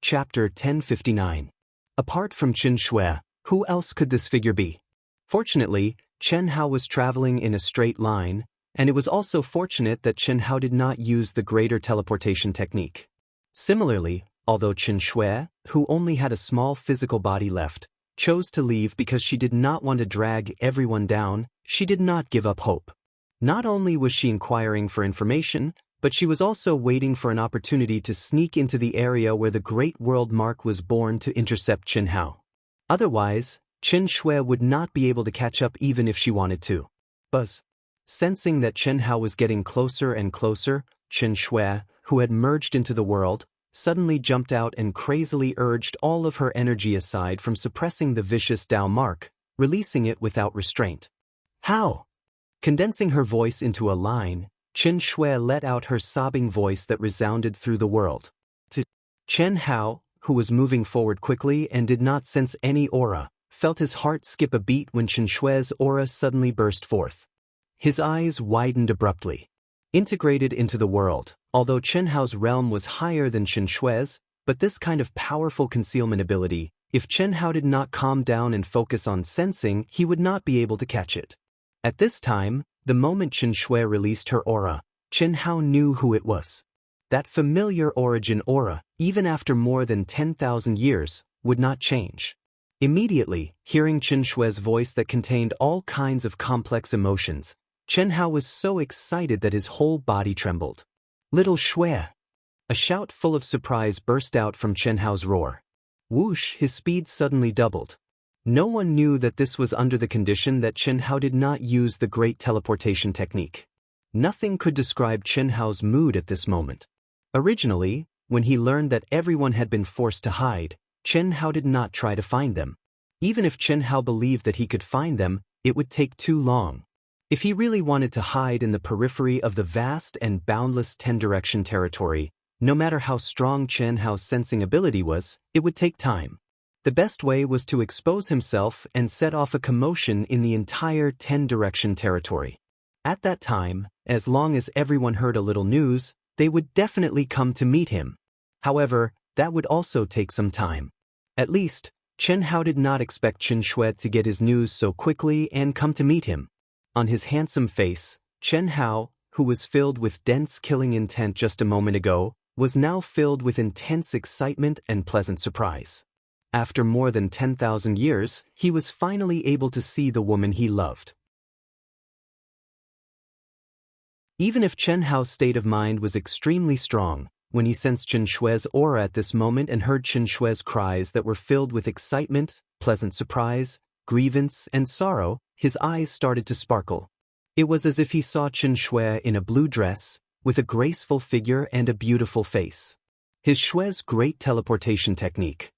Chapter 1059. Apart from Qin Shui, who else could this figure be? Fortunately, Chen Hao was traveling in a straight line, and it was also fortunate that Chen Hao did not use the greater teleportation technique. Similarly, although Qin Shui, who only had a small physical body left, chose to leave because she did not want to drag everyone down, she did not give up hope. Not only was she inquiring for information, but she was also waiting for an opportunity to sneak into the area where the Great World Mark was born to intercept Chen Hao. Otherwise, Qin Shui would not be able to catch up even if she wanted to. Buzz. Sensing that Chen Hao was getting closer and closer, Qin Shui, who had merged into the world, suddenly jumped out and crazily urged all of her energy aside from suppressing the vicious Dao mark, releasing it without restraint. How? Condensing her voice into a line, Qin Shui let out her sobbing voice that resounded through the world. To Chen Hao, who was moving forward quickly and did not sense any aura, felt his heart skip a beat when Qin Shui's aura suddenly burst forth. His eyes widened abruptly. Integrated into the world, although Chen Hao's realm was higher than Qin Shui's, but this kind of powerful concealment ability, if Chen Hao did not calm down and focus on sensing, he would not be able to catch it. At this time, the moment Qin Shui released her aura, Chen Hao knew who it was. That familiar origin aura, even after more than 10,000 years, would not change. Immediately, hearing Qin Shui's voice that contained all kinds of complex emotions, Chen Hao was so excited that his whole body trembled. Little Shui! A shout full of surprise burst out from Chen Hao's roar. Whoosh, his speed suddenly doubled. No one knew that this was under the condition that Chen Hao did not use the great teleportation technique. Nothing could describe Chen Hao's mood at this moment. Originally, when he learned that everyone had been forced to hide, Chen Hao did not try to find them. Even if Chen Hao believed that he could find them, it would take too long. If he really wanted to hide in the periphery of the vast and boundless 10-direction territory, no matter how strong Chen Hao's sensing ability was, it would take time. The best way was to expose himself and set off a commotion in the entire 10-direction territory. At that time, as long as everyone heard a little news, they would definitely come to meet him. However, that would also take some time. At least, Chen Hao did not expect Qin Shui to get his news so quickly and come to meet him. On his handsome face, Chen Hao, who was filled with dense killing intent just a moment ago, was now filled with intense excitement and pleasant surprise. After more than 10,000 years, he was finally able to see the woman he loved. Even if Chen Hao's state of mind was extremely strong, when he sensed Qin Shui's aura at this moment and heard Qin Shui's cries that were filled with excitement, pleasant surprise, grievance, and sorrow, his eyes started to sparkle. It was as if he saw Qin Shui in a blue dress, with a graceful figure and a beautiful face. His Shui's great teleportation technique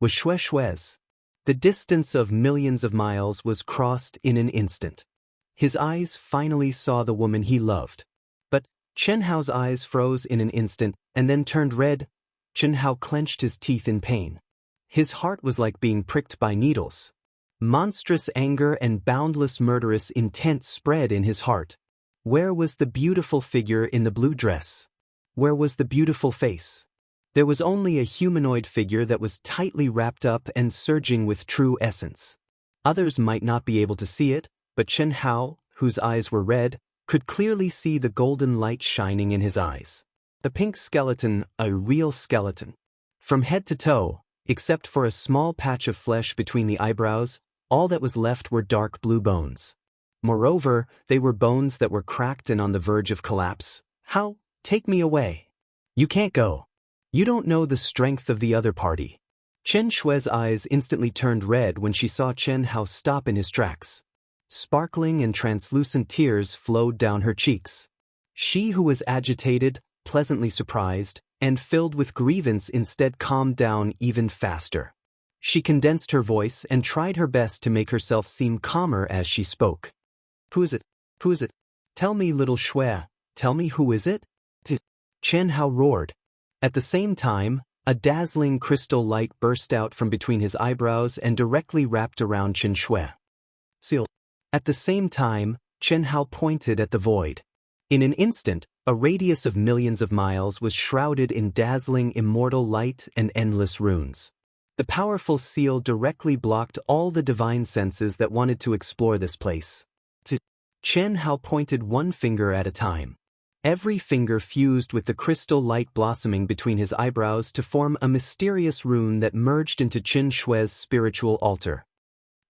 was Shui's. The distance of millions of miles was crossed in an instant. His eyes finally saw the woman he loved. But Chen Hao's eyes froze in an instant and then turned red. Chen Hao clenched his teeth in pain. His heart was like being pricked by needles. Monstrous anger and boundless murderous intent spread in his heart. Where was the beautiful figure in the blue dress? Where was the beautiful face? There was only a humanoid figure that was tightly wrapped up and surging with true essence. Others might not be able to see it, but Chen Hao, whose eyes were red, could clearly see the golden light shining in his eyes. The pink skeleton, a real skeleton. From head to toe, except for a small patch of flesh between the eyebrows, all that was left were dark blue bones. Moreover, they were bones that were cracked and on the verge of collapse. How? Take me away. You can't go. You don't know the strength of the other party. Qin Shui's eyes instantly turned red when she saw Chen Hao stop in his tracks. Sparkling and translucent tears flowed down her cheeks. She who was agitated, pleasantly surprised, and filled with grievance instead calmed down even faster. She condensed her voice and tried her best to make herself seem calmer as she spoke. Who is it? Who is it? Tell me, little Shui, tell me who is it? Chen Hao roared. At the same time, a dazzling crystal light burst out from between his eyebrows and directly wrapped around Chen Shui. Seal. At the same time, Chen Hao pointed at the void. In an instant, a radius of millions of miles was shrouded in dazzling immortal light and endless runes. The powerful seal directly blocked all the divine senses that wanted to explore this place. Chen Hao pointed one finger at a time. Every finger fused with the crystal light blossoming between his eyebrows to form a mysterious rune that merged into Chen Shui's spiritual altar.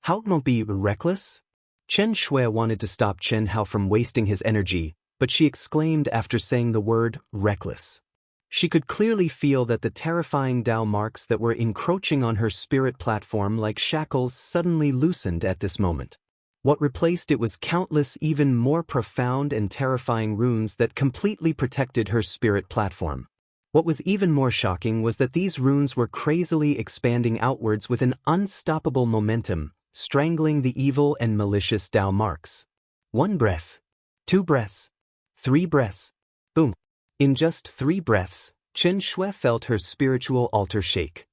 How can it be reckless? Chen Shui wanted to stop Chen Hao from wasting his energy, but she exclaimed after saying the word reckless. She could clearly feel that the terrifying Dao marks that were encroaching on her spirit platform like shackles suddenly loosened at this moment. What replaced it was countless even more profound and terrifying runes that completely protected her spirit platform. What was even more shocking was that these runes were crazily expanding outwards with an unstoppable momentum, strangling the evil and malicious Dao marks. 1 breath. 2 breaths. 3 breaths. Boom. In just 3 breaths, Chen Shui felt her spiritual altar shake.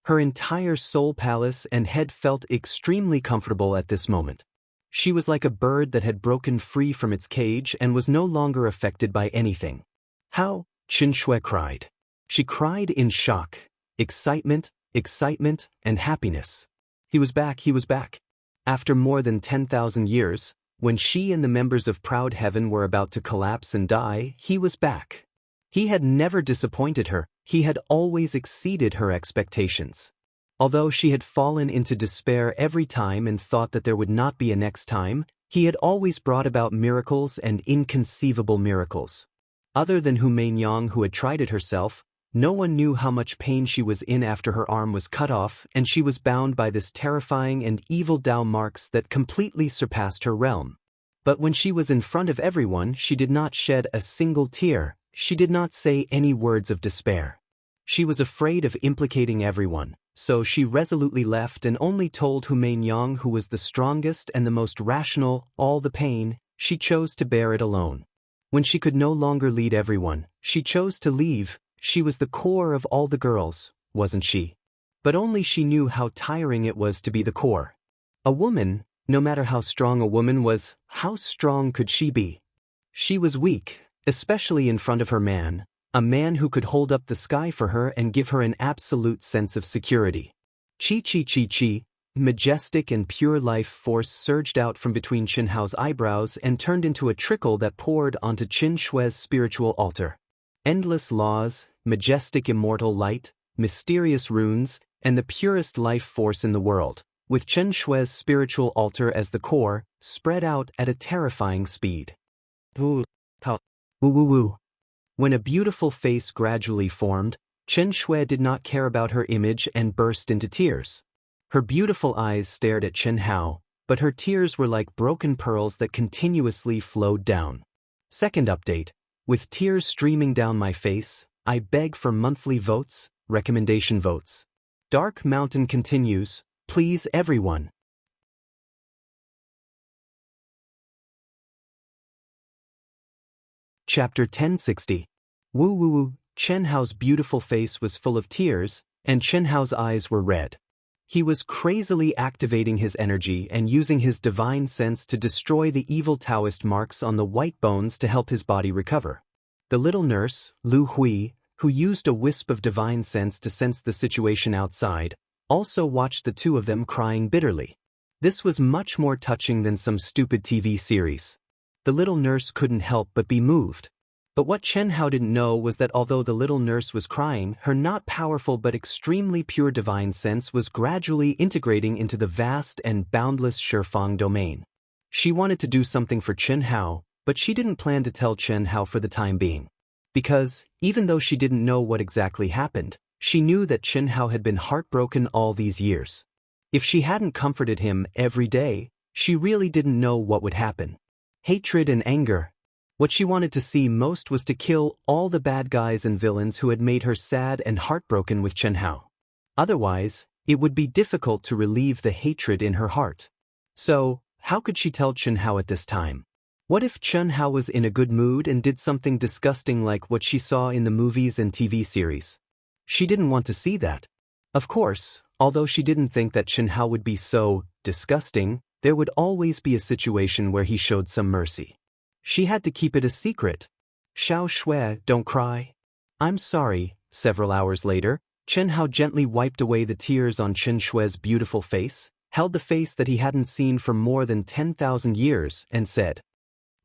Her entire soul palace and head felt extremely comfortable at this moment. She was like a bird that had broken free from its cage and was no longer affected by anything. How? Chen Shui cried. She cried in shock, excitement, and happiness. He was back, he was back. After more than 10,000 years, when she and the members of Proud Heaven were about to collapse and die, he was back. He had never disappointed her, he had always exceeded her expectations. Although she had fallen into despair every time and thought that there would not be a next time, he had always brought about miracles and inconceivable miracles. Other than Hu Mainyang, who had tried it herself, no one knew how much pain she was in after her arm was cut off and she was bound by this terrifying and evil Dao marks that completely surpassed her realm. But when she was in front of everyone, she did not shed a single tear. She did not say any words of despair. She was afraid of implicating everyone, so she resolutely left and only told Hu Mainyang, who was the strongest and the most rational, all the pain. She chose to bear it alone. When she could no longer lead everyone, she chose to leave. She was the core of all the girls, wasn't she? But only she knew how tiring it was to be the core. A woman, no matter how strong a woman was, how strong could she be? She was weak. Especially in front of her man, a man who could hold up the sky for her and give her an absolute sense of security. Chi, majestic and pure life force surged out from between Chen Hao's eyebrows and turned into a trickle that poured onto Chen Shui's spiritual altar. Endless laws, majestic immortal light, mysterious runes, and the purest life force in the world, with Chen Shui's spiritual altar as the core, spread out at a terrifying speed. Woo. When a beautiful face gradually formed, Chen Shui did not care about her image and burst into tears. Her beautiful eyes stared at Chen Hao, but her tears were like broken pearls that continuously flowed down. Second update. With tears streaming down my face, I beg for monthly votes, recommendation votes. Dark Mountain continues, please everyone. Chapter 1060. Woo. Chen Hao's beautiful face was full of tears, and Chen Hao's eyes were red. He was crazily activating his energy and using his divine sense to destroy the evil Daoist marks on the white bones to help his body recover. The little nurse, Lu Hui, who used a wisp of divine sense to sense the situation outside, also watched the two of them crying bitterly. This was much more touching than some stupid TV series. The little nurse couldn't help but be moved. But what Chen Hao didn't know was that although the little nurse was crying, her not powerful but extremely pure divine sense was gradually integrating into the vast and boundless Shifang domain. She wanted to do something for Chen Hao, but she didn't plan to tell Chen Hao for the time being. Because, even though she didn't know what exactly happened, she knew that Chen Hao had been heartbroken all these years. If she hadn't comforted him every day, she really didn't know what would happen. hatred and anger. What she wanted to see most was to kill all the bad guys and villains who had made her sad and heartbroken with Chen Hao. Otherwise, it would be difficult to relieve the hatred in her heart. So, how could she tell Chen Hao at this time? What if Chen Hao was in a good mood and did something disgusting like what she saw in the movies and TV series? She didn't want to see that. Of course, although she didn't think that Chen Hao would be so disgusting, there would always be a situation where he showed some mercy. She had to keep it a secret. Xiao Shui, don't cry. I'm sorry. Several hours later, Chen Hao gently wiped away the tears on Chen Shui's beautiful face, held the face that he hadn't seen for more than 10,000 years, and said,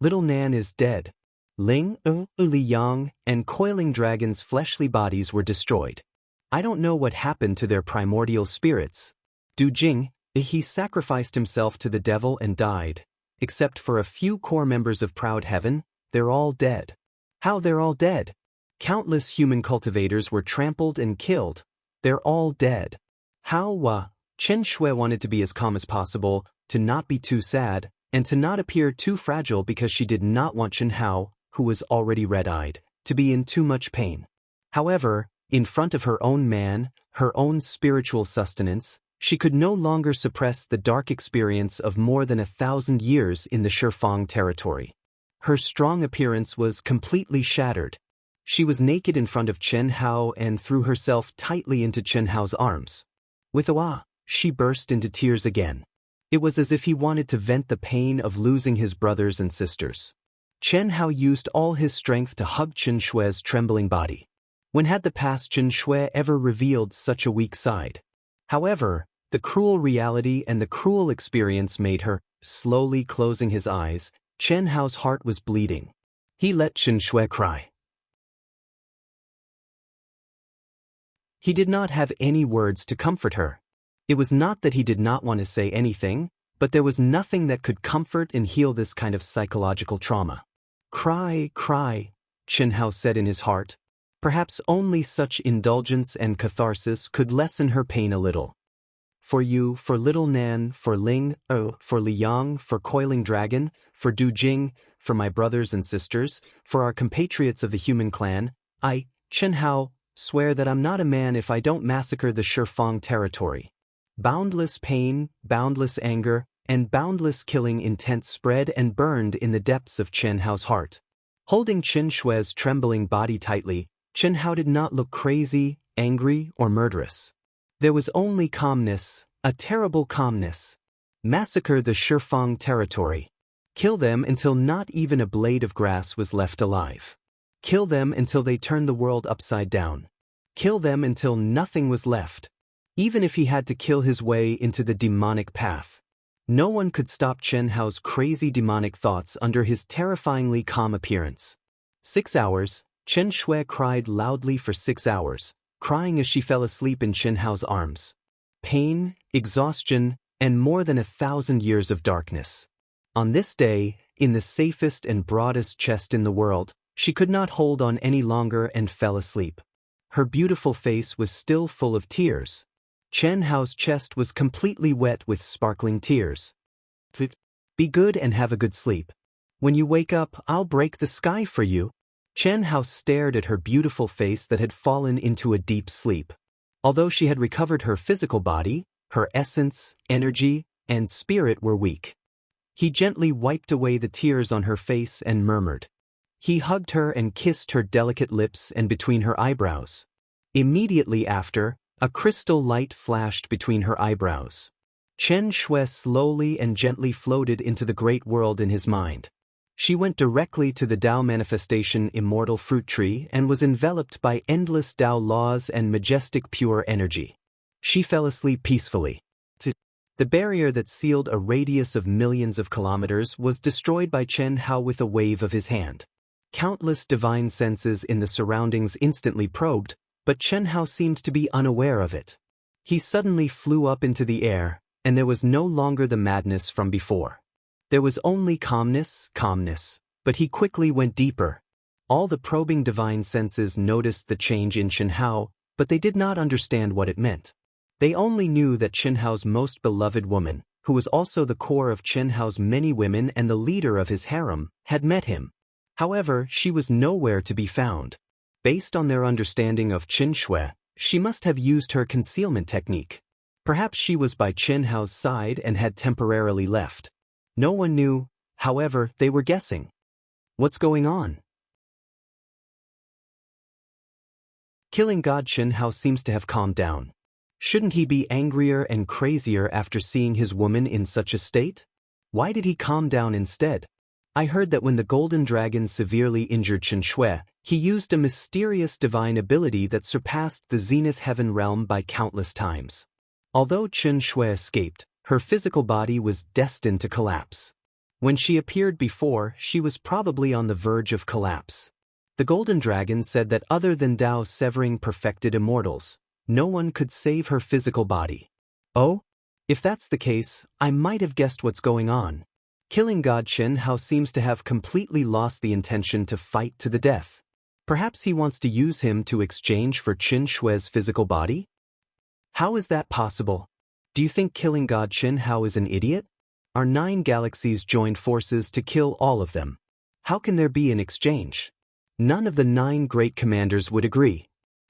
"Little Nan is dead." Ling, Li Yang, and coiling dragons' fleshly bodies were destroyed. I don't know what happened to their primordial spirits. Du Jing, he sacrificed himself to the devil and died. Except for a few core members of Proud Heaven, they're all dead. How they're all dead? Countless human cultivators were trampled and killed. They're all dead. How? Chen Shui wanted to be as calm as possible, to not be too sad, and to not appear too fragile because she did not want Chen Hao, who was already red-eyed, to be in too much pain. However, in front of her own man, her own spiritual sustenance, she could no longer suppress the dark experience of more than 1,000 years in the Shifang territory. Her strong appearance was completely shattered. She was naked in front of Chen Hao and threw herself tightly into Chen Hao's arms. With a wah, she burst into tears again. It was as if he wanted to vent the pain of losing his brothers and sisters. Chen Hao used all his strength to hug Chen Shui's trembling body. When had the past Chen Shui ever revealed such a weak side? However, the cruel reality and the cruel experience made her, slowly closing his eyes. Chen Hao's heart was bleeding. He let Chen Shui cry. He did not have any words to comfort her. It was not that he did not want to say anything, but there was nothing that could comfort and heal this kind of psychological trauma. Cry, cry, Chen Hao said in his heart. Perhaps only such indulgence and catharsis could lessen her pain a little. For you, for little Nan, for Ling, for Li Yang, for Coiling Dragon, for Du Jing, for my brothers and sisters, for our compatriots of the human clan, I, Chen Hao, swear that I'm not a man if I don't massacre the Shifang territory. Boundless pain, boundless anger, and boundless killing intent spread and burned in the depths of Chen Hao's heart. Holding Chen Shui's trembling body tightly, Chen Hao did not look crazy, angry, or murderous. There was only calmness, a terrible calmness. Massacre the Shifang territory. Kill them until not even a blade of grass was left alive. Kill them until they turned the world upside down. Kill them until nothing was left. Even if he had to kill his way into the demonic path. No one could stop Chen Hao's crazy demonic thoughts under his terrifyingly calm appearance. 6 hours, Chen Shui cried loudly for 6 hours, crying as she fell asleep in Chen Hao's arms. Pain, exhaustion, and more than 1,000 years of darkness. On this day, in the safest and broadest chest in the world, she could not hold on any longer and fell asleep. Her beautiful face was still full of tears. Chen Hao's chest was completely wet with sparkling tears. Be good and have a good sleep. When you wake up, I'll break the sky for you. Chen Hao stared at her beautiful face that had fallen into a deep sleep. Although she had recovered her physical body, her essence, energy, and spirit were weak. He gently wiped away the tears on her face and murmured. He hugged her and kissed her delicate lips and between her eyebrows. Immediately after, a crystal light flashed between her eyebrows. Chen Shui slowly and gently floated into the great world in his mind. She went directly to the Dao manifestation Immortal fruit tree and was enveloped by endless Dao laws and majestic pure energy. She fell asleep peacefully. The barrier that sealed a radius of millions of kilometers was destroyed by Chen Hao with a wave of his hand. Countless divine senses in the surroundings instantly probed, but Chen Hao seemed to be unaware of it. He suddenly flew up into the air, and there was no longer the madness from before. There was only calmness, but he quickly went deeper. All the probing divine senses noticed the change in Chen Hao, but they did not understand what it meant. They only knew that Chen Hao's most beloved woman, who was also the core of Chen Hao's many women and the leader of his harem, had met him. However, she was nowhere to be found. Based on their understanding of Chen Shui, she must have used her concealment technique. Perhaps she was by Chen Hao's side and had temporarily left. No one knew, however, they were guessing. What's going on? Killing God Chen Hao seems to have calmed down. Shouldn't he be angrier and crazier after seeing his woman in such a state? Why did he calm down instead? I heard that when the Golden Dragon severely injured Chen Shui, he used a mysterious divine ability that surpassed the Zenith Heaven realm by countless times. Although Chen Shui escaped, her physical body was destined to collapse. When she appeared before, she was probably on the verge of collapse. The Golden Dragon said that other than Dao severing perfected immortals, no one could save her physical body. Oh? If that's the case, I might have guessed what's going on. Killing God Chen Hao seems to have completely lost the intention to fight to the death. Perhaps he wants to use him to exchange for Chen Shui's physical body? How is that possible? Do you think killing God Chen Hao is an idiot? Our 9 galaxies joined forces to kill all of them. How can there be an exchange? None of the 9 great commanders would agree.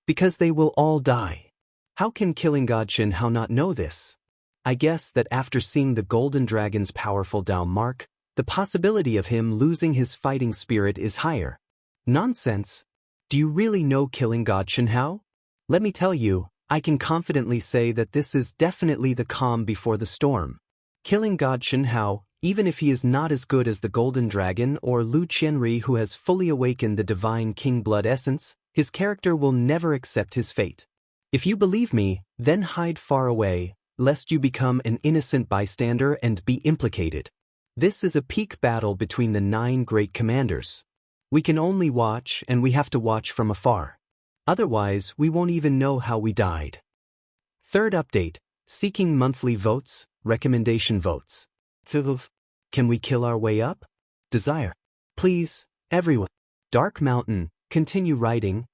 Because they will all die. How can killing God Chen Hao not know this? I guess that after seeing the Golden Dragon's powerful Dao mark, the possibility of him losing his fighting spirit is higher. Nonsense. Do you really know killing God Chen Hao? Let me tell you, I can confidently say that this is definitely the calm before the storm. Killing God Chen Hao, even if he is not as good as the Golden Dragon or Lu Qianri who has fully awakened the divine king blood essence, his character will never accept his fate. If you believe me, then hide far away, lest you become an innocent bystander and be implicated. This is a peak battle between the 9 great commanders. We can only watch, and we have to watch from afar. Otherwise, we won't even know how we died. Third update, seeking monthly votes, recommendation votes. Can we kill our way up? Desire. Please, everyone. Dark Mountain, continue writing.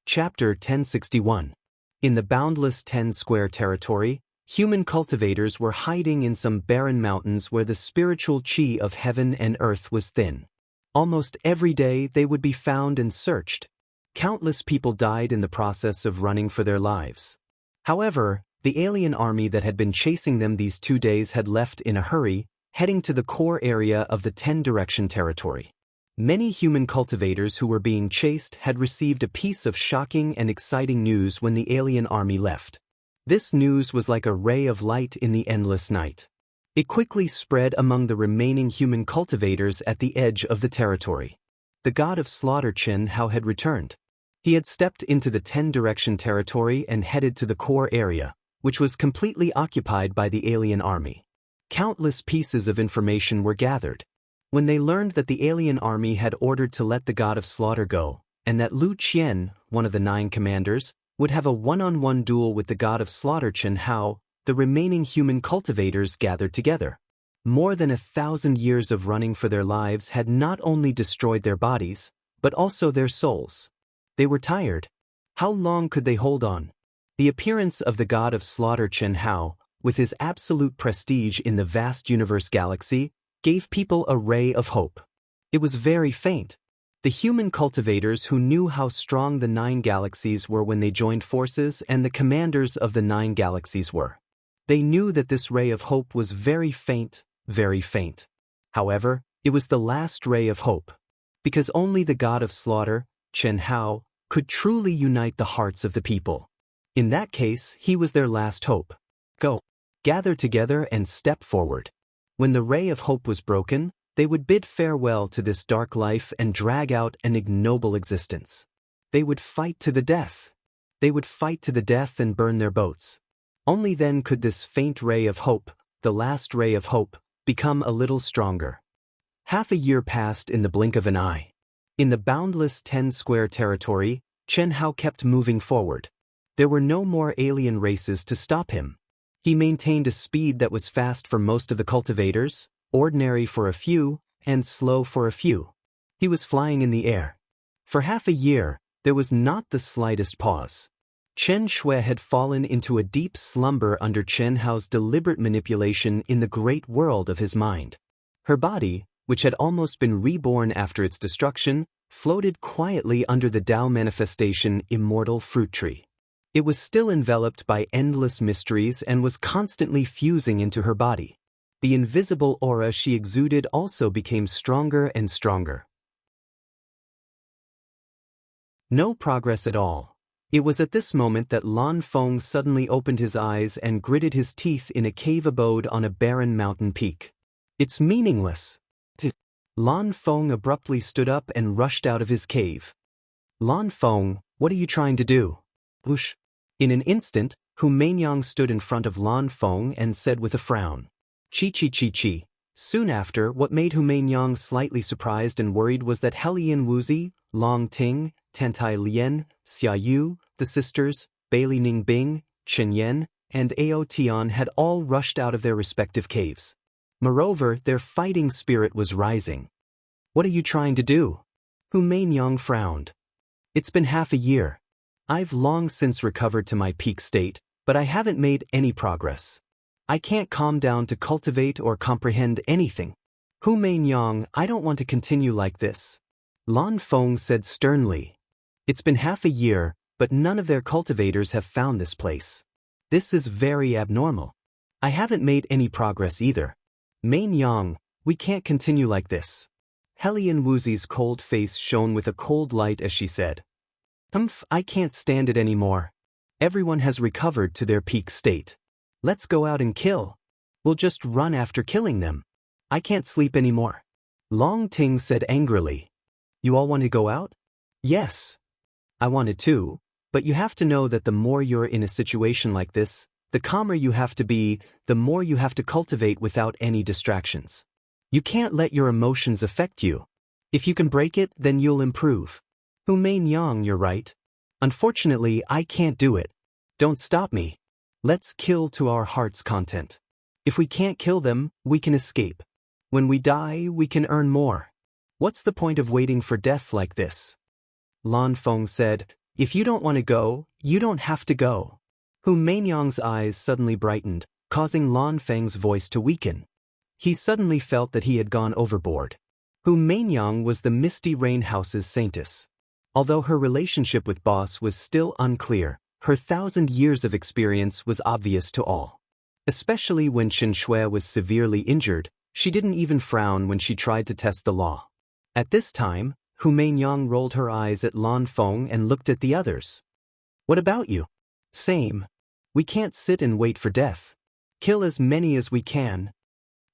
Chapter 1061. In the boundless 10-square territory, human cultivators were hiding in some barren mountains where the spiritual chi of heaven and earth was thin. Almost every day they would be found and searched. Countless people died in the process of running for their lives. However, the alien army that had been chasing them these 2 days had left in a hurry, heading to the core area of the 10-direction territory. Many human cultivators who were being chased had received a piece of shocking and exciting news when the alien army left. This news was like a ray of light in the endless night. It quickly spread among the remaining human cultivators at the edge of the territory. The god of slaughter Chen Hao had returned. He had stepped into the 10-direction territory and headed to the core area, which was completely occupied by the alien army. Countless pieces of information were gathered. When they learned that the alien army had ordered to let the god of slaughter go, and that Lu Qian, one of the 9 commanders, would have a one-on-one duel with the god of slaughter Chen Hao, the remaining human cultivators gathered together. More than 1,000 years of running for their lives had not only destroyed their bodies, but also their souls. They were tired. How long could they hold on? The appearance of the god of slaughter Chen Hao, with his absolute prestige in the vast universe galaxy, gave people a ray of hope. It was very faint. The human cultivators who knew how strong the 9 galaxies were when they joined forces and the commanders of the 9 galaxies were. They knew that this ray of hope was very faint, very faint. However, it was the last ray of hope. Because only the god of slaughter, Chen Hao, could truly unite the hearts of the people. In that case, he was their last hope. Go. Gather together and step forward. When the ray of hope was broken, they would bid farewell to this dark life and drag out an ignoble existence. They would fight to the death. They would fight to the death and burn their boats. Only then could this faint ray of hope, the last ray of hope, become a little stronger. Half a year passed in the blink of an eye. In the boundless 10-square territory, Chen Hao kept moving forward. There were no more alien races to stop him. He maintained a speed that was fast for most of the cultivators, ordinary for a few, and slow for a few. He was flying in the air. For half a year, there was not the slightest pause. Chen Shui had fallen into a deep slumber under Chen Hao's deliberate manipulation in the great world of his mind. Her body, which had almost been reborn after its destruction, floated quietly under the Dao manifestation Immortal fruit tree. It was still enveloped by endless mysteries and was constantly fusing into her body. The invisible aura she exuded also became stronger and stronger. No progress at all. It was at this moment that Lan Feng suddenly opened his eyes and gritted his teeth in a cave abode on a barren mountain peak. It's meaningless. Lan Feng abruptly stood up and rushed out of his cave. Lan Feng, what are you trying to do? Whoosh. In an instant, Hu Meinyang stood in front of Lan Feng and said with a frown, "Chi chi chi chi." Soon after, what made Hu Meinyang slightly surprised and worried was that Helian Wuzi, Long Ting, Tantai Lian, Xia Yu, the sisters, Bailey Ningbing, Chen Yan, and Ao Tian had all rushed out of their respective caves. Moreover, their fighting spirit was rising. "What are you trying to do?" Hu Meinyang frowned. "It's been half a year. I've long since recovered to my peak state, but I haven't made any progress. I can't calm down to cultivate or comprehend anything. Hu Meinyang, I don't want to continue like this." Lan Feng said sternly. "It's been half a year, but none of their cultivators have found this place. This is very abnormal. I haven't made any progress either. Meinyang, we can't continue like this." Helian Wuzi's cold face shone with a cold light as she said, I can't stand it anymore. Everyone has recovered to their peak state. Let's go out and kill. We'll just run after killing them. I can't sleep anymore." Long Ting said angrily. "You all want to go out?" "Yes. I wanted to, but you have to know that the more you're in a situation like this, the calmer you have to be, the more you have to cultivate without any distractions. You can't let your emotions affect you. If you can break it, then you'll improve. Hu Meinyang, you're right. Unfortunately, I can't do it. Don't stop me. Let's kill to our heart's content. If we can't kill them, we can escape. When we die, we can earn more. What's the point of waiting for death like this?" Lan Feng said, "If you don't want to go, you don't have to go." Hu Meinyang's eyes suddenly brightened, causing Lan Feng's voice to weaken. He suddenly felt that he had gone overboard. Hu Meinyang was the Misty Rain House's saintess. Although her relationship with Boss was still unclear, her 1,000 years of experience was obvious to all. Especially when Chen Shui was severely injured, she didn't even frown when she tried to test the law. At this time, Hu Meinyang rolled her eyes at Lan Feng and looked at the others. "What about you?" "Same. We can't sit and wait for death. Kill as many as we can."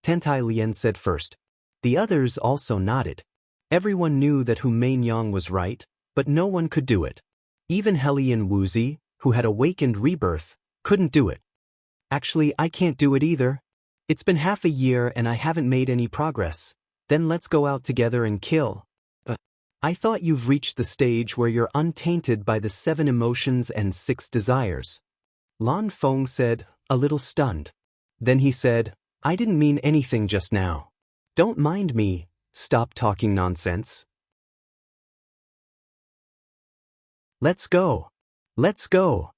Tantai Lian said first. The others also nodded. Everyone knew that Hu Meinyang was right, but no one could do it. Even Helian Wuzi, who had awakened rebirth, couldn't do it. "Actually, I can't do it either. It's been half a year and I haven't made any progress. Then let's go out together and kill." "I thought you've reached the stage where you're untainted by the 7 emotions and 6 desires." Lan Feng said, a little stunned. Then he said, "I didn't mean anything just now. Don't mind me. Stop talking nonsense. Let's go. Let's go."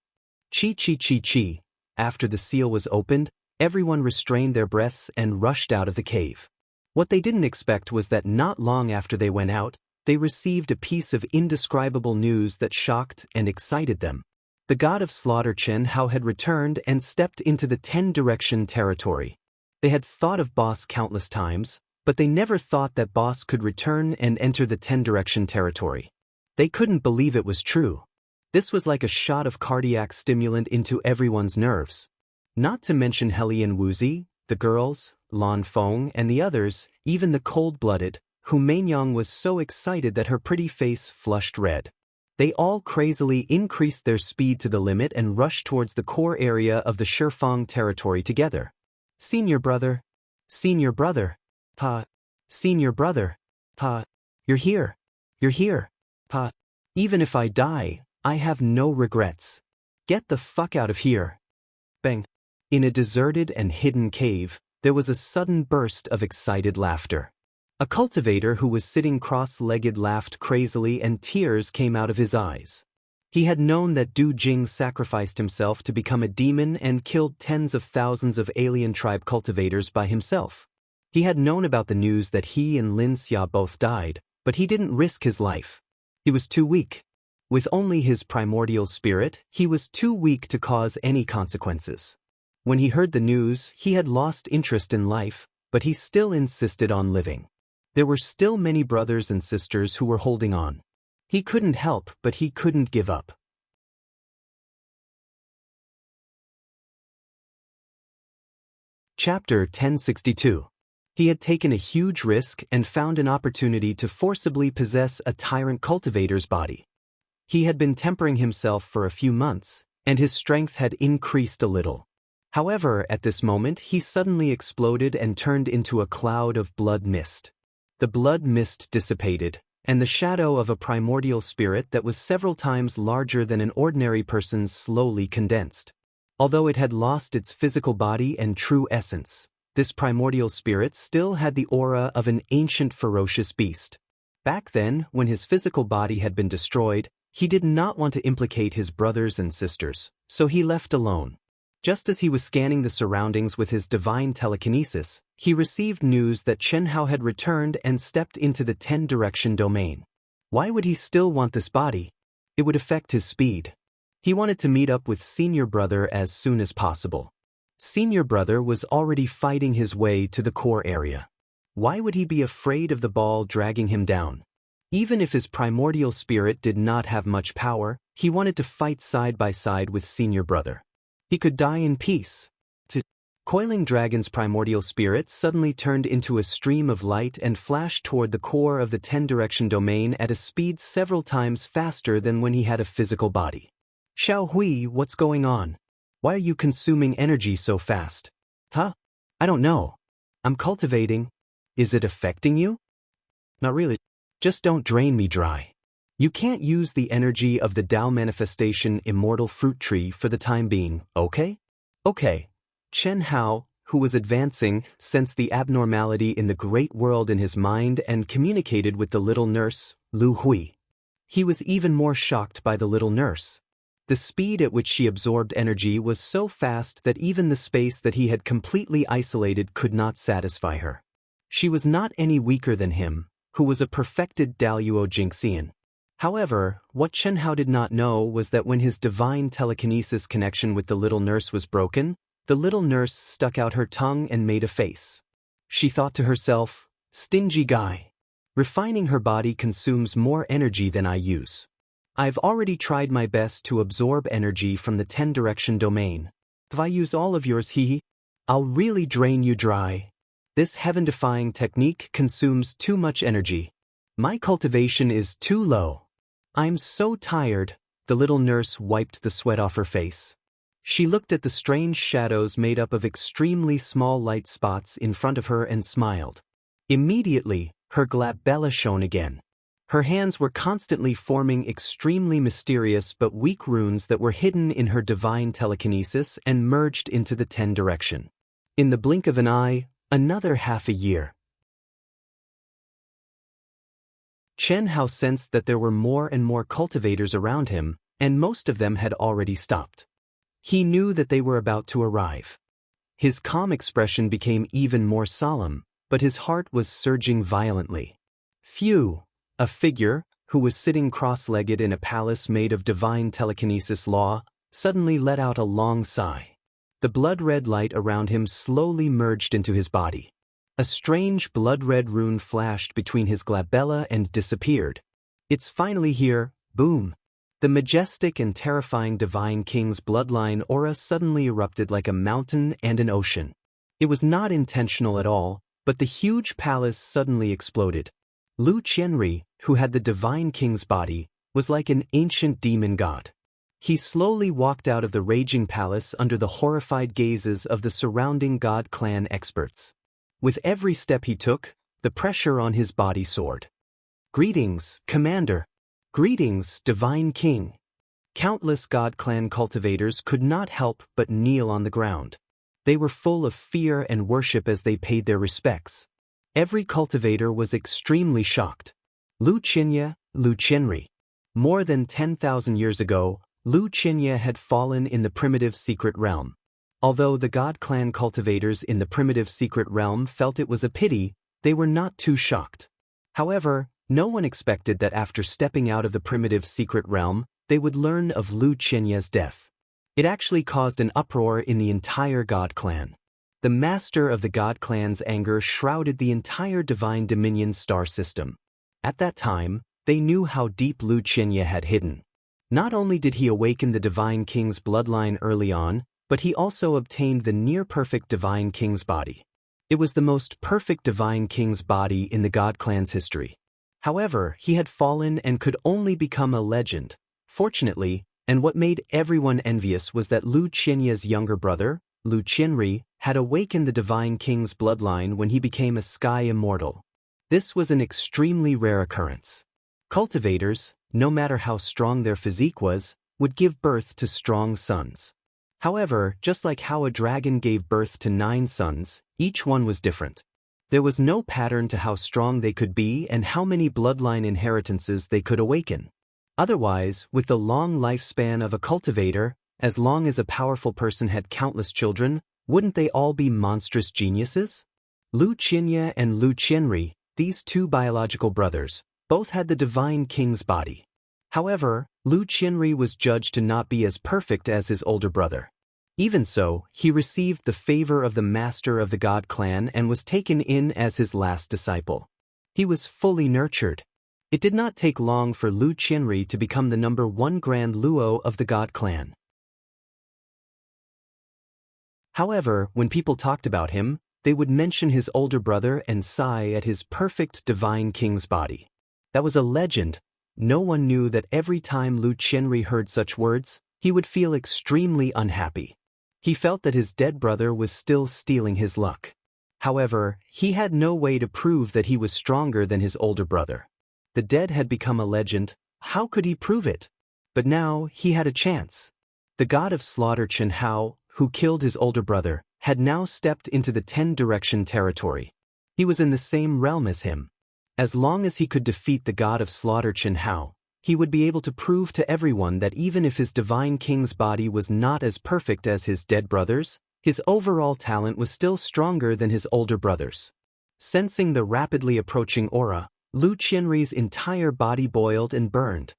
Chi chi chi chi. After the seal was opened, everyone restrained their breaths and rushed out of the cave. What they didn't expect was that not long after they went out, they received a piece of indescribable news that shocked and excited them. The god of slaughter Chen Hao had returned and stepped into the 10-direction territory. They had thought of Boss countless times, but they never thought that Boss could return and enter the 10-direction territory. They couldn't believe it was true. This was like a shot of cardiac stimulant into everyone's nerves. Not to mention Helian Wuzi, the girls, Lan Feng, and the others, even the cold-blooded, Hu Meinyang was so excited that her pretty face flushed red. They all crazily increased their speed to the limit and rushed towards the core area of the Shifang territory together. "Senior brother. Senior brother. Pa. Senior brother. Pa. You're here. You're here. Pa. Even if I die, I have no regrets. Get the fuck out of here." Bang. In a deserted and hidden cave, there was a sudden burst of excited laughter. A cultivator who was sitting cross-legged laughed crazily and tears came out of his eyes. He had known that Du Jing sacrificed himself to become a demon and killed tens of thousands of alien tribe cultivators by himself. He had known about the news that he and Lin Xia both died, but he didn't risk his life. He was too weak. With only his primordial spirit, he was too weak to cause any consequences. When he heard the news, he had lost interest in life, but he still insisted on living. There were still many brothers and sisters who were holding on. He couldn't help, but he couldn't give up. Chapter 1062. He had taken a huge risk and found an opportunity to forcibly possess a tyrant cultivator's body. He had been tempering himself for a few months, and his strength had increased a little. However, at this moment he suddenly exploded and turned into a cloud of blood mist. The blood mist dissipated, and the shadow of a primordial spirit that was several times larger than an ordinary person's slowly condensed. Although it had lost its physical body and true essence, this primordial spirit still had the aura of an ancient ferocious beast. Back then, when his physical body had been destroyed, he did not want to implicate his brothers and sisters, so he left alone. Just as he was scanning the surroundings with his divine telekinesis, he received news that Chen Hao had returned and stepped into the 10-direction domain. Why would he still want this body? It would affect his speed. He wanted to meet up with senior brother as soon as possible. Senior brother was already fighting his way to the core area. Why would he be afraid of the ball dragging him down? Even if his primordial spirit did not have much power, he wanted to fight side by side with senior brother. He could die in peace. Coiling Dragon's primordial spirit suddenly turned into a stream of light and flashed toward the core of the 10-direction domain at a speed several times faster than when he had a physical body. Xiao Hui, what's going on? Why are you consuming energy so fast? Huh? I don't know. I'm cultivating. Is it affecting you? Not really. Just don't drain me dry. You can't use the energy of the Dao manifestation immortal fruit tree for the time being, okay? Okay. Chen Hao, who was advancing, sensed the abnormality in the great world in his mind and communicated with the little nurse, Lu Hui. He was even more shocked by the little nurse. The speed at which she absorbed energy was so fast that even the space that he had completely isolated could not satisfy her. She was not any weaker than him, who was a perfected Daoist Jingxian. However, what Chen Hao did not know was that when his divine telekinesis connection with the little nurse was broken, the little nurse stuck out her tongue and made a face. She thought to herself, stingy guy. Refining her body consumes more energy than I use. I've already tried my best to absorb energy from the 10-direction domain. If I use all of yours, I'll really drain you dry. This heaven-defying technique consumes too much energy. My cultivation is too low. I'm so tired. The little nurse wiped the sweat off her face. She looked at the strange shadows made up of extremely small light spots in front of her and smiled. Immediately, her glabella shone again. Her hands were constantly forming extremely mysterious but weak runes that were hidden in her divine telekinesis and merged into the 10-direction. In the blink of an eye, another half a year. Chen Hao sensed that there were more and more cultivators around him, and most of them had already stopped. He knew that they were about to arrive. His calm expression became even more solemn, but his heart was surging violently. Phew! A figure, who was sitting cross-legged in a palace made of divine telekinesis law, suddenly let out a long sigh. The blood-red light around him slowly merged into his body. A strange blood-red rune flashed between his glabella and disappeared. It's finally here, boom! The majestic and terrifying Divine King's bloodline aura suddenly erupted like a mountain and an ocean. It was not intentional at all, but the huge palace suddenly exploded. Lu Qianri, who had the Divine King's body, was like an ancient demon god. He slowly walked out of the raging palace under the horrified gazes of the surrounding god clan experts. With every step he took, the pressure on his body soared. Greetings, Commander. Greetings, Divine King. Countless god clan cultivators could not help but kneel on the ground. They were full of fear and worship as they paid their respects. Every cultivator was extremely shocked. Lu Qianxia, Lu Qianri. More than 10,000 years ago, Lu Qianye had fallen in the primitive secret realm. Although the god clan cultivators in the primitive secret realm felt it was a pity, they were not too shocked. However, no one expected that after stepping out of the primitive secret realm, they would learn of Lu Qianye's death. It actually caused an uproar in the entire god clan. The master of the god clan's anger shrouded the entire divine dominion star system. At that time, they knew how deep Lu Qianye had hidden. Not only did he awaken the divine king's bloodline early on, but he also obtained the near-perfect divine king's body. It was the most perfect divine king's body in the god clan's history. However, he had fallen and could only become a legend. Fortunately, and what made everyone envious was that Lu Qianye's younger brother, Lu Qianri, had awakened the divine king's bloodline when he became a sky immortal. This was an extremely rare occurrence. Cultivators, no matter how strong their physique was, would give birth to strong sons. However, just like how a dragon gave birth to 9 sons, each one was different. There was no pattern to how strong they could be and how many bloodline inheritances they could awaken. Otherwise, with the long lifespan of a cultivator, as long as a powerful person had countless children, wouldn't they all be monstrous geniuses? Lu Qianye and Lu Qianri, these 2 biological brothers, both had the divine king's body. However, Lu Qianri was judged to not be as perfect as his older brother. Even so, he received the favor of the master of the god clan and was taken in as his last disciple. He was fully nurtured. It did not take long for Lu Qianri to become the #1 Grand Luo of the god clan. However, when people talked about him, they would mention his older brother and sigh at his perfect divine king's body. That was a legend. No one knew that every time Lu Qianri heard such words, he would feel extremely unhappy. He felt that his dead brother was still stealing his luck. However, he had no way to prove that he was stronger than his older brother. The dead had become a legend. How could he prove it? But now he had a chance. The god of slaughter Chen Hao, who killed his older brother, had now stepped into the 10-direction territory. He was in the same realm as him. As long as he could defeat the god of slaughter Chen Hao, he would be able to prove to everyone that even if his divine king's body was not as perfect as his dead brother's, his overall talent was still stronger than his older brother's. Sensing the rapidly approaching aura, Lu Qianri's entire body boiled and burned.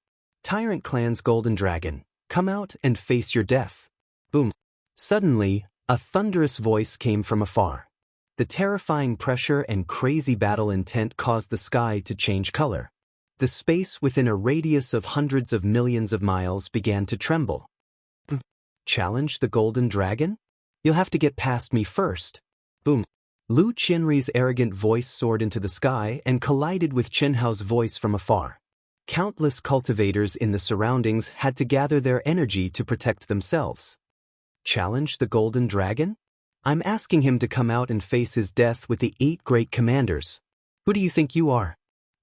Tyrant Clan's golden dragon, come out and face your death. Boom. Suddenly, a thunderous voice came from afar. The terrifying pressure and crazy battle intent caused the sky to change color. The space within a radius of hundreds of millions of miles began to tremble. Challenge the golden dragon? You'll have to get past me first. Boom. Lu Qianri's arrogant voice soared into the sky and collided with Chen Hao's voice from afar. Countless cultivators in the surroundings had to gather their energy to protect themselves. Challenge the golden dragon? I'm asking him to come out and face his death with the 8 great commanders. Who do you think you are?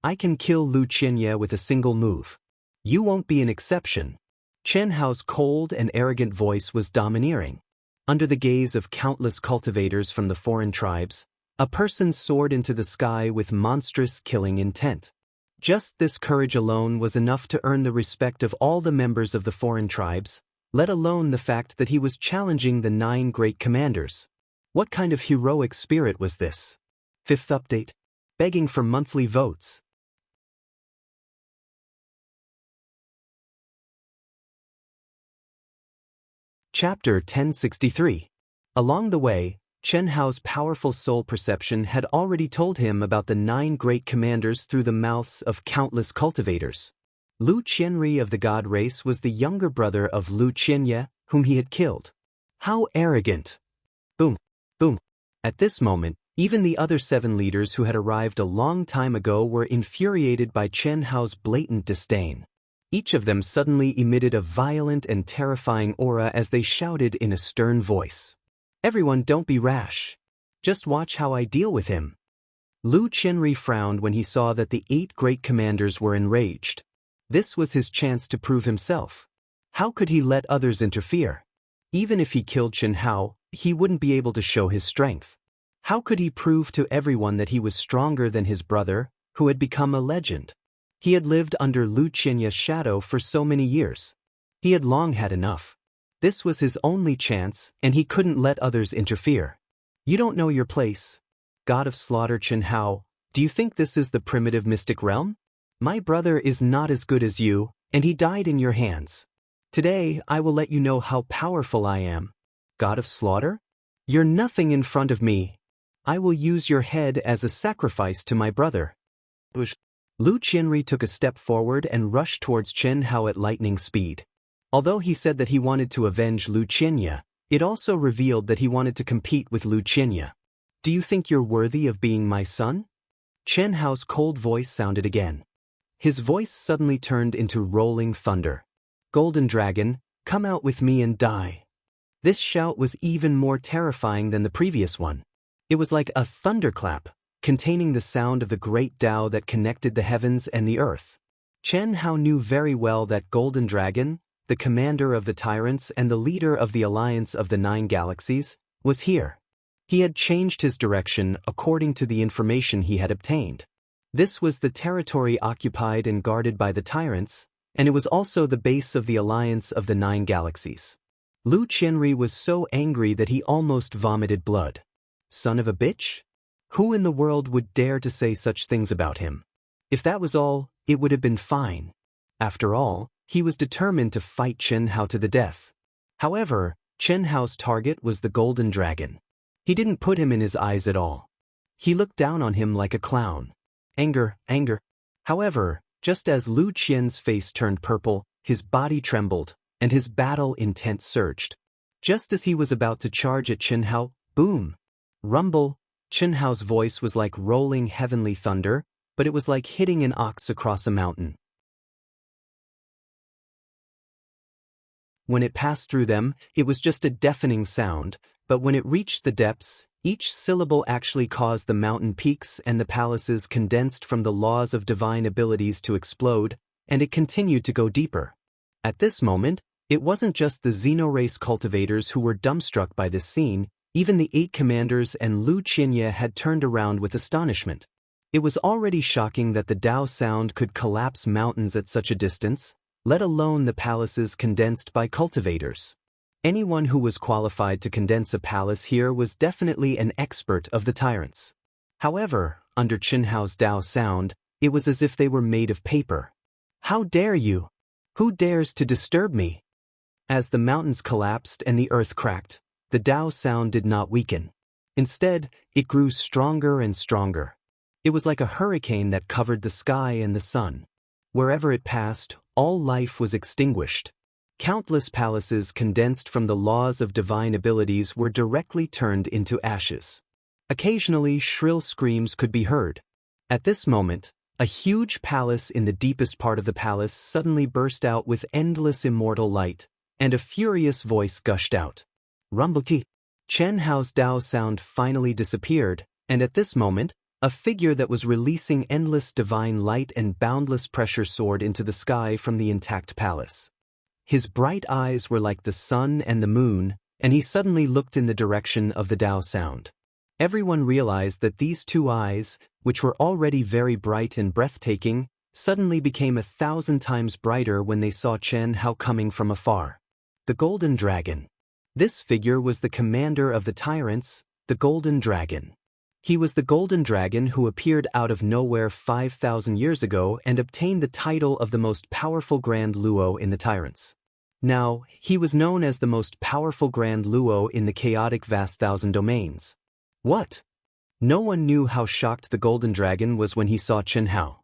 I can kill Lu Qianye with a single move. You won't be an exception. Chen Hao's cold and arrogant voice was domineering. Under the gaze of countless cultivators from the foreign tribes, a person soared into the sky with monstrous killing intent. Just this courage alone was enough to earn the respect of all the members of the foreign tribes, let alone the fact that he was challenging the 9 great commanders. What kind of heroic spirit was this? 5th update. Begging for monthly votes. Chapter 1063. Along the way, Chen Hao's powerful soul perception had already told him about the 9 great commanders through the mouths of countless cultivators. Lu Qianri of the god race was the younger brother of Lu Qianye, whom he had killed. How arrogant! Boom, boom. At this moment, even the other 7 leaders who had arrived a long time ago were infuriated by Chen Hao's blatant disdain. Each of them suddenly emitted a violent and terrifying aura as they shouted in a stern voice. Everyone, don't be rash. Just watch how I deal with him. Lu Qianri frowned when he saw that the 8 great commanders were enraged. This was his chance to prove himself. How could he let others interfere? Even if he killed Chen Hao, he wouldn't be able to show his strength. How could he prove to everyone that he was stronger than his brother, who had become a legend? He had lived under Lu Qianya's shadow for so many years. He had long had enough. This was his only chance, and he couldn't let others interfere. You don't know your place. God of slaughter Chen Hao, do you think this is the primitive mystic realm? My brother is not as good as you, and he died in your hands. Today I will let you know how powerful I am. God of slaughter? You're nothing in front of me. I will use your head as a sacrifice to my brother. Lu Qianri took a step forward and rushed towards Chen Hao at lightning speed. Although he said that he wanted to avenge Lu Qianya, it also revealed that he wanted to compete with Lu Qianya. Do you think you're worthy of being my son? Chen Hao's cold voice sounded again. His voice suddenly turned into rolling thunder. Golden Dragon, come out with me and die. This shout was even more terrifying than the previous one. It was like a thunderclap, containing the sound of the great Tao that connected the heavens and the earth. Chen Hao knew very well that Golden Dragon, the commander of the tyrants and the leader of the alliance of the 9 galaxies, was here. He had changed his direction according to the information he had obtained. This was the territory occupied and guarded by the tyrants, and it was also the base of the alliance of the 9 galaxies. Lu Qianri was so angry that he almost vomited blood. Son of a bitch? Who in the world would dare to say such things about him? If that was all, it would have been fine. After all, he was determined to fight Chen Hao to the death. However, Chen Hao's target was the Golden Dragon. He didn't put him in his eyes at all. He looked down on him like a clown. Anger. However, just as Lu Qian's face turned purple, his body trembled, and his battle intent surged. Just as he was about to charge at Chen Hao, boom! Rumble! Chen Hao's voice was like rolling heavenly thunder, but it was like hitting an ox across a mountain. When it passed through them, it was just a deafening sound, but when it reached the depths, each syllable actually caused the mountain peaks and the palaces condensed from the laws of divine abilities to explode, and it continued to go deeper. At this moment, it wasn't just the Xenorace cultivators who were dumbstruck by this scene, even the 8 commanders and Lu Qianya had turned around with astonishment. It was already shocking that the Tao sound could collapse mountains at such a distance, let alone the palaces condensed by cultivators. Anyone who was qualified to condense a palace here was definitely an expert of the tyrants. However, under Chen Hao's Tao sound, it was as if they were made of paper. How dare you? Who dares to disturb me? As the mountains collapsed and the earth cracked, the Tao sound did not weaken. Instead, it grew stronger and stronger. It was like a hurricane that covered the sky and the sun. Wherever it passed, all life was extinguished. Countless palaces condensed from the laws of divine abilities were directly turned into ashes. Occasionally, shrill screams could be heard. At this moment, a huge palace in the deepest part of the palace suddenly burst out with endless immortal light, and a furious voice gushed out. Rumble! Chen Hao's Tao sound finally disappeared, and at this moment, a figure that was releasing endless divine light and boundless pressure soared into the sky from the intact palace. His bright eyes were like the sun and the moon, and he suddenly looked in the direction of the Tao sound. Everyone realized that these 2 eyes, which were already very bright and breathtaking, suddenly became 1,000 times brighter when they saw Chen Hao coming from afar. The Golden Dragon. This figure was the commander of the tyrants, the Golden Dragon. He was the Golden Dragon who appeared out of nowhere 5,000 years ago and obtained the title of the most powerful Grand Luo in the tyrants. Now, he was known as the most powerful Grand Luo in the chaotic vast thousand domains. What? No one knew how shocked the Golden Dragon was when he saw Chen Hao.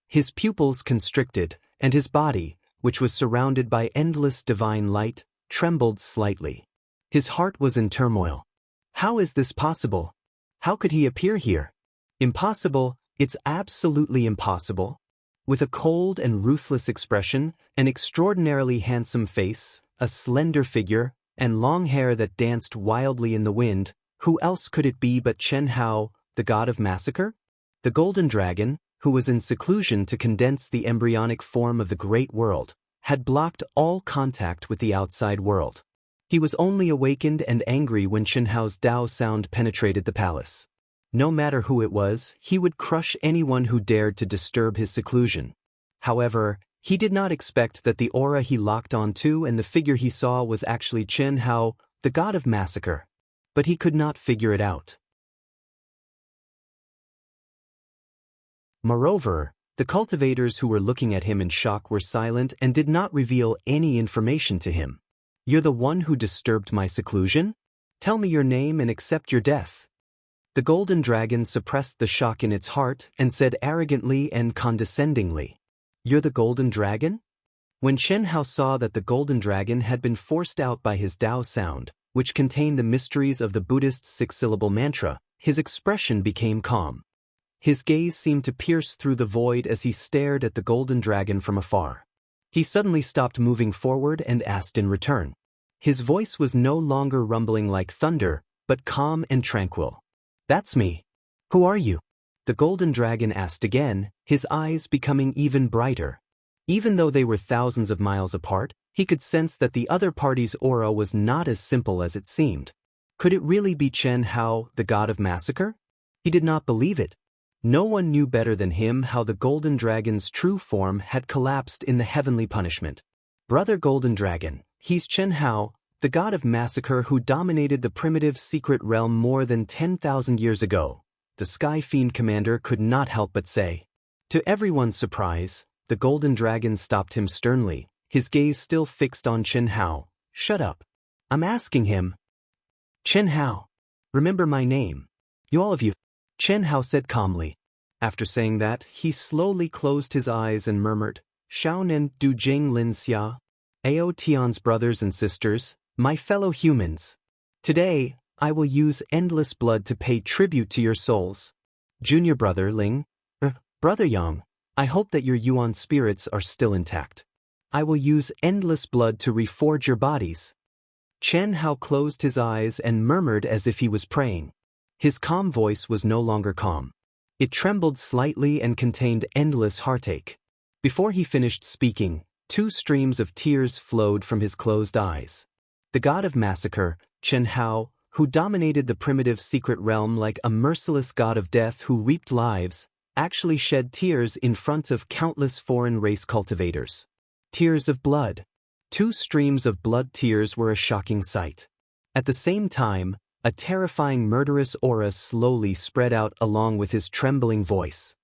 His pupils constricted, and his body, which was surrounded by endless divine light, trembled slightly. His heart was in turmoil. How is this possible? How could he appear here? Impossible, it's absolutely impossible. With a cold and ruthless expression, an extraordinarily handsome face, a slender figure, and long hair that danced wildly in the wind, who else could it be but Chen Hao, the god of massacre? The Golden Dragon, who was in seclusion to condense the embryonic form of the great world, had blocked all contact with the outside world. He was only awakened and angry when Chen Hao's Tao sound penetrated the palace. No matter who it was, he would crush anyone who dared to disturb his seclusion. However, he did not expect that the aura he locked onto and the figure he saw was actually Chen Hao, the god of massacre. But he could not figure it out. Moreover, the cultivators who were looking at him in shock were silent and did not reveal any information to him. "You're the one who disturbed my seclusion? Tell me your name and accept your death." The golden dragon suppressed the shock in its heart and said arrogantly and condescendingly, "You're the golden dragon?" When Chen Hao saw that the golden dragon had been forced out by his Dao sound, which contained the mysteries of the Buddhist six-syllable mantra, his expression became calm. His gaze seemed to pierce through the void as he stared at the golden dragon from afar. He suddenly stopped moving forward and asked in return. His voice was no longer rumbling like thunder, but calm and tranquil. "That's me. Who are you?" The golden dragon asked again, his eyes becoming even brighter. Even though they were thousands of miles apart, he could sense that the other party's aura was not as simple as it seemed. Could it really be Chen Hao, the god of massacre? He did not believe it. No one knew better than him how the golden dragon's true form had collapsed in the heavenly punishment. "Brother Golden Dragon, he's Chen Hao, the god of massacre who dominated the primitive secret realm more than 10,000 years ago," the Sky Fiend commander could not help but say. To everyone's surprise, the golden dragon stopped him sternly, his gaze still fixed on Chen Hao. "Shut up. I'm asking him." "Chen Hao, remember my name. You all of you," Chen Hao said calmly. After saying that, he slowly closed his eyes and murmured, "Xiaonan du Jing Lin Xia, Ao Tian's brothers and sisters, my fellow humans. Today, I will use endless blood to pay tribute to your souls. Junior brother Ling, brother Yang, I hope that your Yuan spirits are still intact. I will use endless blood to reforge your bodies." Chen Hao closed his eyes and murmured as if he was praying. His calm voice was no longer calm. It trembled slightly and contained endless heartache. Before he finished speaking, 2 streams of tears flowed from his closed eyes. The god of massacre, Chen Hao, who dominated the primitive secret realm like a merciless god of death who reaped lives, actually shed tears in front of countless foreign race cultivators. Tears of blood. 2 streams of blood tears were a shocking sight. At the same time, a terrifying murderous aura slowly spread out along with his trembling voice.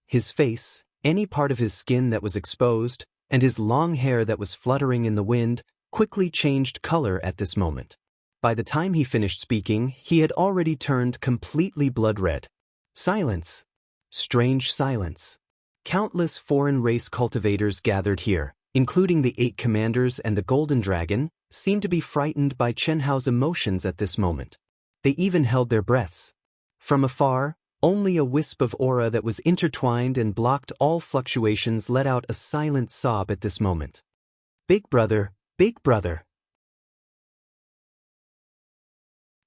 His face, any part of his skin that was exposed, and his long hair that was fluttering in the wind, quickly changed color at this moment. By the time he finished speaking, he had already turned completely blood red. Silence. Strange silence. Countless foreign race cultivators gathered here, including the 8 commanders and the golden dragon, seemed to be frightened by Chen Hao's emotions at this moment. They even held their breaths. From afar, only a wisp of aura that was intertwined and blocked all fluctuations let out a silent sob at this moment. "Big brother, big brother."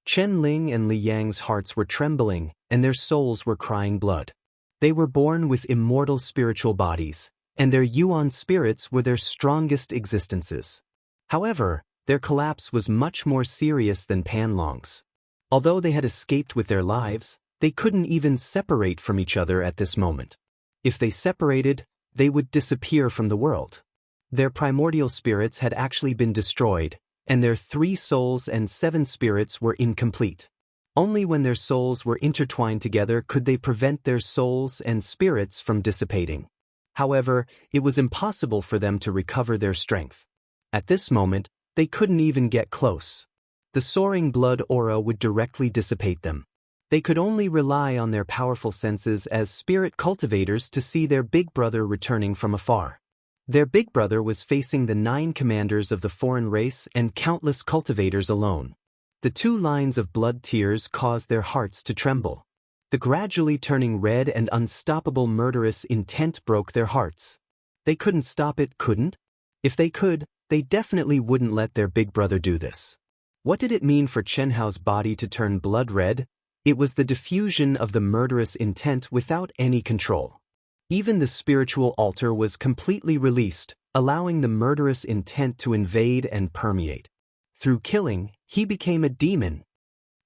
Chen Ling and Li Yang's hearts were trembling, and their souls were crying blood. They were born with immortal spiritual bodies, and their Yuan spirits were their strongest existences. However, their collapse was much more serious than Panlong's. Although they had escaped with their lives, they couldn't even separate from each other at this moment. If they separated, they would disappear from the world. Their primordial spirits had actually been destroyed, and their 3 souls and 7 spirits were incomplete. Only when their souls were intertwined together could they prevent their souls and spirits from dissipating. However, it was impossible for them to recover their strength. At this moment, they couldn't even get close. The soaring blood aura would directly dissipate them. They could only rely on their powerful senses as spirit cultivators to see their big brother returning from afar. Their big brother was facing the 9 commanders of the foreign race and countless cultivators alone. The 2 lines of blood tears caused their hearts to tremble. The gradually turning red and unstoppable murderous intent broke their hearts. They couldn't stop it, couldn't? If they could, they definitely wouldn't let their big brother do this. What did it mean for Chen Hao's body to turn blood red? It was the diffusion of the murderous intent without any control. Even the spiritual altar was completely released, allowing the murderous intent to invade and permeate. Through killing, he became a demon.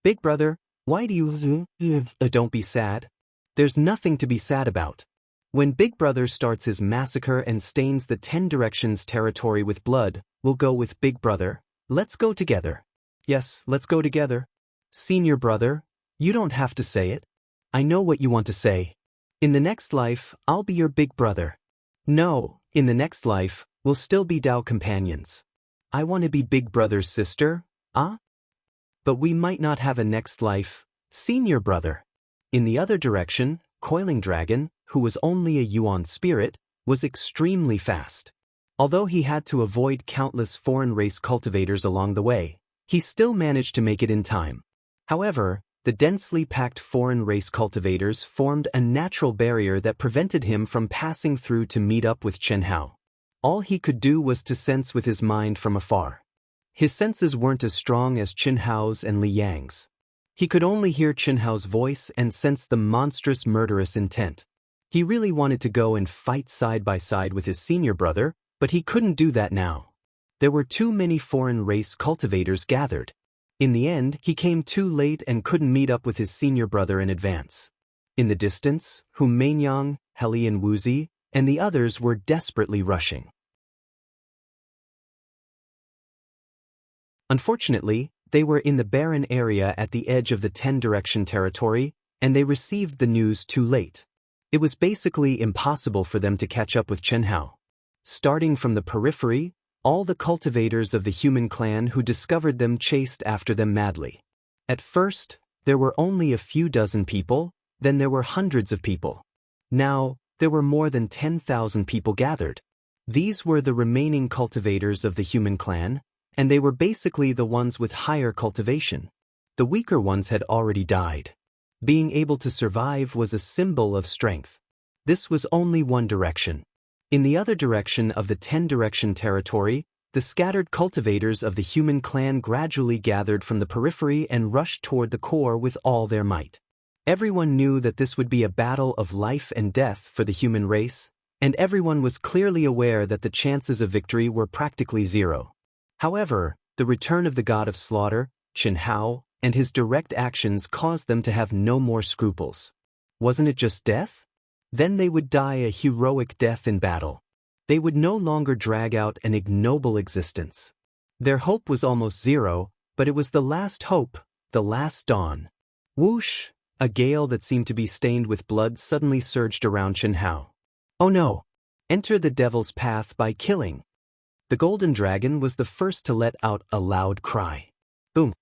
"Big brother, why do you... Don't be sad. There's nothing to be sad about." When Big Brother starts his massacre and stains the 10 Directions territory with blood, we'll go with Big Brother. Let's go together. Yes, let's go together. Senior brother, you don't have to say it. I know what you want to say. In the next life, I'll be your big brother. No, in the next life, we'll still be Dao companions. I want to be Big Brother's sister, But we might not have a next life, senior brother. In the other direction, Coiling Dragon, who was only a Yuan spirit, was extremely fast. Although he had to avoid countless foreign race cultivators along the way, he still managed to make it in time. However, the densely packed foreign race cultivators formed a natural barrier that prevented him from passing through to meet up with Chen Hao. All he could do was to sense with his mind from afar. His senses weren't as strong as Chen Hao's and Li Yang's. He could only hear Chen Hao's voice and sense the monstrous murderous intent. He really wanted to go and fight side by side with his senior brother, but he couldn't do that now. There were too many foreign race cultivators gathered. In the end, he came too late and couldn't meet up with his senior brother in advance. In the distance, Mainyang, Heli and Wuzi, and the others were desperately rushing. Unfortunately, they were in the barren area at the edge of the 10 Direction territory, and they received the news too late. It was basically impossible for them to catch up with Chen Hao. Starting from the periphery, all the cultivators of the human clan who discovered them chased after them madly. At first, there were only a few dozen people, then there were hundreds of people. Now, there were more than 10,000 people gathered. These were the remaining cultivators of the human clan, and they were basically the ones with higher cultivation. The weaker ones had already died. Being able to survive was a symbol of strength. This was only one direction. In the other direction of the 10 Direction territory, the scattered cultivators of the human clan gradually gathered from the periphery and rushed toward the core with all their might. Everyone knew that this would be a battle of life and death for the human race, and everyone was clearly aware that the chances of victory were practically zero. However, the return of the god of slaughter, Chen Hao, and his direct actions caused them to have no more scruples. Wasn't it just death? Then they would die a heroic death in battle. They would no longer drag out an ignoble existence. Their hope was almost zero, but it was the last hope, the last dawn. Whoosh! A gale that seemed to be stained with blood suddenly surged around Chen Hao. Oh no! Enter the devil's path by killing. The golden dragon was the first to let out a loud cry. Boom!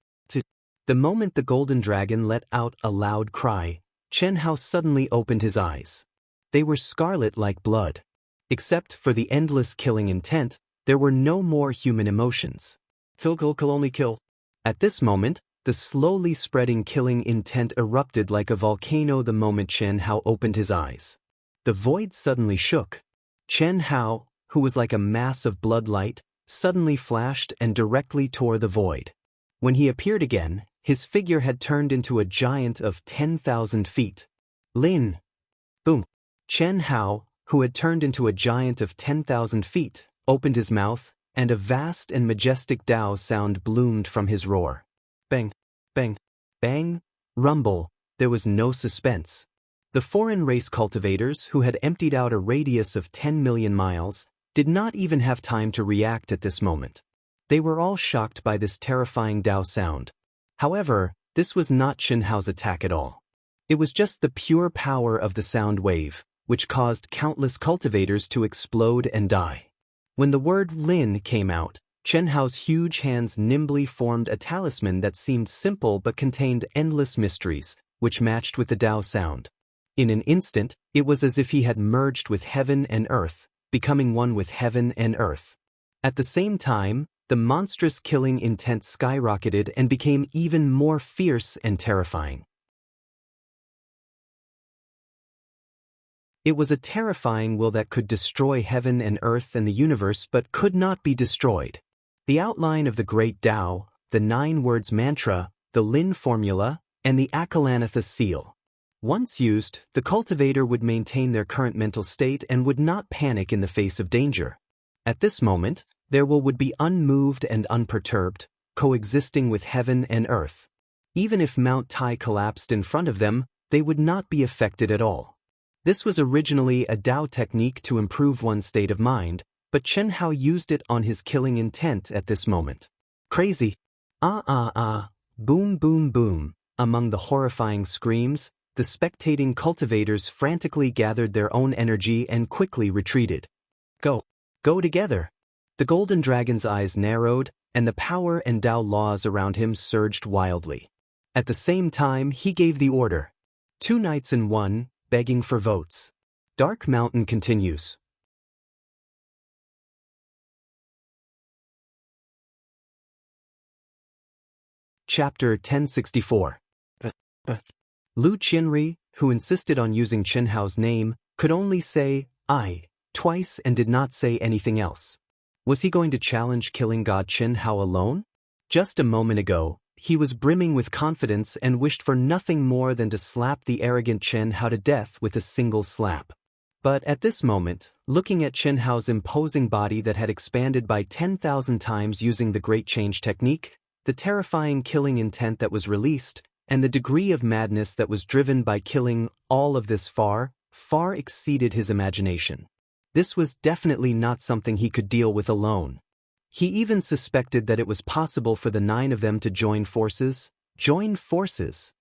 The moment the golden dragon let out a loud cry, Chen Hao suddenly opened his eyes. They were scarlet like blood. Except for the endless killing intent, there were no more human emotions. Kill, only kill. At this moment, the slowly spreading killing intent erupted like a volcano the moment Chen Hao opened his eyes. The void suddenly shook. Chen Hao, who was like a mass of blood light, suddenly flashed and directly tore the void. When he appeared again, his figure had turned into a giant of 10,000 feet. Lin! Boom! Chen Hao, who had turned into a giant of 10,000 feet, opened his mouth, and a vast and majestic Dao sound bloomed from his roar. Bang! Bang! Bang! Rumble! There was no suspense. The foreign race cultivators, who had emptied out a radius of 10 million miles, did not even have time to react at this moment. They were all shocked by this terrifying Dao sound. However, this was not Chen Hao's attack at all. It was just the pure power of the sound wave, which caused countless cultivators to explode and die. When the word Lin came out, Chen Hao's huge hands nimbly formed a talisman that seemed simple but contained endless mysteries, which matched with the Dao sound. In an instant, it was as if he had merged with heaven and earth, becoming one with heaven and earth. At the same time, the monstrous killing intent skyrocketed and became even more fierce and terrifying. It was a terrifying will that could destroy heaven and earth and the universe but could not be destroyed. The outline of the great Tao, the 9 words mantra, the Lin formula, and the Akalanatha seal. Once used, the cultivator would maintain their current mental state and would not panic in the face of danger. At this moment, their will would be unmoved and unperturbed, coexisting with heaven and earth. Even if Mount Tai collapsed in front of them, they would not be affected at all. This was originally a Dao technique to improve one's state of mind, but Chen Hao used it on his killing intent at this moment. Crazy. Boom boom boom. Among the horrifying screams, the spectating cultivators frantically gathered their own energy and quickly retreated. Go together. The golden dragon's eyes narrowed, and the power and Dao laws around him surged wildly. At the same time, he gave the order. 2 knights and 1, begging for votes. Dark Mountain continues. Chapter 1064. Lu Qianri, who insisted on using Chen Hao's name, could only say, "I," twice and did not say anything else. Was he going to challenge killing god Chen Hao alone? Just a moment ago, he was brimming with confidence and wished for nothing more than to slap the arrogant Chen Hao to death with a single slap. But at this moment, looking at Chen Hao's imposing body that had expanded by 10,000 times using the Great Change technique, the terrifying killing intent that was released, and the degree of madness that was driven by killing, all of this far exceeded his imagination. This was definitely not something he could deal with alone. He even suspected that it was possible for the 9 of them to join forces. Join forces?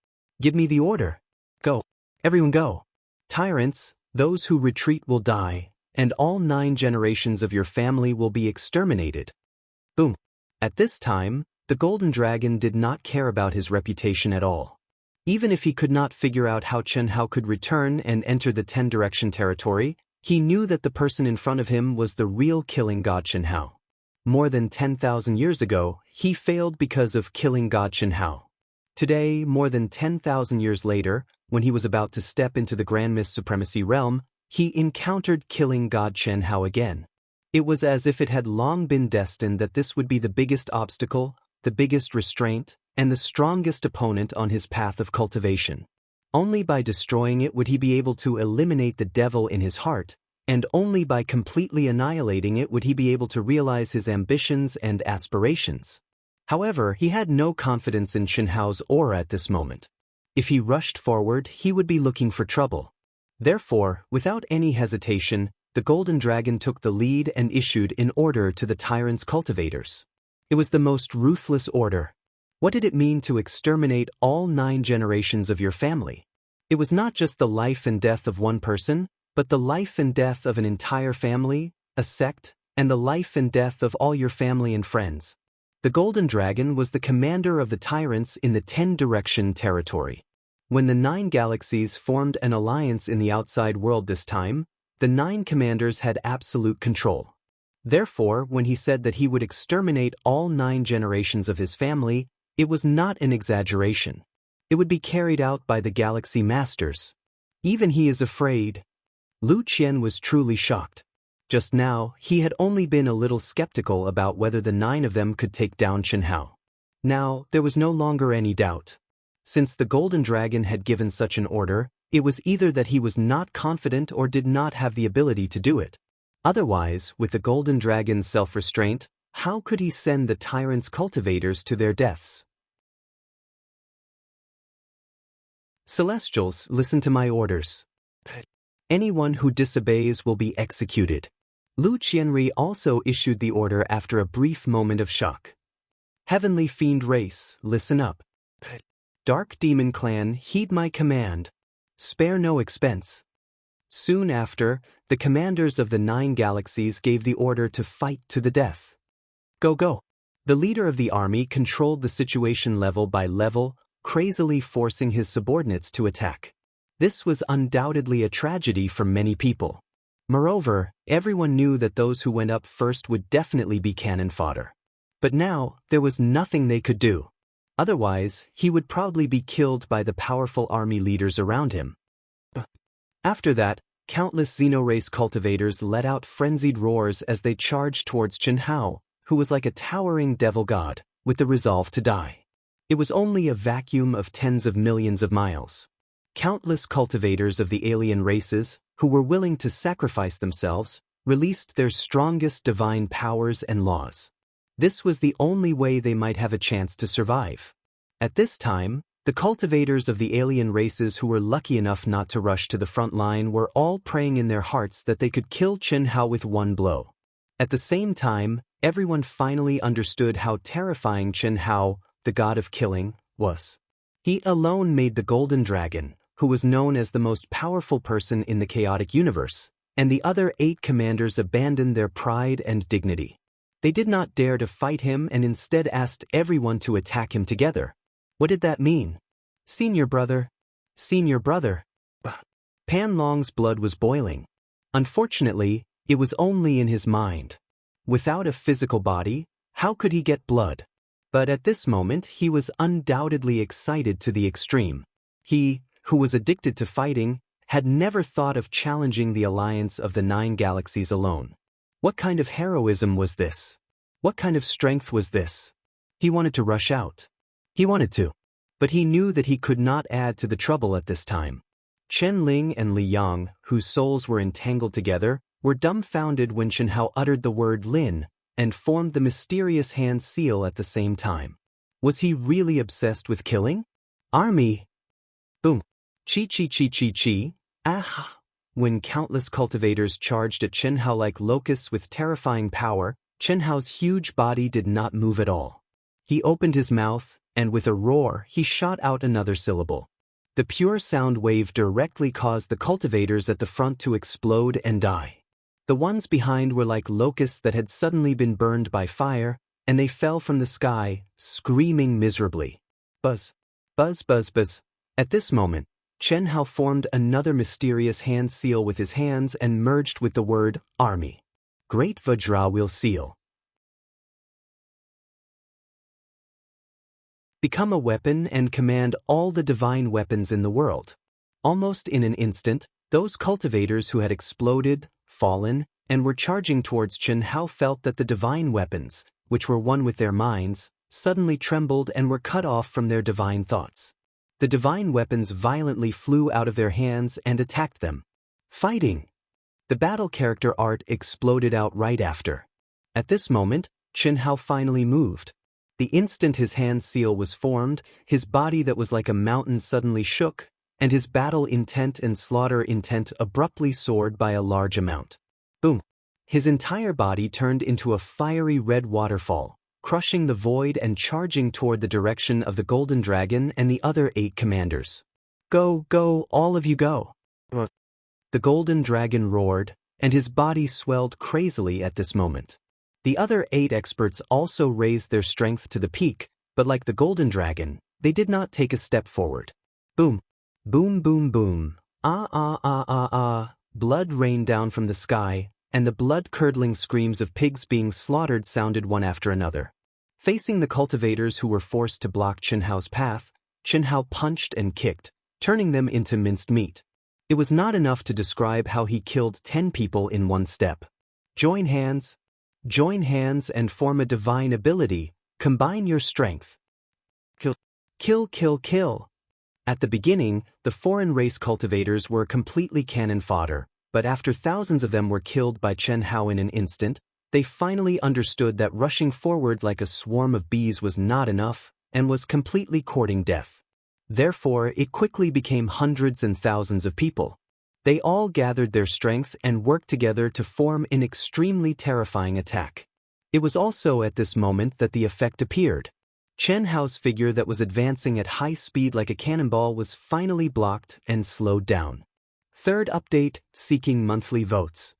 Give me the order. Go. Everyone go. Tyrants, those who retreat will die, and all 9 generations of your family will be exterminated. Boom. At this time, the Golden Dragon did not care about his reputation at all. Even if he could not figure out how Chen Hao could return and enter the 10-direction territory, he knew that the person in front of him was the real killing god Chen Hao. More than 10,000 years ago, he failed because of killing god Chen Hao. Today, more than 10,000 years later, when he was about to step into the Grand Mist Supremacy realm, he encountered killing god Chen Hao again. It was as if it had long been destined that this would be the biggest obstacle, the biggest restraint, and the strongest opponent on his path of cultivation. Only by destroying it would he be able to eliminate the devil in his heart, and only by completely annihilating it would he be able to realize his ambitions and aspirations. However, he had no confidence in Chen Hao's aura at this moment. If he rushed forward, he would be looking for trouble. Therefore, without any hesitation, the Golden Dragon took the lead and issued an order to the tyrant's cultivators. It was the most ruthless order. What did it mean to exterminate all 9 generations of your family? It was not just the life and death of one person, but the life and death of an entire family, a sect, and the life and death of all your family and friends. The Golden Dragon was the commander of the tyrants in the 10-direction territory. When the 9 galaxies formed an alliance in the outside world this time, the 9 commanders had absolute control. Therefore, when he said that he would exterminate all 9 generations of his family, it was not an exaggeration. It would be carried out by the Galaxy Masters. Even he is afraid. Lu Qian was truly shocked. Just now, he had only been a little skeptical about whether the 9 of them could take down Chen Hao. Now, there was no longer any doubt. Since the Golden Dragon had given such an order, it was either that he was not confident or did not have the ability to do it. Otherwise, with the Golden Dragon's self-restraint, how could he send the tyrant's cultivators to their deaths? Celestials, listen to my orders. Anyone who disobeys will be executed. Lu Qianri also issued the order after a brief moment of shock. Heavenly Fiend Race, listen up. Dark Demon Clan, heed my command. Spare no expense. Soon after, the commanders of the 9 galaxies gave the order to fight to the death. Go. The leader of the army controlled the situation level by level, crazily forcing his subordinates to attack. This was undoubtedly a tragedy for many people. Moreover, everyone knew that those who went up first would definitely be cannon fodder. But now, there was nothing they could do. Otherwise, he would probably be killed by the powerful army leaders around him. After that, countless xenorace cultivators let out frenzied roars as they charged towards Chen Hao, who was like a towering devil god, with the resolve to die. It was only a vacuum of tens of millions of miles. Countless cultivators of the alien races, who were willing to sacrifice themselves, released their strongest divine powers and laws. This was the only way they might have a chance to survive. At this time, The cultivators of the alien races who were lucky enough not to rush to the front line were all praying in their hearts that they could kill Chen Hao with one blow. At the same time, everyone finally understood how terrifying Chen Hao, the god of killing, was. He alone made the Golden Dragon, who was known as the most powerful person in the chaotic universe, and the other 8 commanders abandoned their pride and dignity. They did not dare to fight him and instead asked everyone to attack him together. What did that mean? Senior brother. Senior brother. Pan Long's blood was boiling. Unfortunately, it was only in his mind. Without a physical body, how could he get blood? But at this moment he was undoubtedly excited to the extreme. He, who was addicted to fighting, had never thought of challenging the alliance of the 9 galaxies alone. What kind of heroism was this? What kind of strength was this? He wanted to rush out. He wanted to. But he knew that he could not add to the trouble at this time. Chen Ling and Li Yang, whose souls were entangled together, were dumbfounded when Chen Hao uttered the word Lin and formed the mysterious hand seal at the same time. Was he really obsessed with killing? Army! Boom! Chi. Ah! When countless cultivators charged at Chen Hao like locusts with terrifying power, Chen Hao's huge body did not move at all. He opened his mouth, and with a roar, he shot out another syllable. The pure sound wave directly caused the cultivators at the front to explode and die. The ones behind were like locusts that had suddenly been burned by fire, and they fell from the sky, screaming miserably. Buzz. Buzz, buzz, buzz. At this moment, Chen Hao formed another mysterious hand seal with his hands and merged with the word army. Great Vajra will seal. Become a weapon and command all the divine weapons in the world. Almost in an instant, those cultivators who had exploded, fallen, and were charging towards Chen Hao felt that the divine weapons, which were one with their minds, suddenly trembled and were cut off from their divine thoughts. The divine weapons violently flew out of their hands and attacked them. Fighting! The battle character art exploded out right after. At this moment, Chen Hao finally moved. The instant his hand seal was formed, his body that was like a mountain suddenly shook, and his battle intent and slaughter intent abruptly soared by a large amount. Boom! His entire body turned into a fiery red waterfall, crushing the void and charging toward the direction of the Golden Dragon and the other 8 commanders. Go, go, all of you go! The Golden Dragon roared, and his body swelled crazily at this moment. The other 8 experts also raised their strength to the peak, but like the Golden Dragon, they did not take a step forward. Boom! Boom, boom, boom. Ah, ah, ah, ah, ah. Blood rained down from the sky, and the blood-curdling screams of pigs being slaughtered sounded one after another. Facing the cultivators who were forced to block Chen Hao's path, Chen Hao punched and kicked, turning them into minced meat. It was not enough to describe how he killed 10 people in one step. Join hands and form a divine ability. Combine your strength. Kill, kill, kill, kill. At the beginning, the foreign race cultivators were completely cannon fodder, but after thousands of them were killed by Chen Hao in an instant, they finally understood that rushing forward like a swarm of bees was not enough, and was completely courting death. Therefore, it quickly became hundreds and thousands of people. They all gathered their strength and worked together to form an extremely terrifying attack. It was also at this moment that the effect appeared. Chen Hao's figure that was advancing at high speed like a cannonball was finally blocked and slowed down. Third update, seeking monthly votes.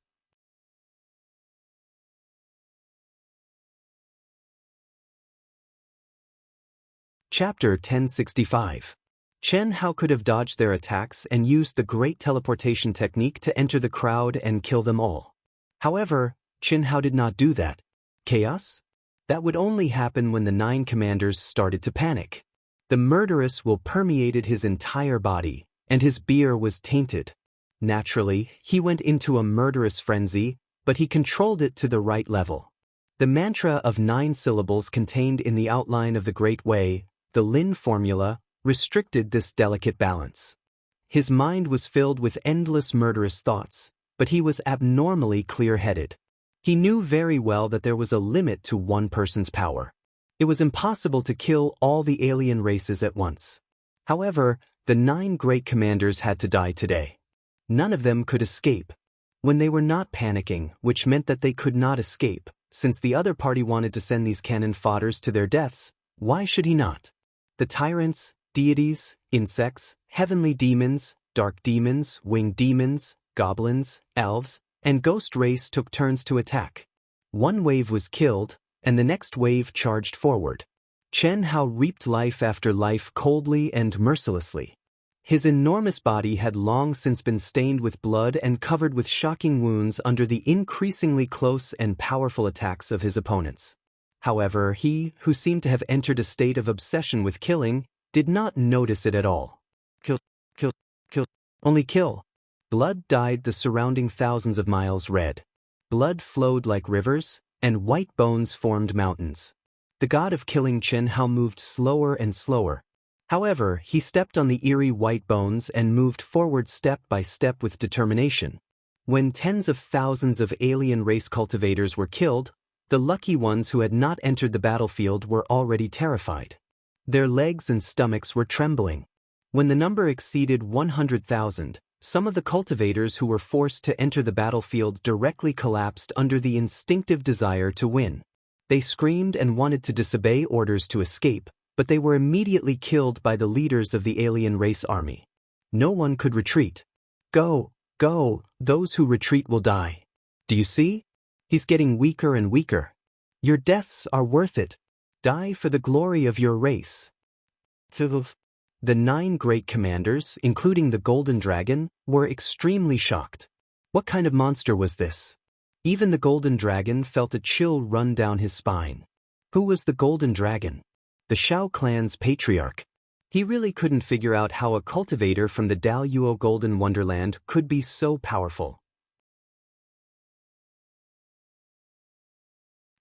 Chapter 1065. Chen Hao could have dodged their attacks and used the great teleportation technique to enter the crowd and kill them all. However, Chen Hao did not do that. Chaos? That would only happen when the 9 commanders started to panic. The murderous will permeated his entire body, and his beer was tainted. Naturally, he went into a murderous frenzy, but he controlled it to the right level. The mantra of 9 syllables contained in the outline of the Great Way, the Lin formula, restricted this delicate balance. His mind was filled with endless murderous thoughts, but he was abnormally clear-headed. He knew very well that there was a limit to one person's power. It was impossible to kill all the alien races at once. However, the 9 great commanders had to die today. None of them could escape. When they were not panicking, which meant that they could not escape, since the other party wanted to send these cannon fodders to their deaths, why should he not? The tyrants, deities, insects, heavenly demons, dark demons, winged demons, goblins, elves, and ghost race took turns to attack. One wave was killed, and the next wave charged forward. Chen Hao reaped life after life coldly and mercilessly. His enormous body had long since been stained with blood and covered with shocking wounds under the increasingly close and powerful attacks of his opponents. However, he, who seemed to have entered a state of obsession with killing, did not notice it at all. Kill, kill, kill, only kill. Blood dyed the surrounding thousands of miles red. Blood flowed like rivers, and white bones formed mountains. The god of killing Chen Hao moved slower and slower. However, he stepped on the eerie white bones and moved forward step by step with determination. When tens of thousands of alien race cultivators were killed, the lucky ones who had not entered the battlefield were already terrified. Their legs and stomachs were trembling. When the number exceeded 100,000, some of the cultivators who were forced to enter the battlefield directly collapsed under the instinctive desire to win. They screamed and wanted to disobey orders to escape, but they were immediately killed by the leaders of the alien race army. No one could retreat. Go, go, those who retreat will die. Do you see? He's getting weaker and weaker. Your deaths are worth it. Die for the glory of your race. The 9 great commanders, including the golden dragon, were extremely shocked. What kind of monster was this? Even the golden dragon felt a chill run down his spine. Who was the golden dragon? The Shao clan's patriarch. He really couldn't figure out how a cultivator from the Daoist Golden Wonderland could be so powerful.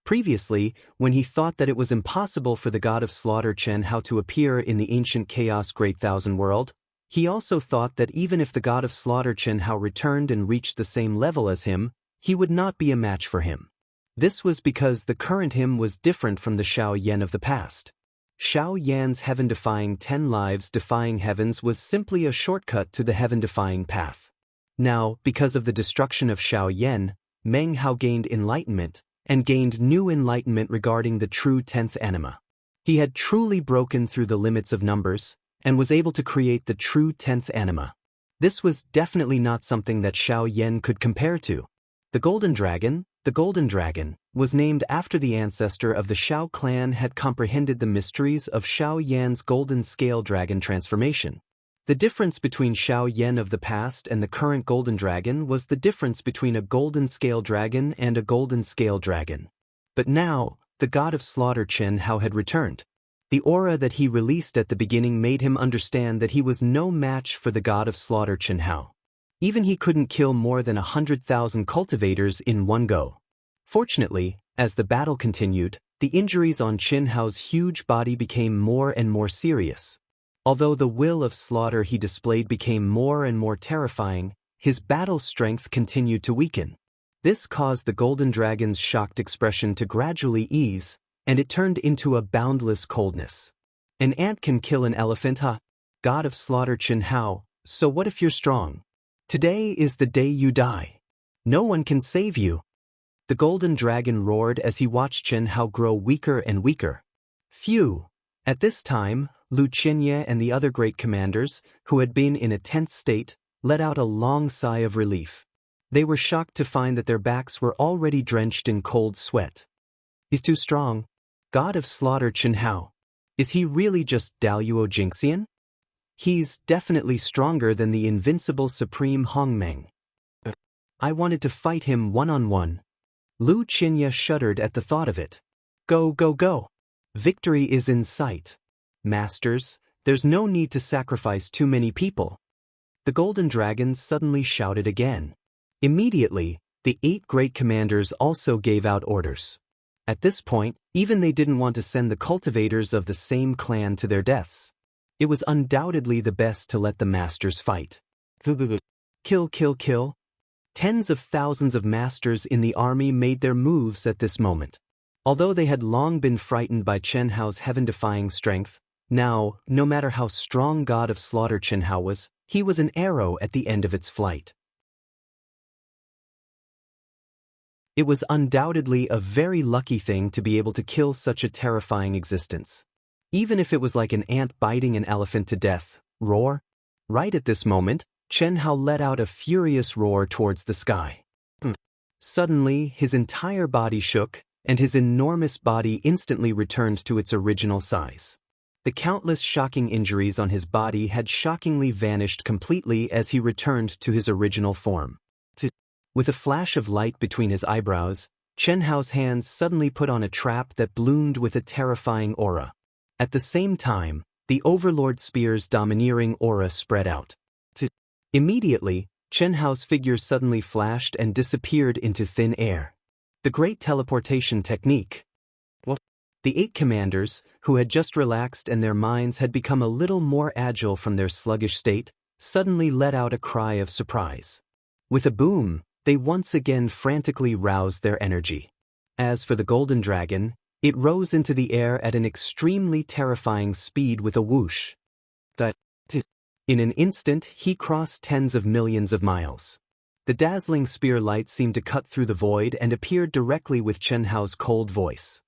Previously, when he thought that it was impossible for the god of slaughter Chen Hao to appear in the ancient chaos Great Thousand World, he also thought that even if the god of slaughter Chen Hao returned and reached the same level as him, he would not be a match for him. This was because the current him was different from the Shao Yan of the past. Shao Yan's heaven-defying 10 lives defying heavens was simply a shortcut to the heaven-defying path. Now, because of the destruction of Shao Yan, Meng Hao gained enlightenment, and gained new enlightenment regarding the true 10th anima. He had truly broken through the limits of numbers, and was able to create the true 10th anima. This was definitely not something that Shao Yan could compare to. The Golden Dragon, was named after the ancestor of the Shao clan had comprehended the mysteries of Shao Yan's golden scale dragon transformation. The difference between Shao Yan of the past and the current Golden Dragon was the difference between a golden scale dragon and a golden scale dragon. But now, the god of slaughter Chen Hao had returned. The aura that he released at the beginning made him understand that he was no match for the god of slaughter Chen Hao. Even he couldn't kill more than 100,000 cultivators in one go. Fortunately, as the battle continued, the injuries on Chen Hao's huge body became more and more serious. Although the will of slaughter he displayed became more and more terrifying, his battle strength continued to weaken. This caused the Golden Dragon's shocked expression to gradually ease, and it turned into a boundless coldness. An ant can kill an elephant, huh? God of slaughter Chen Hao, so what if you're strong? Today is the day you die. No one can save you. The Golden Dragon roared as he watched Chen Hao grow weaker and weaker. Phew! At this time, Xianxia and the other great commanders, who had been in a tense state, let out a long sigh of relief. They were shocked to find that their backs were already drenched in cold sweat. He's too strong. God of slaughter Chen Hao. Is he really just Daoist Jinxian? He's definitely stronger than the invincible Supreme Hongmeng. I wanted to fight him one-on-one. Xianxia shuddered at the thought of it. Go, go, go. Victory is in sight. Masters, there's no need to sacrifice too many people. The Golden Dragon suddenly shouted again. Immediately, the 8 great commanders also gave out orders. At this point, even they didn't want to send the cultivators of the same clan to their deaths. It was undoubtedly the best to let the masters fight. Kill, kill, kill. Tens of thousands of masters in the army made their moves at this moment. Although they had long been frightened by Chen Hao's heaven-defying strength, Now, no matter how strong god of slaughter Qianhao was, he was an arrow at the end of its flight. It was undoubtedly a very lucky thing to be able to kill such a terrifying existence. Even if it was like an ant biting an elephant to death, roar. Right at this moment, Qianhao let out a furious roar towards the sky. Suddenly, his entire body shook, and his enormous body instantly returned to its original size. The countless shocking injuries on his body had shockingly vanished completely as he returned to his original form. With a flash of light between his eyebrows, Qianhao's hands suddenly put on a trap that bloomed with a terrifying aura. At the same time, the Overlord Spear's domineering aura spread out. Immediately, Qianhao's figure suddenly flashed and disappeared into thin air. The great teleportation technique. The 8 commanders, who had just relaxed and their minds had become a little more agile from their sluggish state, suddenly let out a cry of surprise. With a boom, they once again frantically roused their energy. As for the golden dragon, it rose into the air at an extremely terrifying speed with a whoosh. In an instant, he crossed tens of millions of miles. The dazzling spear light seemed to cut through the void and appeared directly with Qianhao's cold voice.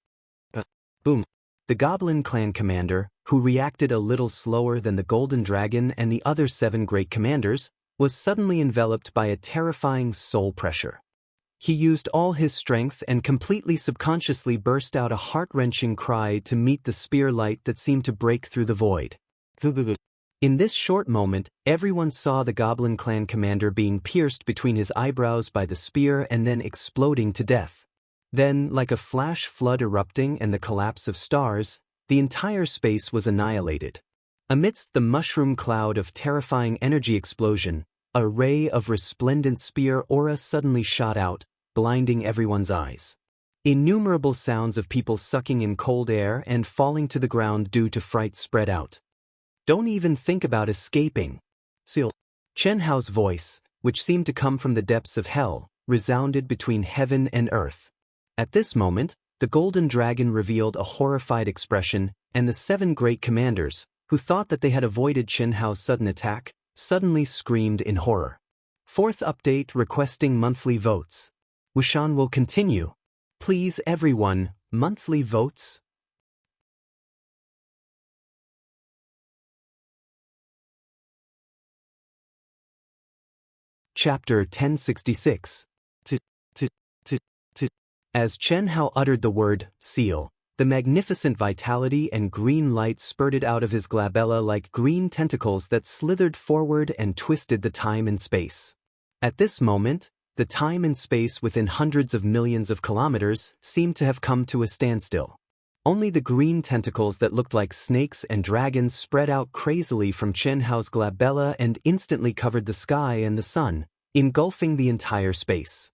Boom. The Goblin Clan commander, who reacted a little slower than the Golden Dragon and the other 7 great commanders, was suddenly enveloped by a terrifying soul pressure. He used all his strength and completely subconsciously burst out a heart-wrenching cry to meet the spear light that seemed to break through the void. In this short moment, everyone saw the Goblin Clan commander being pierced between his eyebrows by the spear and then exploding to death. Then, like a flash flood erupting and the collapse of stars, the entire space was annihilated. Amidst the mushroom cloud of terrifying energy explosion, a ray of resplendent spear aura suddenly shot out, blinding everyone's eyes. Innumerable sounds of people sucking in cold air and falling to the ground due to fright spread out. Don't even think about escaping. Qianhao's voice, which seemed to come from the depths of hell, resounded between heaven and earth. At this moment, the golden dragon revealed a horrified expression, and the 7 great commanders, who thought that they had avoided Qianhao's sudden attack, suddenly screamed in horror. 4th update requesting monthly votes. Wuxian will continue. Please everyone, monthly votes. Chapter 1066. As Qianhao uttered the word, seal, the magnificent vitality and green light spurted out of his glabella like green tentacles that slithered forward and twisted the time and space. At this moment, the time and space within hundreds of millions of kilometers seemed to have come to a standstill. Only the green tentacles that looked like snakes and dragons spread out crazily from Qianhao's glabella and instantly covered the sky and the sun, engulfing the entire space.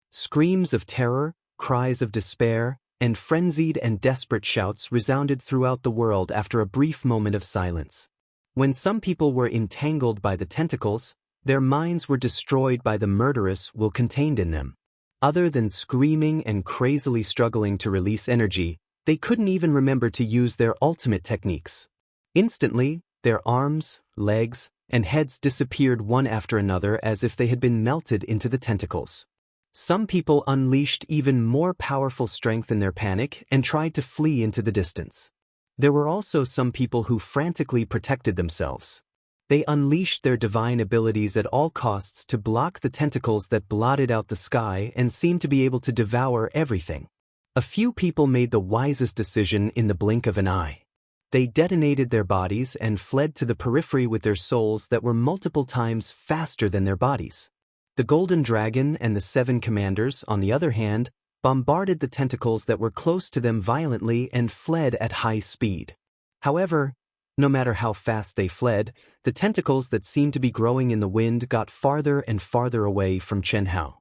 Screams of terror, cries of despair, and frenzied and desperate shouts resounded throughout the world after a brief moment of silence. When some people were entangled by the tentacles, their minds were destroyed by the murderous will contained in them. Other than screaming and crazily struggling to release energy, they couldn't even remember to use their ultimate techniques. Instantly, their arms, legs, and heads disappeared one after another as if they had been melted into the tentacles. Some people unleashed even more powerful strength in their panic and tried to flee into the distance. There were also some people who frantically protected themselves. They unleashed their divine abilities at all costs to block the tentacles that blotted out the sky and seemed to be able to devour everything. A few people made the wisest decision in the blink of an eye. They detonated their bodies and fled to the periphery with their souls that were multiple times faster than their bodies. The Golden Dragon and the 7 commanders, on the other hand, bombarded the tentacles that were close to them violently and fled at high speed. However, no matter how fast they fled, the tentacles that seemed to be growing in the wind got farther and farther away from Qianhao.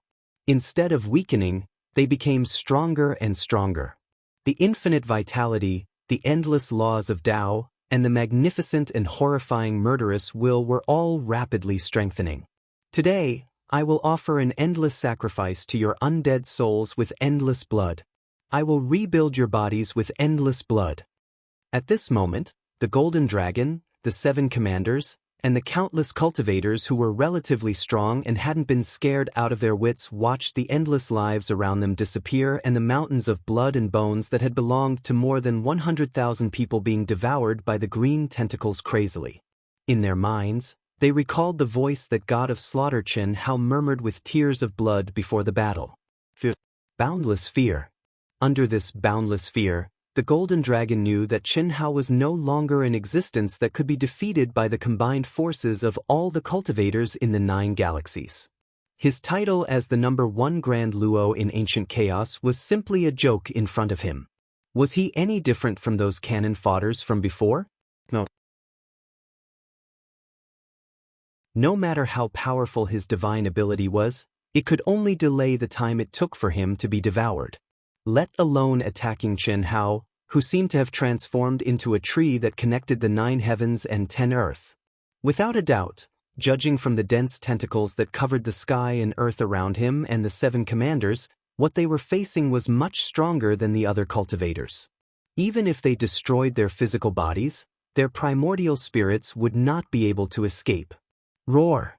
Instead of weakening, they became stronger and stronger. The infinite vitality, the endless laws of Tao, and the magnificent and horrifying murderous will were all rapidly strengthening. Today, I will offer an endless sacrifice to your undead souls with endless blood. I will rebuild your bodies with endless blood. At this moment, the Golden Dragon, the 7 commanders, and the countless cultivators who were relatively strong and hadn't been scared out of their wits watched the endless lives around them disappear and the mountains of blood and bones that had belonged to more than 100,000 people being devoured by the green tentacles crazily. In their minds, they recalled the voice that god of slaughter Xianxia murmured with tears of blood before the battle. Fear. Boundless fear. Under this boundless fear, the Golden Dragon knew that Xianxia was no longer in existence that could be defeated by the combined forces of all the cultivators in the 9 galaxies. His title as the #1 Grand Luo in ancient chaos was simply a joke in front of him. Was he any different from those cannon fodders from before? No. No matter how powerful his divine ability was, it could only delay the time it took for him to be devoured. Let alone attacking Xianxia, who seemed to have transformed into a tree that connected the 9 heavens and 10 earth. Without a doubt, judging from the dense tentacles that covered the sky and earth around him and the 7 commanders, what they were facing was much stronger than the other cultivators. Even if they destroyed their physical bodies, their primordial spirits would not be able to escape. Roar!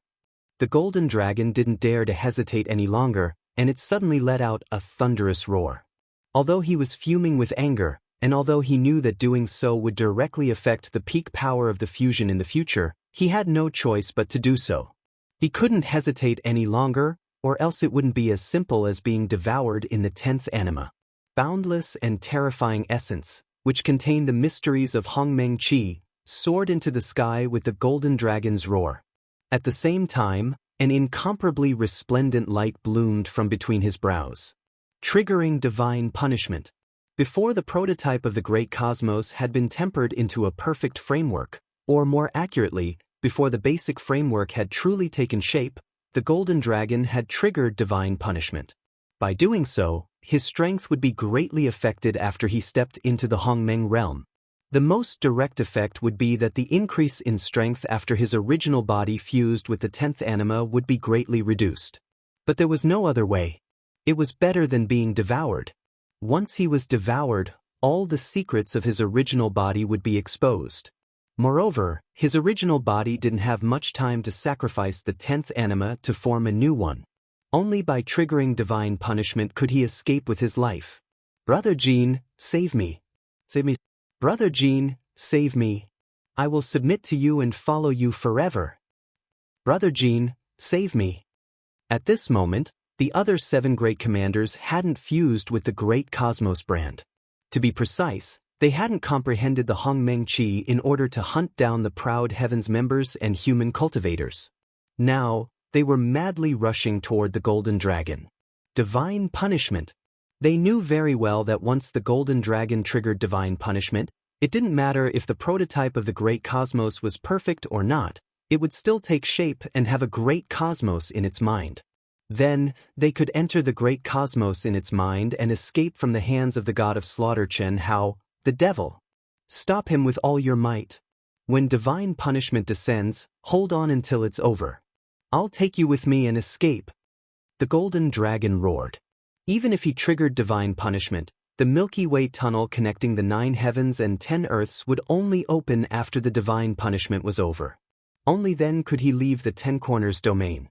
The Golden Dragon didn't dare to hesitate any longer, and it suddenly let out a thunderous roar. Although he was fuming with anger, and although he knew that doing so would directly affect the peak power of the fusion in the future, he had no choice but to do so. He couldn't hesitate any longer, or else it wouldn't be as simple as being devoured in the 10th anima. Boundless and terrifying essence, which contained the mysteries of Hongmeng Qi, soared into the sky with the Golden Dragon's roar. At the same time, an incomparably resplendent light bloomed from between his brows, triggering divine punishment. Before the prototype of the great cosmos had been tempered into a perfect framework, or more accurately, before the basic framework had truly taken shape, the Golden Dragon had triggered divine punishment. By doing so, his strength would be greatly affected after he stepped into the Hongmeng realm. The most direct effect would be that the increase in strength after his original body fused with the 10th anima would be greatly reduced. But there was no other way. It was better than being devoured. Once he was devoured, all the secrets of his original body would be exposed. Moreover, his original body didn't have much time to sacrifice the 10th anima to form a new one. Only by triggering divine punishment could he escape with his life. Brother Jean, save me. Save me. Brother Jean, save me. I will submit to you and follow you forever. Brother Jean, save me. At this moment, the other 7 great commanders hadn't fused with the great cosmos brand. To be precise, they hadn't comprehended the Hongmeng Qi in order to hunt down the proud heavens members and human cultivators. Now, they were madly rushing toward the Golden Dragon. Divine punishment. They knew very well that once the Golden Dragon triggered divine punishment, it didn't matter if the prototype of the great cosmos was perfect or not, it would still take shape and have a great cosmos in its mind. Then, they could enter the great cosmos in its mind and escape from the hands of the god of slaughter Xianxia, the devil. Stop him with all your might. When divine punishment descends, hold on until it's over. I'll take you with me and escape. The Golden Dragon roared. Even if he triggered divine punishment, the Milky Way tunnel connecting the 9 heavens and 10 earths would only open after the divine punishment was over. Only then could he leave the 10 corners domain.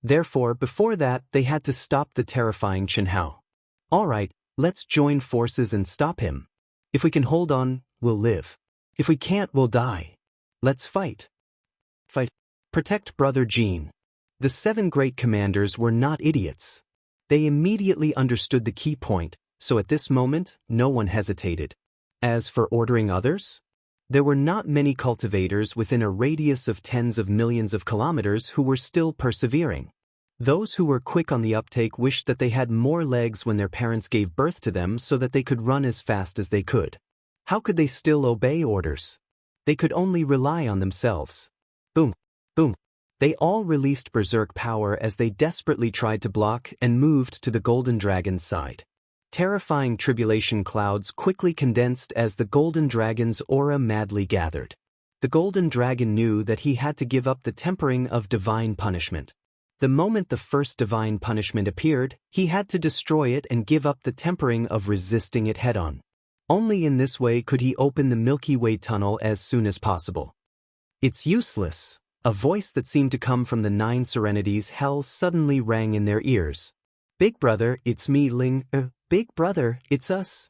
Therefore, before that, they had to stop the terrifying Xianxia. All right, let's join forces and stop him. If we can hold on, we'll live. If we can't, we'll die. Let's fight. Fight. Protect Brother Jean. The 7 great commanders were not idiots. They immediately understood the key point, so at this moment, no one hesitated. As for ordering others, there were not many cultivators within a radius of tens of millions of kilometers who were still persevering. Those who were quick on the uptake wished that they had more legs when their parents gave birth to them so that they could run as fast as they could. How could they still obey orders? They could only rely on themselves. Boom, boom. They all released berserk power as they desperately tried to block and moved to the Golden Dragon's side. Terrifying tribulation clouds quickly condensed as the Golden Dragon's aura madly gathered. The Golden Dragon knew that he had to give up the tempering of divine punishment. The moment the first divine punishment appeared, he had to destroy it and give up the tempering of resisting it head-on. Only in this way could he open the Milky Way tunnel as soon as possible. "It's useless." A voice that seemed to come from the 9 serenities hell suddenly rang in their ears. "Big brother, it's me, Ling. Big brother, it's us."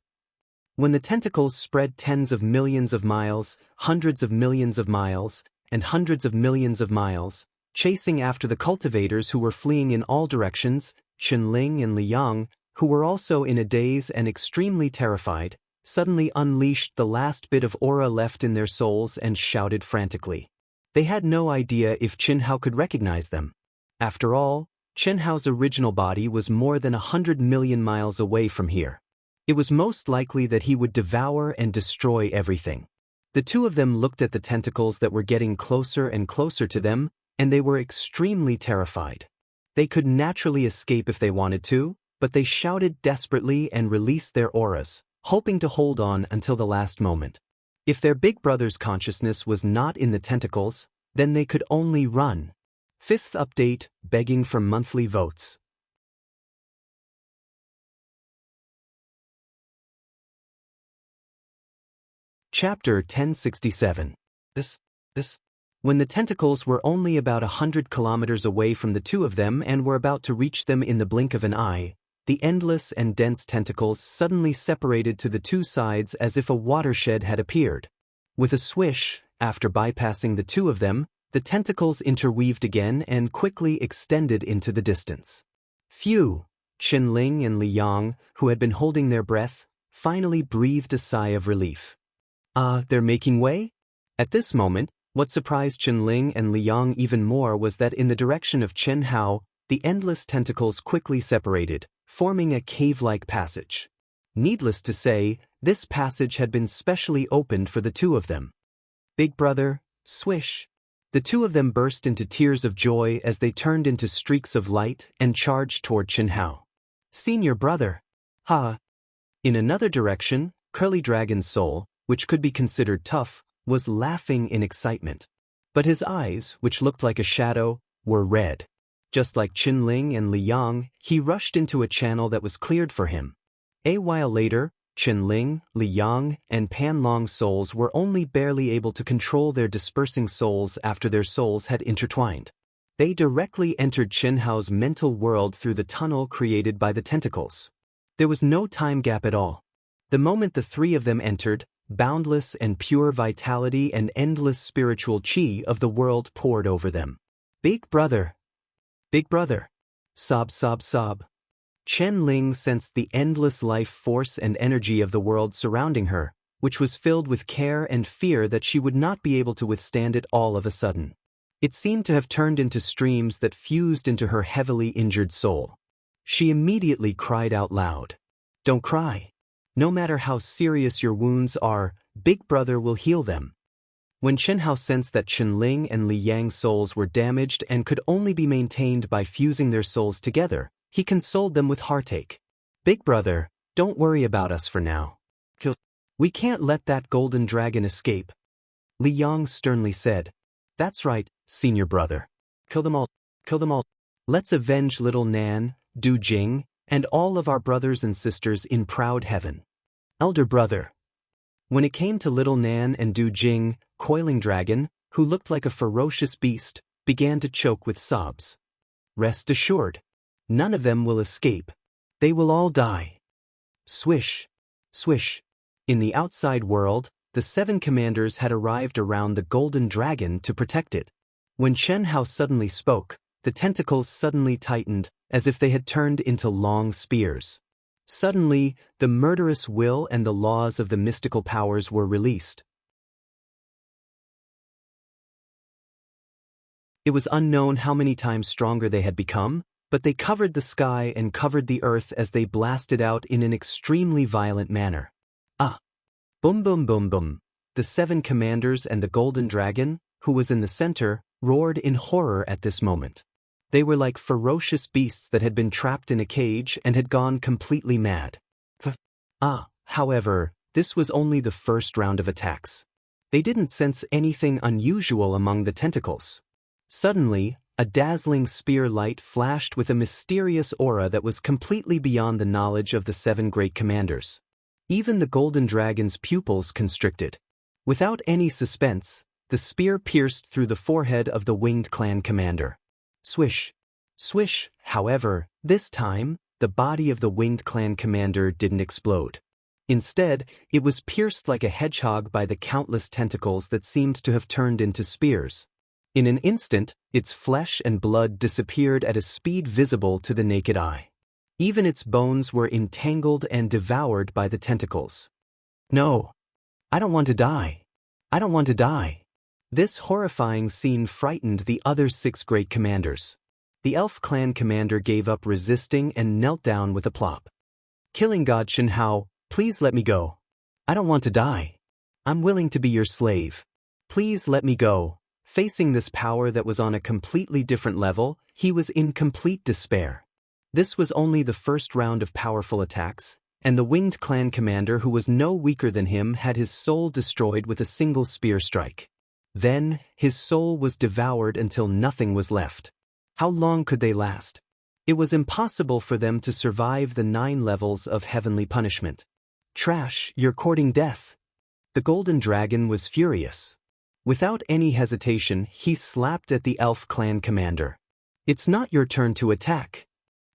When the tentacles spread tens of millions of miles, hundreds of millions of miles, and hundreds of millions of miles, chasing after the cultivators who were fleeing in all directions, Ling and Liang, who were also in a daze and extremely terrified, suddenly unleashed the last bit of aura left in their souls and shouted frantically. They had no idea if Hao could recognize them. After all, Hao's original body was more than 100 million miles away from here. It was most likely that he would devour and destroy everything. The two of them looked at the tentacles that were getting closer and closer to them, and they were extremely terrified. They could naturally escape if they wanted to, but they shouted desperately and released their auras, hoping to hold on until the last moment. If their big brother's consciousness was not in the tentacles, then they could only run. 5th update, begging for monthly votes. Chapter 1067. When the tentacles were only about 100 kilometers away from the two of them and were about to reach them in the blink of an eye, the endless and dense tentacles suddenly separated to the two sides as if a watershed had appeared. With a swish, after bypassing the two of them, the tentacles interweaved again and quickly extended into the distance. Phew! Ling and Liang, who had been holding their breath, finally breathed a sigh of relief. They're making way? At this moment, what surprised Ling and Liang even more was that in the direction of Hao, the endless tentacles quickly separated, forming a cave-like passage. Needless to say, this passage had been specially opened for the two of them. Big brother, swish! The two of them burst into tears of joy as they turned into streaks of light and charged toward Hao. Senior brother! Ha! In another direction, Curly Dragon's soul, which could be considered tough, was laughing in excitement. But his eyes, which looked like a shadow, were red. Just like Ling and Liang, he rushed into a channel that was cleared for him. A while later, Ling, Liang, and Panlong's souls were only barely able to control their dispersing souls after their souls had intertwined. They directly entered Hao's mental world through the tunnel created by the tentacles. There was no time gap at all. The moment the three of them entered, boundless and pure vitality and endless spiritual chi of the world poured over them. Big brother! Big brother! Sob, sob, sob. Ling sensed the endless life force and energy of the world surrounding her, which was filled with care and fear that she would not be able to withstand it all of a sudden. It seemed to have turned into streams that fused into her heavily injured soul. She immediately cried out loud. Don't cry. No matter how serious your wounds are, Big Brother will heal them. When Hao sensed that Ling and Liang's souls were damaged and could only be maintained by fusing their souls together, he consoled them with heartache. Big brother, don't worry about us for now. We can't let that golden dragon escape. Liang sternly said. That's right, senior brother. Kill them all. Kill them all. Let's avenge little Nan, Du Jing, and all of our brothers and sisters in proud heaven. Elder brother. When it came to little Nan and Du Jing, Coiling Dragon, who looked like a ferocious beast, began to choke with sobs. Rest assured. None of them will escape. They will all die. Swish. Swish. In the outside world, the 7 commanders had arrived around the golden dragon to protect it. When Hao suddenly spoke, the tentacles suddenly tightened, as if they had turned into long spears. Suddenly, the murderous will and the laws of the mystical powers were released. It was unknown how many times stronger they had become, but they covered the sky and covered the earth as they blasted out in an extremely violent manner. Boom boom boom boom. The 7 commanders and the golden dragon, who was in the center, roared in horror at this moment. They were like ferocious beasts that had been trapped in a cage and had gone completely mad. However, this was only the first round of attacks. They didn't sense anything unusual among the tentacles. Suddenly, A dazzling spear light flashed with a mysterious aura that was completely beyond the knowledge of the 7 great commanders. Even the golden dragon's pupils constricted. Without any suspense, the spear pierced through the forehead of the winged clan commander. Swish. Swish. However, this time, the body of the winged clan commander didn't explode. Instead, it was pierced like a hedgehog by the countless tentacles that seemed to have turned into spears. In an instant, its flesh and blood disappeared at a speed visible to the naked eye. Even its bones were entangled and devoured by the tentacles. No. I don't want to die. I don't want to die. This horrifying scene frightened the other 6 great commanders. The elf clan commander gave up resisting and knelt down with a plop. Killing God Xianxia, please let me go. I don't want to die. I'm willing to be your slave. Please let me go. Facing this power that was on a completely different level, he was in complete despair. This was only the first round of powerful attacks, and the winged clan commander who was no weaker than him had his soul destroyed with a single spear strike. Then, his soul was devoured until nothing was left. How long could they last? It was impossible for them to survive the 9 levels of heavenly punishment. Trash, you're courting death. The golden dragon was furious. Without any hesitation, he slapped at the elf clan commander. It's not your turn to attack.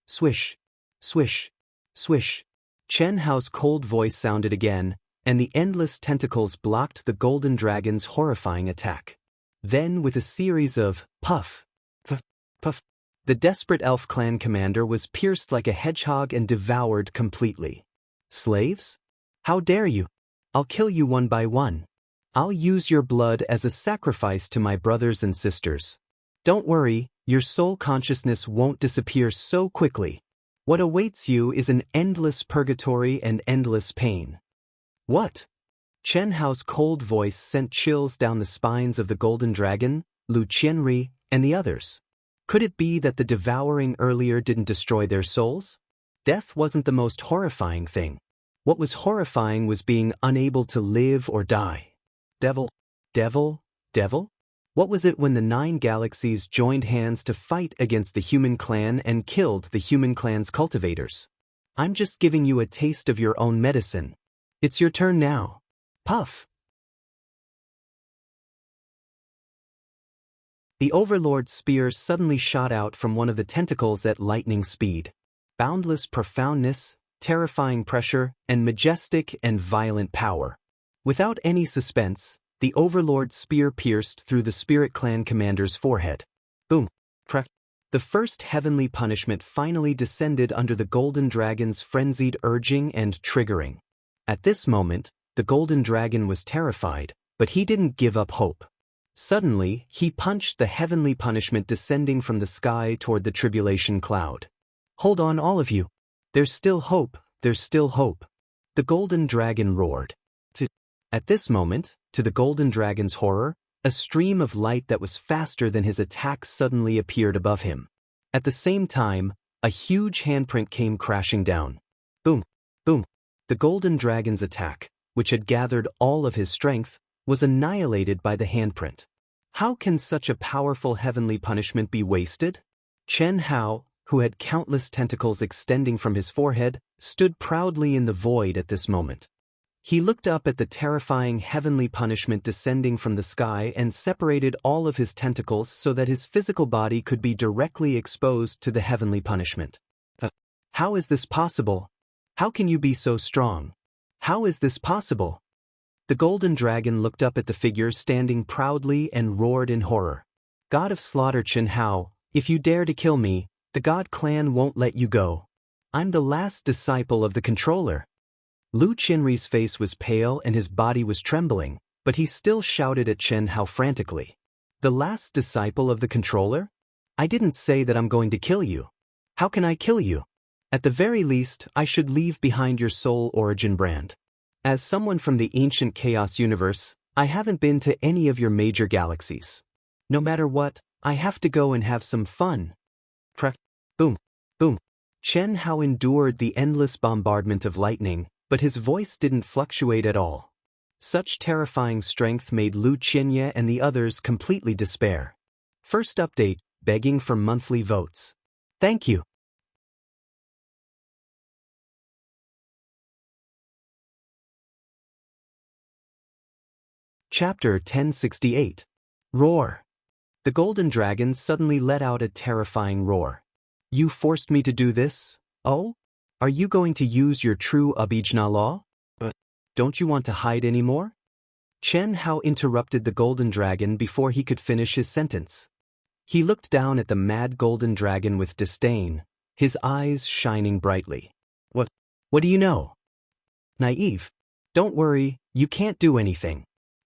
Swish. Swish. Swish. Xianxia's cold voice sounded again, and the endless tentacles blocked the golden dragon's horrifying attack. Then, with a series of puff, puff, puff, the desperate elf clan commander was pierced like a hedgehog and devoured completely. Slaves? How dare you? I'll kill you one by one. I'll use your blood as a sacrifice to my brothers and sisters. Don't worry, your soul consciousness won't disappear so quickly. What awaits you is an endless purgatory and endless pain. What? Xianxia's cold voice sent chills down the spines of the golden dragon, Lu Qianri, and the others. Could it be that the devouring earlier didn't destroy their souls? Death wasn't the most horrifying thing. What was horrifying was being unable to live or die. Devil? Devil? Devil? What was it when the 9 galaxies joined hands to fight against the human clan and killed the human clan's cultivators? I'm just giving you a taste of your own medicine. It's your turn now. Puff. The Overlord's spear suddenly shot out from one of the tentacles at lightning speed. Boundless profoundness, terrifying pressure, and majestic and violent power. Without any suspense, the Overlord's spear pierced through the Spirit Clan commander's forehead. Boom. Crack. The first heavenly punishment finally descended under the golden dragon's frenzied urging and triggering. At this moment, the golden dragon was terrified, but he didn't give up hope. Suddenly, he punched the heavenly punishment descending from the sky toward the tribulation cloud. Hold on, all of you. There's still hope, there's still hope. The golden dragon roared. At this moment, to the golden dragon's horror, a stream of light that was faster than his attack suddenly appeared above him. At the same time, a huge handprint came crashing down. Boom, boom. The golden dragon's attack, which had gathered all of his strength, was annihilated by the handprint. How can such a powerful heavenly punishment be wasted? Xianxia, who had countless tentacles extending from his forehead, stood proudly in the void at this moment. He looked up at the terrifying heavenly punishment descending from the sky and separated all of his tentacles so that his physical body could be directly exposed to the heavenly punishment. How is this possible? How can you be so strong? How is this possible? The golden dragon looked up at the figure standing proudly and roared in horror. God of slaughter Xianxia, if you dare to kill me, the God clan won't let you go. I'm the last disciple of the controller. Lu Qianri's face was pale and his body was trembling, but he still shouted at Xianxia frantically. The last disciple of the controller? I didn't say that I'm going to kill you. How can I kill you? At the very least, I should leave behind your soul origin brand. As someone from the ancient chaos universe, I haven't been to any of your major galaxies. No matter what, I have to go and have some fun. Crack. Boom. Boom. Xianxia endured the endless bombardment of lightning, but his voice didn't fluctuate at all. Such terrifying strength made Lu Qianxia and the others completely despair. First update, begging for monthly votes. Thank you. Chapter 1068. Roar. The golden dragon suddenly let out a terrifying roar. You forced me to do this? Oh? Are you going to use your true Abhijna law? Don't you want to hide anymore? Chen Hao interrupted the golden dragon before he could finish his sentence. He looked down at the mad golden dragon with disdain, his eyes shining brightly. What do you know? Naive. Don't worry, you can't do anything.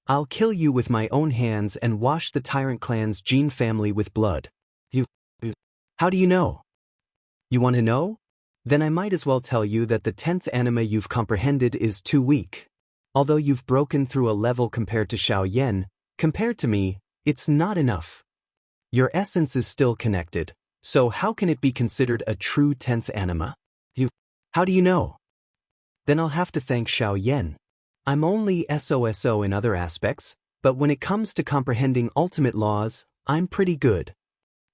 I'll kill you with my own hands and wash the tyrant clan's gene family with blood. How do you know? You want to know? Then I might as well tell you that the 10th anima you've comprehended is too weak. Although you've broken through a level compared to Xiaoyan, compared to me, it's not enough. Your essence is still connected, so how can it be considered a true 10th anima? How do you know? Then I'll have to thank Xiaoyan. I'm only SOSO in other aspects, but when it comes to comprehending ultimate laws, I'm pretty good.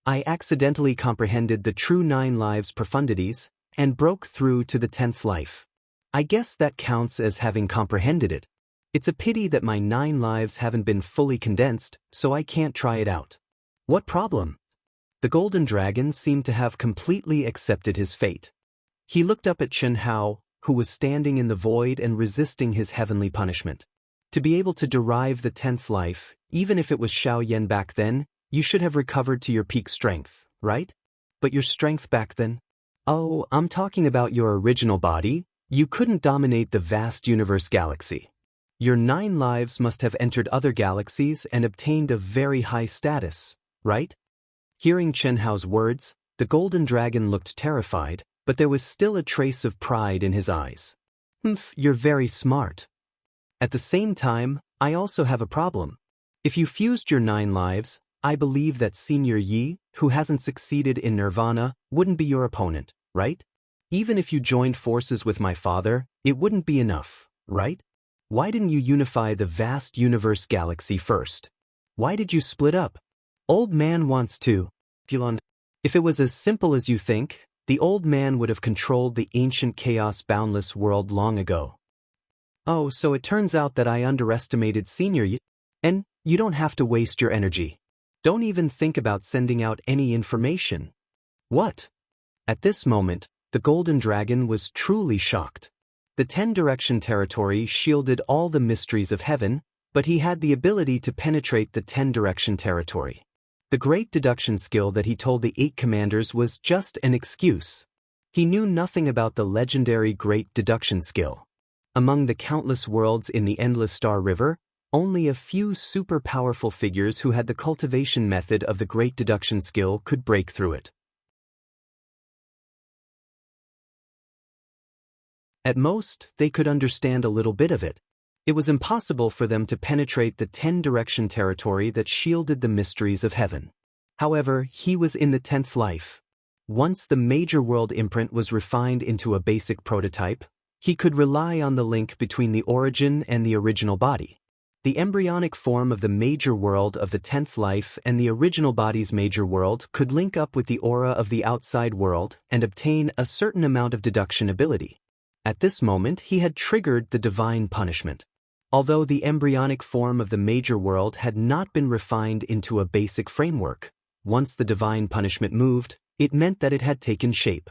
I accidentally comprehended the true 9 lives profundities, and broke through to the 10th life. I guess that counts as having comprehended it. It's a pity that my 9 lives haven't been fully condensed, so I can't try it out. What problem? The golden dragon seemed to have completely accepted his fate. He looked up at Chen Hao, who was standing in the void and resisting his heavenly punishment. To be able to derive the 10th life, even if it was Xiaoyan back then, you should have recovered to your peak strength, right? But your strength back then? Oh, I'm talking about your original body. You couldn't dominate the vast universe galaxy. Your 9 lives must have entered other galaxies and obtained a very high status, right? Hearing Chen Hao's words, the golden dragon looked terrified, but there was still a trace of pride in his eyes. You're very smart. At the same time, I also have a problem. If you fused your 9 lives, I believe that Senior Yi, who hasn't succeeded in Nirvana, wouldn't be your opponent, right? Even if you joined forces with my father, it wouldn't be enough, right? Why didn't you unify the vast universe galaxy first? Why did you split up? Old man wants to. If it was as simple as you think, the old man would have controlled the ancient chaos-boundless world long ago. Oh, so it turns out that I underestimated Senior Yi. And you don't have to waste your energy. Don't even think about sending out any information. What? At this moment, the golden dragon was truly shocked. The 10-direction territory shielded all the mysteries of heaven, but he had the ability to penetrate the 10-direction territory. The great deduction skill that he told the 8 commanders was just an excuse. He knew nothing about the legendary great deduction skill. Among the countless worlds in the endless star river, only a few super powerful figures who had the cultivation method of the great deduction skill could break through it. At most, they could understand a little bit of it. It was impossible for them to penetrate the 10-direction territory that shielded the mysteries of heaven. However, he was in the 10th life. Once the major world imprint was refined into a basic prototype, he could rely on the link between the origin and the original body. The embryonic form of the major world of the 10th life and the original body's major world could link up with the aura of the outside world and obtain a certain amount of deduction ability. At this moment, he had triggered the divine punishment. Although the embryonic form of the major world had not been refined into a basic framework, once the divine punishment moved, it meant that it had taken shape.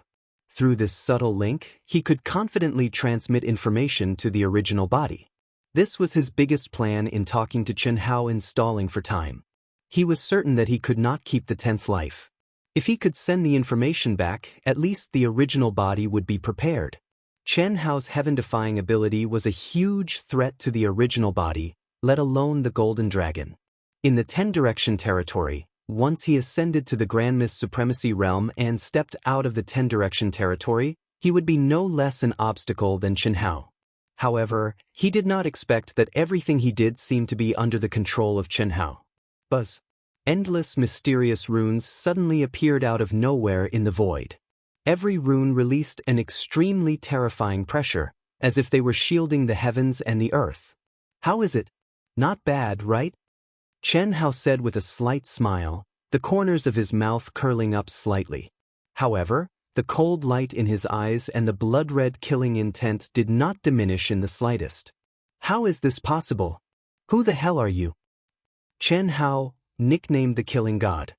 Through this subtle link, he could confidently transmit information to the original body. This was his biggest plan in talking to Chen Hao and stalling for time. He was certain that he could not keep the 10th life. If he could send the information back, at least the original body would be prepared. Chen Hao's heaven-defying ability was a huge threat to the original body, let alone the golden dragon. In the 10-direction territory, once he ascended to the Grandmist Supremacy realm and stepped out of the 10-direction territory, he would be no less an obstacle than Chen Hao. However, he did not expect that everything he did seemed to be under the control of Chen Hao. Buzz. Endless mysterious runes suddenly appeared out of nowhere in the void. Every rune released an extremely terrifying pressure, as if they were shielding the heavens and the earth. How is it? Not bad, right? Chen Hao said with a slight smile, the corners of his mouth curling up slightly. However, the cold light in his eyes and the blood-red killing intent did not diminish in the slightest. How is this possible? Who the hell are you? Chen Hao, nicknamed the Killing God.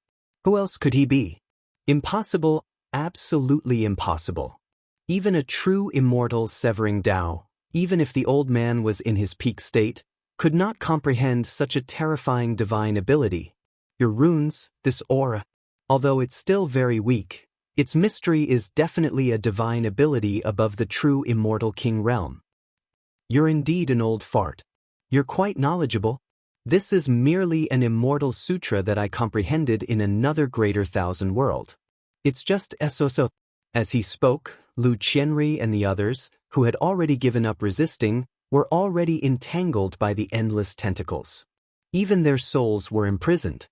Who else could he be? Impossible, absolutely impossible. Even a true immortal severing Dao, even if the old man was in his peak state, could not comprehend such a terrifying divine ability. Your runes, this aura, although it's still very weak, its mystery is definitely a divine ability above the true immortal king realm. You're indeed an old fart. You're quite knowledgeable. This is merely an immortal sutra that I comprehended in another greater thousand world. It's just so. As he spoke, Lu Qianri and the others, who had already given up resisting, were already entangled by the endless tentacles. Even their souls were imprisoned.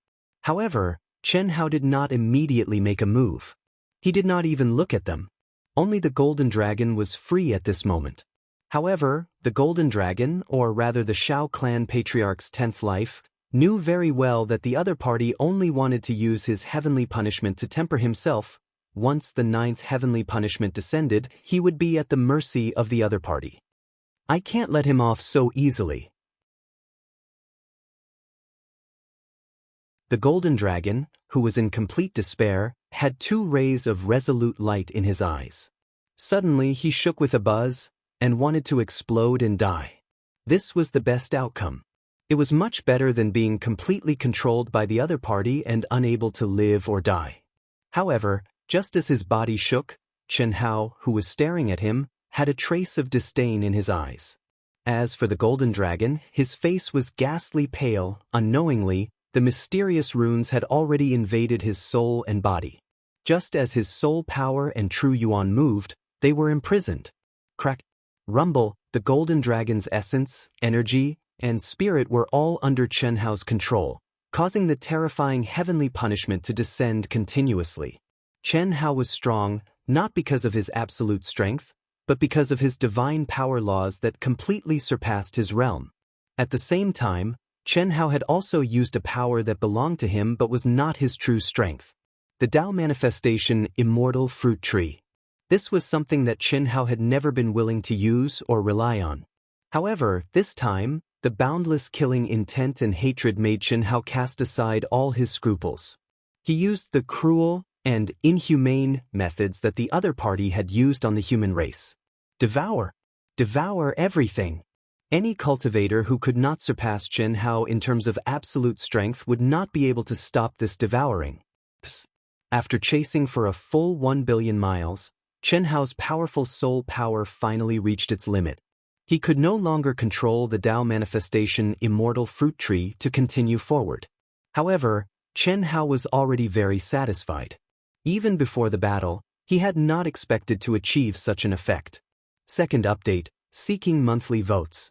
However, Chen Hao did not immediately make a move. He did not even look at them. Only the Golden Dragon was free at this moment. However, the Golden Dragon, or rather the Shao clan patriarch's 10th life, knew very well that the other party only wanted to use his heavenly punishment to temper himself. Once the 9th heavenly punishment descended, he would be at the mercy of the other party. I can't let him off so easily. The Golden Dragon, who was in complete despair, had 2 rays of resolute light in his eyes. Suddenly he shook with a buzz, and wanted to explode and die. This was the best outcome. It was much better than being completely controlled by the other party and unable to live or die. However, just as his body shook, Chen Hao, who was staring at him, had a trace of disdain in his eyes. As for the Golden Dragon, his face was ghastly pale. Unknowingly, the mysterious runes had already invaded his soul and body. Just as his soul power and true yuan moved, they were imprisoned. Crack, rumble, the Golden Dragon's essence, energy, and spirit were all under Chen Hao's control, causing the terrifying heavenly punishment to descend continuously. Chen Hao was strong, not because of his absolute strength, but because of his divine power laws that completely surpassed his realm. At the same time, Chen Hao had also used a power that belonged to him but was not his true strength. The Dao manifestation Immortal Fruit Tree. This was something that Chen Hao had never been willing to use or rely on. However, this time, the boundless killing intent and hatred made Chen Hao cast aside all his scruples. He used the cruel and inhumane methods that the other party had used on the human race. Devour. Devour everything. Any cultivator who could not surpass Chen Hao in terms of absolute strength would not be able to stop this devouring. After chasing for a full 1 billion miles, Chen Hao's powerful soul power finally reached its limit. He could no longer control the Dao manifestation Immortal Fruit Tree to continue forward. However, Chen Hao was already very satisfied. Even before the battle, he had not expected to achieve such an effect. Second update, seeking monthly votes.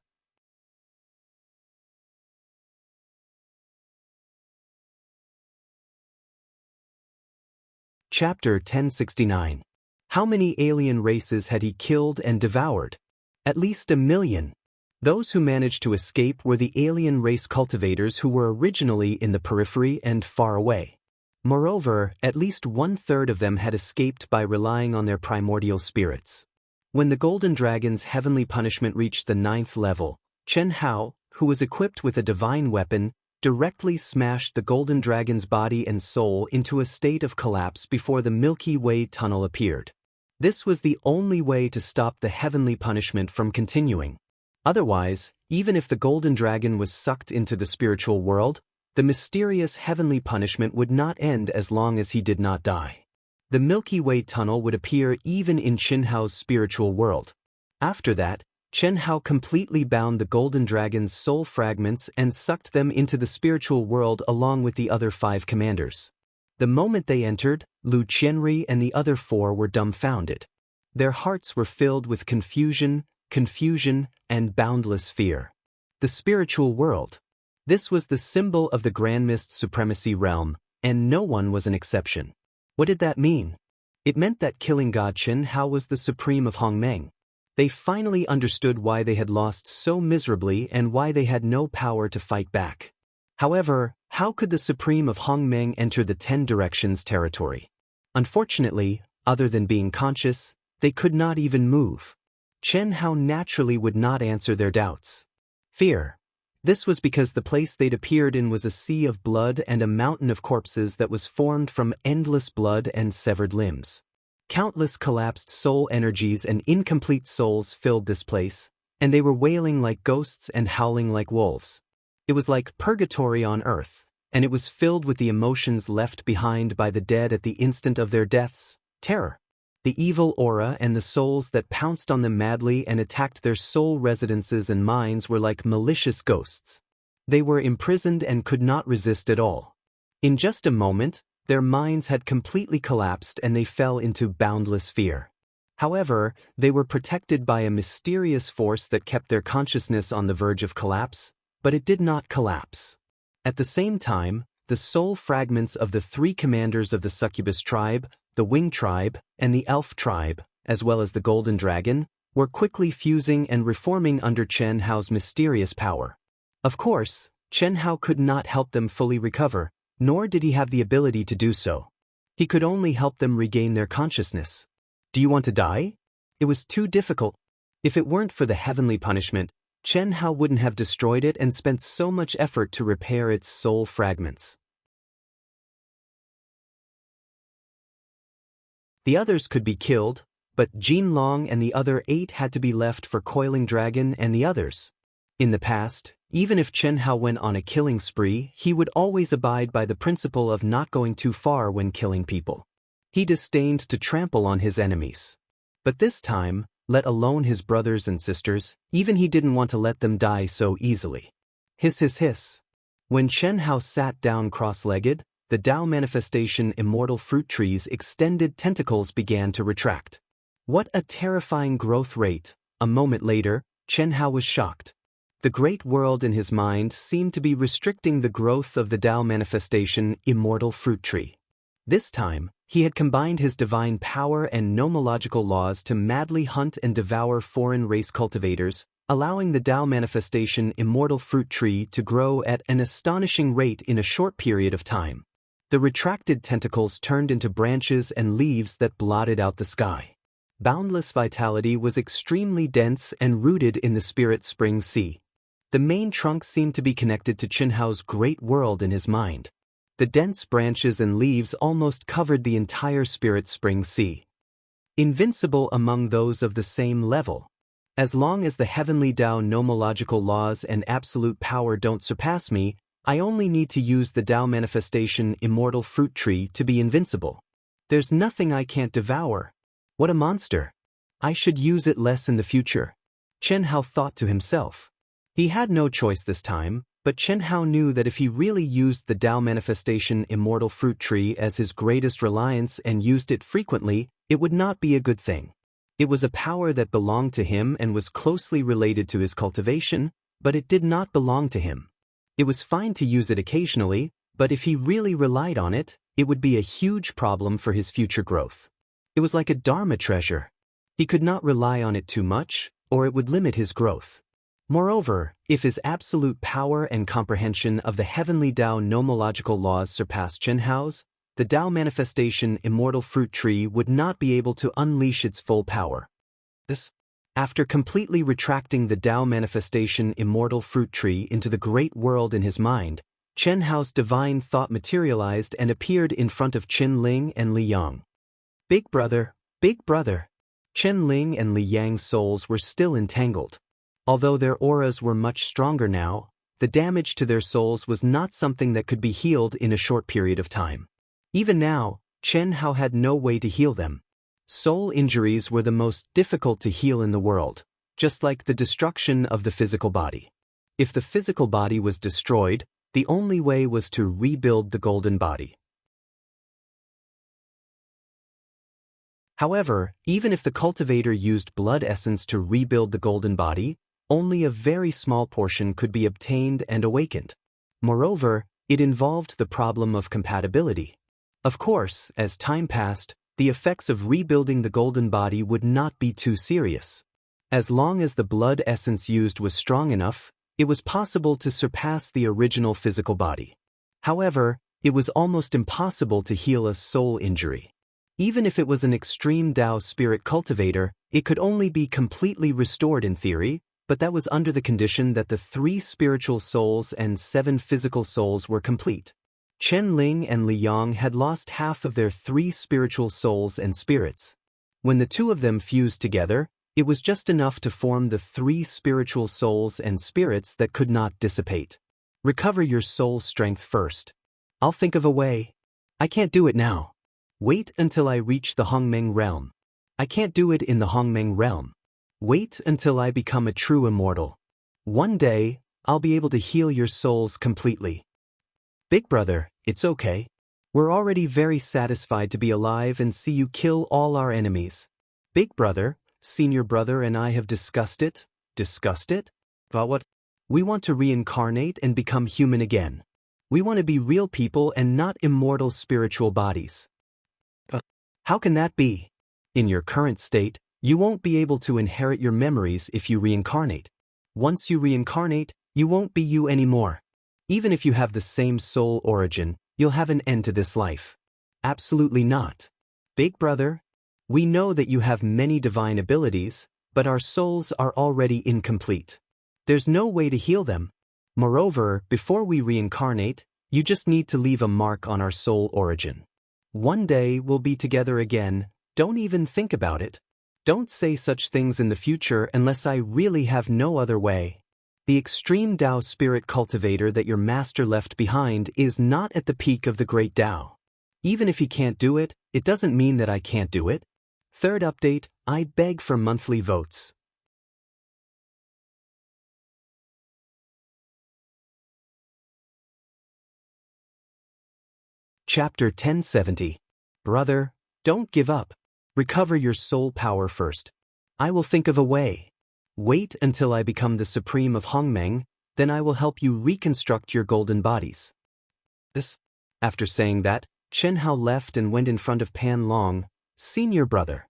Chapter 1069. How many alien races had he killed and devoured? At least 1 million. Those who managed to escape were the alien race cultivators who were originally in the periphery and far away. Moreover, at least 1/3 of them had escaped by relying on their primordial spirits. When the Golden Dragon's heavenly punishment reached the 9th level, Chen Hao, who was equipped with a divine weapon, directly smashed the Golden Dragon's body and soul into a state of collapse before the Milky Way tunnel appeared. This was the only way to stop the heavenly punishment from continuing. Otherwise, even if the Golden Dragon was sucked into the spiritual world, the mysterious heavenly punishment would not end as long as he did not die. The Milky Way tunnel would appear even in Chen Hao's spiritual world. After that, Chen Hao completely bound the Golden Dragon's soul fragments and sucked them into the spiritual world along with the other 5 commanders. The moment they entered, Lu Qianri and the other 4 were dumbfounded. Their hearts were filled with confusion, and boundless fear. The spiritual world. This was the symbol of the Grand Mist Supremacy realm, and no one was an exception. What did that mean? It meant that killing God Chen Hao was the supreme of Hongmeng. They finally understood why they had lost so miserably and why they had no power to fight back. However, how could the Supreme of Hongmeng enter the 10 Directions territory? Unfortunately, other than being conscious, they could not even move. Chen Hao naturally would not answer their doubts. Fear. This was because the place they'd appeared in was a sea of blood and a mountain of corpses that was formed from endless blood and severed limbs. Countless collapsed soul energies and incomplete souls filled this place, and they were wailing like ghosts and howling like wolves. It was like purgatory on earth, and it was filled with the emotions left behind by the dead at the instant of their deaths: terror, the evil aura, and the souls that pounced on them madly and attacked their soul residences and minds were like malicious ghosts. They were imprisoned and could not resist at all. In just a moment, their minds had completely collapsed and they fell into boundless fear. However, they were protected by a mysterious force that kept their consciousness on the verge of collapse, but it did not collapse. At the same time, the soul fragments of the 3 commanders of the succubus tribe, the Wing tribe, and the Elf tribe, as well as the Golden Dragon, were quickly fusing and reforming under Chen Hao's mysterious power. Of course, Chen Hao could not help them fully recover, nor did he have the ability to do so. He could only help them regain their consciousness. Do you want to die? It was too difficult. If it weren't for the heavenly punishment, Chen Hao wouldn't have destroyed it and spent so much effort to repair its soul fragments. The others could be killed, but Jin Long and the other 8 had to be left for Coiling Dragon and the others. In the past, even if Chen Hao went on a killing spree, he would always abide by the principle of not going too far when killing people. He disdained to trample on his enemies. But this time, let alone his brothers and sisters, even he didn't want to let them die so easily. Hiss hiss hiss. When Chen Hao sat down cross-legged, the Tao manifestation immortal fruit tree's extended tentacles began to retract. What a terrifying growth rate! A moment later, Chen Hao was shocked. The great world in his mind seemed to be restricting the growth of the Tao manifestation immortal fruit tree. This time, he had combined his divine power and nomological laws to madly hunt and devour foreign race cultivators, allowing the Tao manifestation immortal fruit tree to grow at an astonishing rate in a short period of time. The retracted tentacles turned into branches and leaves that blotted out the sky. Boundless vitality was extremely dense and rooted in the spirit spring sea. The main trunk seemed to be connected to Chen Hao's great world in his mind. The dense branches and leaves almost covered the entire spirit spring sea. Invincible among those of the same level. As long as the heavenly Tao nomological laws and absolute power don't surpass me, I only need to use the Tao manifestation immortal fruit tree to be invincible. There's nothing I can't devour. What a monster! I should use it less in the future. Chen Hao thought to himself. He had no choice this time, but Chen Hao knew that if he really used the Tao manifestation immortal fruit tree as his greatest reliance and used it frequently, it would not be a good thing. It was a power that belonged to him and was closely related to his cultivation, but it did not belong to him. It was fine to use it occasionally, but if he really relied on it, it would be a huge problem for his future growth. It was like a Dharma treasure. He could not rely on it too much, or it would limit his growth. Moreover, if his absolute power and comprehension of the heavenly Tao nomological laws surpassed Chen Hao's, the Tao manifestation immortal fruit tree would not be able to unleash its full power. After completely retracting the Tao manifestation immortal fruit tree into the great world in his mind, Chen Hao's divine thought materialized and appeared in front of Qin Ling and Li Yang. Big brother, big brother. Qin Ling and Li Yang's souls were still entangled. Although their auras were much stronger now, the damage to their souls was not something that could be healed in a short period of time. Even now, Chen Hao had no way to heal them. Soul injuries were the most difficult to heal in the world, just like the destruction of the physical body. If the physical body was destroyed, the only way was to rebuild the golden body. However, even if the cultivator used blood essence to rebuild the golden body, only a very small portion could be obtained and awakened. Moreover, it involved the problem of compatibility. Of course, as time passed, the effects of rebuilding the golden body would not be too serious. As long as the blood essence used was strong enough, it was possible to surpass the original physical body. However, it was almost impossible to heal a soul injury. Even if it was an extreme Dao spirit cultivator, it could only be completely restored in theory, but that was under the condition that the 3 spiritual souls and 7 physical souls were complete. Chen Ling and Li Yang had lost half of their 3 spiritual souls and spirits. When the 2 of them fused together, it was just enough to form the 3 spiritual souls and spirits that could not dissipate. Recover your soul strength first. I'll think of a way. I can't do it now. Wait until I reach the Hongmeng realm. I can't do it in the Hongmeng realm. Wait until I become a true immortal. One day, I'll be able to heal your souls completely. Big brother, it's okay. We're already very satisfied to be alive and see you kill all our enemies. Big brother, senior brother and I have discussed it. Discussed it? About what? We want to reincarnate and become human again. We want to be real people and not immortal spiritual bodies. How can that be? In your current state, you won't be able to inherit your memories if you reincarnate. Once you reincarnate, you won't be you anymore. Even if you have the same soul origin, you'll have an end to this life. Absolutely not. Big brother, we know that you have many divine abilities, but our souls are already incomplete. There's no way to heal them. Moreover, before we reincarnate, you just need to leave a mark on our soul origin. One day we'll be together again. Don't even think about it. Don't say such things in the future unless I really have no other way. The extreme Dao spirit cultivator that your master left behind is not at the peak of the great Dao. Even if he can't do it, it doesn't mean that I can't do it. Third update, I beg for monthly votes. Chapter 1070. Brother, don't give up. Recover your soul power first. I will think of a way. Wait until I become the supreme of Hongmeng, then I will help you reconstruct your golden bodies. After saying that, Chen Hao left and went in front of Pan Long, senior brother.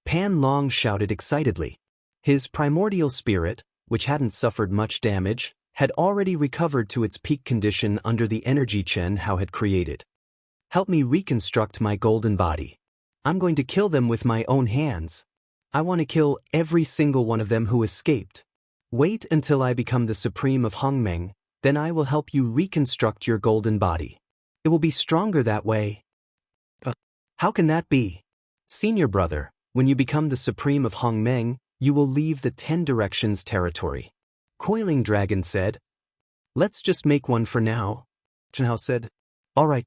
Pan Long shouted excitedly. His primordial spirit, which hadn't suffered much damage, had already recovered to its peak condition under the energy Chen Hao had created. Help me reconstruct my golden body. I'm going to kill them with my own hands. I want to kill every single one of them who escaped. Wait until I become the supreme of Hongmeng, then I will help you reconstruct your golden body. It will be stronger that way. How can that be? Senior brother, when you become the supreme of Hongmeng, you will leave the 10 directions territory. Coiling Dragon said. Let's just make one for now. Chen Hao said. All right.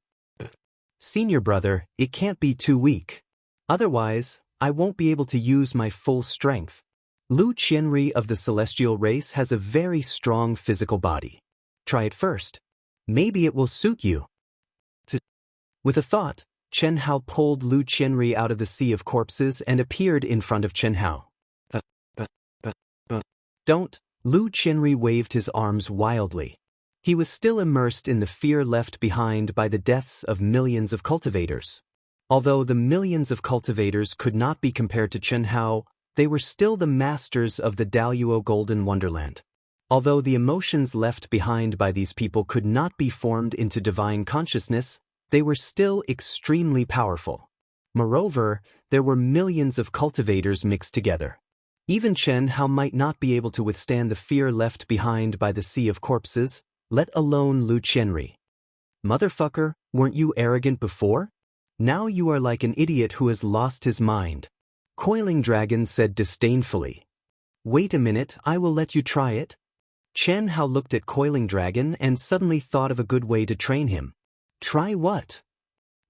Senior brother, it can't be too weak. Otherwise, I won't be able to use my full strength. Lu Qianri of the celestial race has a very strong physical body. Try it first. Maybe it will suit you. With a thought, Chen Hao pulled Lu Qianri out of the sea of corpses and appeared in front of Chen Hao. Don't. Lu Qianri waved his arms wildly. He was still immersed in the fear left behind by the deaths of millions of cultivators. Although the millions of cultivators could not be compared to Chen Hao, they were still the masters of the Daoist Golden Wonderland. Although the emotions left behind by these people could not be formed into divine consciousness, they were still extremely powerful. Moreover, there were millions of cultivators mixed together. Even Chen Hao might not be able to withstand the fear left behind by the sea of corpses, let alone Lu Qianri. Motherfucker, weren't you arrogant before? Now you are like an idiot who has lost his mind. Coiling Dragon said disdainfully. Wait a minute, I will let you try it. Chen Hao looked at Coiling Dragon and suddenly thought of a good way to train him. Try what?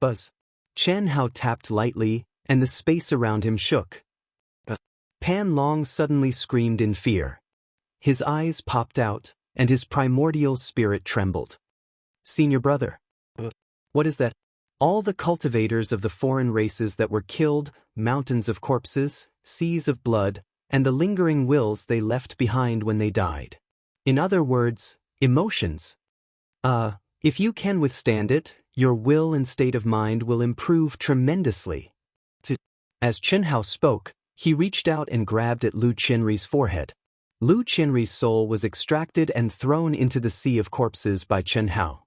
Buzz. Chen Hao tapped lightly, and the space around him shook. Pan Long suddenly screamed in fear. His eyes popped out, and his primordial spirit trembled. Senior brother. What is that? All the cultivators of the foreign races that were killed, mountains of corpses, seas of blood, and the lingering wills they left behind when they died. In other words, emotions. If you can withstand it, your will and state of mind will improve tremendously. As Chen Hao spoke, he reached out and grabbed at Lu Qianri's forehead. Lu Qianrui's soul was extracted and thrown into the sea of corpses by Chen Hao.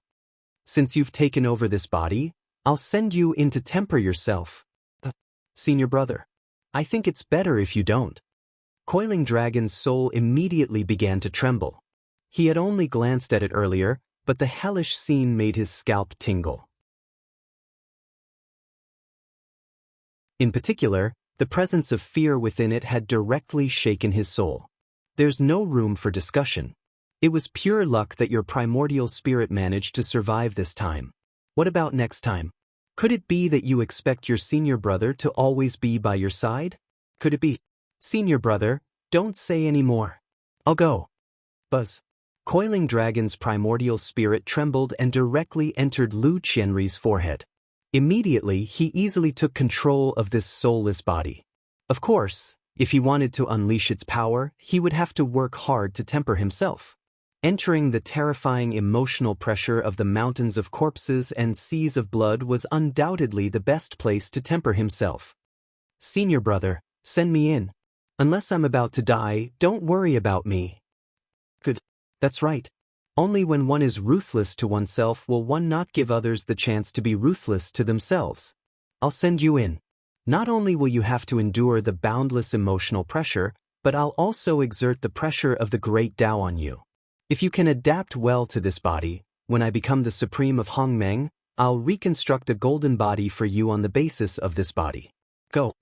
Since you've taken over this body, I'll send you in to temper yourself. Senior brother, I think it's better if you don't. Coiling Dragon's soul immediately began to tremble. He had only glanced at it earlier, but the hellish scene made his scalp tingle. In particular, the presence of fear within it had directly shaken his soul. There's no room for discussion. It was pure luck that your primordial spirit managed to survive this time. What about next time? Could it be that you expect your senior brother to always be by your side? Could it be? Senior brother, don't say any more. I'll go. Buzz. Coiling Dragon's primordial spirit trembled and directly entered Lu Qianrui's forehead. Immediately, he easily took control of this soulless body. Of course, if he wanted to unleash its power, he would have to work hard to temper himself. Entering the terrifying emotional pressure of the mountains of corpses and seas of blood was undoubtedly the best place to temper himself. Senior brother, send me in. Unless I'm about to die, don't worry about me. Good. That's right. Only when one is ruthless to oneself will one not give others the chance to be ruthless to themselves. I'll send you in. Not only will you have to endure the boundless emotional pressure, but I'll also exert the pressure of the great Tao on you. If you can adapt well to this body, when I become the supreme of Hongmeng, I'll reconstruct a golden body for you on the basis of this body. Go.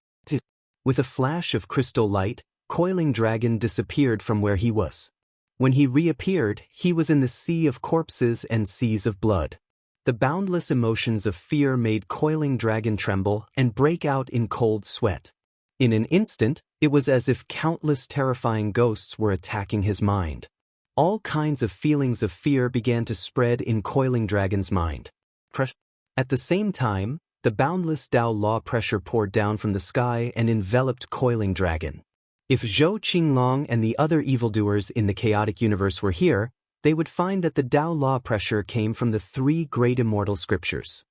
With a flash of crystal light, Coiling Dragon disappeared from where he was. When he reappeared, he was in the sea of corpses and seas of blood. The boundless emotions of fear made Coiling Dragon tremble and break out in cold sweat. In an instant, it was as if countless terrifying ghosts were attacking his mind. All kinds of feelings of fear began to spread in Coiling Dragon's mind. At the same time, the boundless Tao law pressure poured down from the sky and enveloped Coiling Dragon. If Zhou Qinglong and the other evildoers in the chaotic universe were here, they would find that the Tao law pressure came from the three great immortal scriptures.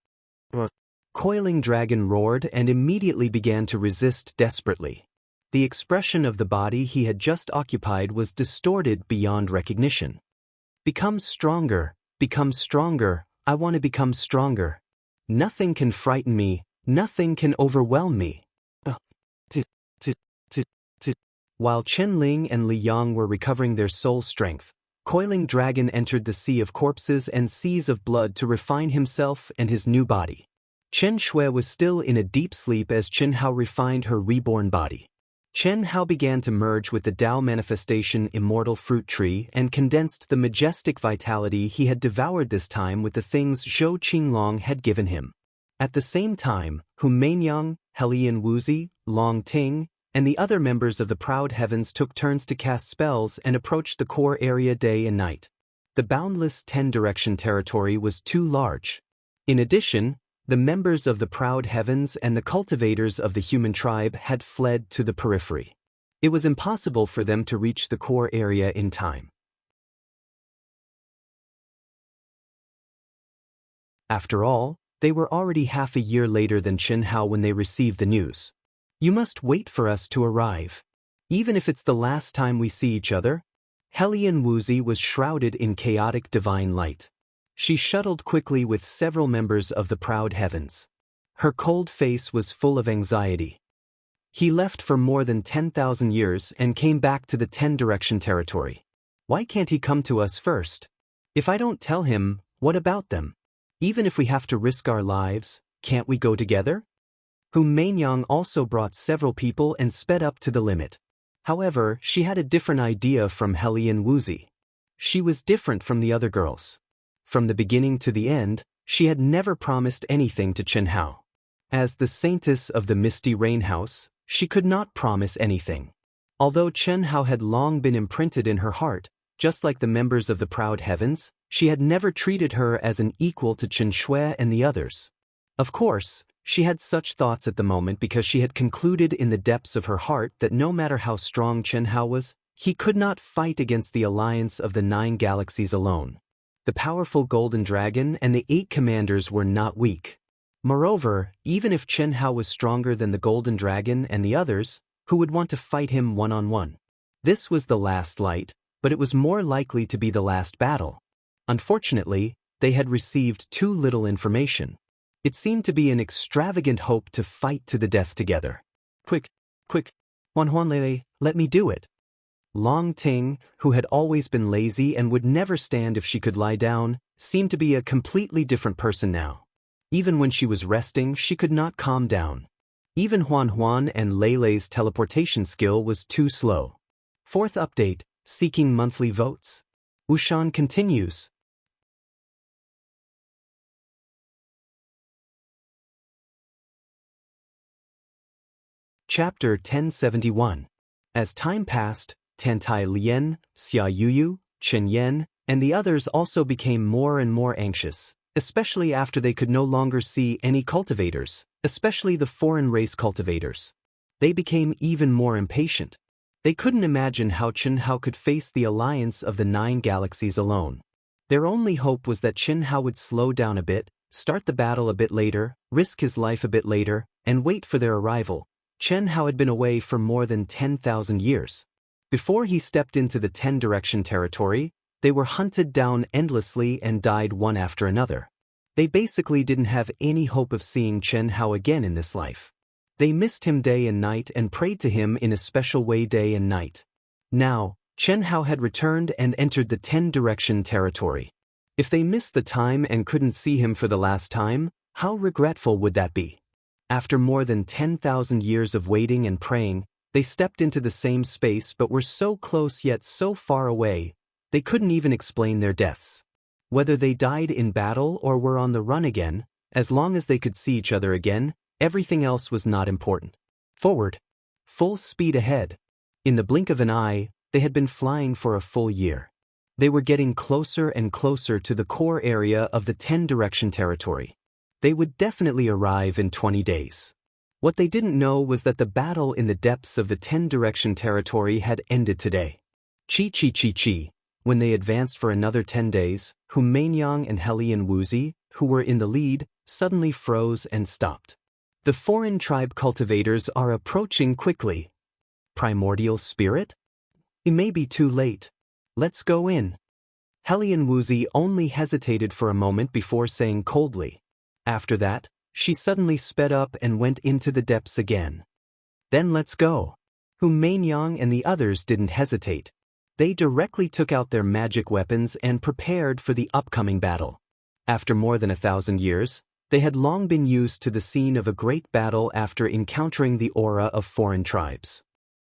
Coiling Dragon roared and immediately began to resist desperately. The expression of the body he had just occupied was distorted beyond recognition. Become stronger, I want to become stronger. Nothing can frighten me, nothing can overwhelm me. While Chen Ling and Li Yang were recovering their soul strength, Coiling Dragon entered the sea of corpses and seas of blood to refine himself and his new body. Chen Shui was still in a deep sleep as Chen Hao refined her reborn body. Chen Hao began to merge with the Tao manifestation Immortal fruit tree and condensed the majestic vitality he had devoured this time with the things Zhou Qinglong had given him. At the same time, Hu Mainyang, Helian Wuzi, Long Ting, and the other members of the Proud Heavens took turns to cast spells and approached the core area day and night. The boundless 10-direction territory was too large. In addition, the members of the Proud Heavens and the cultivators of the human tribe had fled to the periphery. It was impossible for them to reach the core area in time. After all, they were already half a year later than Chen Hao when they received the news. You must wait for us to arrive. Even if it's the last time we see each other. Helian Wuzi was shrouded in chaotic divine light. She shuttled quickly with several members of the Proud Heavens. Her cold face was full of anxiety. He left for more than 10,000 years and came back to the 10-direction territory. Why can't he come to us first? If I don't tell him, what about them? Even if we have to risk our lives, can't we go together? Hu Mainyang also brought several people and sped up to the limit. However, she had a different idea from Helian Wuzi. She was different from the other girls. From the beginning to the end, she had never promised anything to Chen Hao. As the saintess of the Misty Rain House, she could not promise anything. Although Chen Hao had long been imprinted in her heart, just like the members of the Proud Heavens, she had never treated her as an equal to Chen Shui and the others. Of course, she had such thoughts at the moment because she had concluded in the depths of her heart that no matter how strong Chen Hao was, he could not fight against the alliance of the 9 galaxies alone. The powerful Golden Dragon and the 8 commanders were not weak. Moreover, even if Chen Hao was stronger than the Golden Dragon and the others, who would want to fight him one-on-one? This was the last light, but it was more likely to be the last battle. Unfortunately, they had received too little information. It seemed to be an extravagant hope to fight to the death together. Quick, quick, Huan Lele, let me do it. Long Ting, who had always been lazy and would never stand if she could lie down, seemed to be a completely different person now. Even when she was resting, she could not calm down. Even Huan and Lele's teleportation skill was too slow. Fourth update, seeking monthly votes. Wushan continues. Chapter 1071. As time passed, Tantai Lian, Xia Yuyu, Chen Yan, and the others also became more and more anxious, especially after they could no longer see any cultivators, especially the foreign race cultivators. They became even more impatient. They couldn't imagine how Chen Hao could face the alliance of the 9 galaxies alone. Their only hope was that Chen Hao would slow down a bit, start the battle a bit later, risk his life a bit later, and wait for their arrival. Chen Hao had been away for more than 10,000 years. Before he stepped into the 10-direction territory, they were hunted down endlessly and died one after another. They basically didn't have any hope of seeing Chen Hao again in this life. They missed him day and night and prayed to him in a special way day and night. Now, Chen Hao had returned and entered the 10-direction territory. If they missed the time and couldn't see him for the last time, how regretful would that be? After more than 10,000 years of waiting and praying, they stepped into the same space but were so close yet so far away, they couldn't even explain their deaths. Whether they died in battle or were on the run again, as long as they could see each other again, everything else was not important. Forward. Full speed ahead. In the blink of an eye, they had been flying for a full year. They were getting closer and closer to the core area of the 10-direction territory. They would definitely arrive in 20 days. What they didn't know was that the battle in the depths of the 10-direction territory had ended today. Chi. When they advanced for another 10 days, Humaingyang and Helian Wuzi, who were in the lead, suddenly froze and stopped. The foreign tribe cultivators are approaching quickly. Primordial spirit? It may be too late. Let's go in. Helian Wuzi only hesitated for a moment before saying coldly. After that, she suddenly sped up and went into the depths again. Then let's go. Humaingyang and the others didn't hesitate. They directly took out their magic weapons and prepared for the upcoming battle. After more than 1,000 years, they had long been used to the scene of a great battle after encountering the aura of foreign tribes.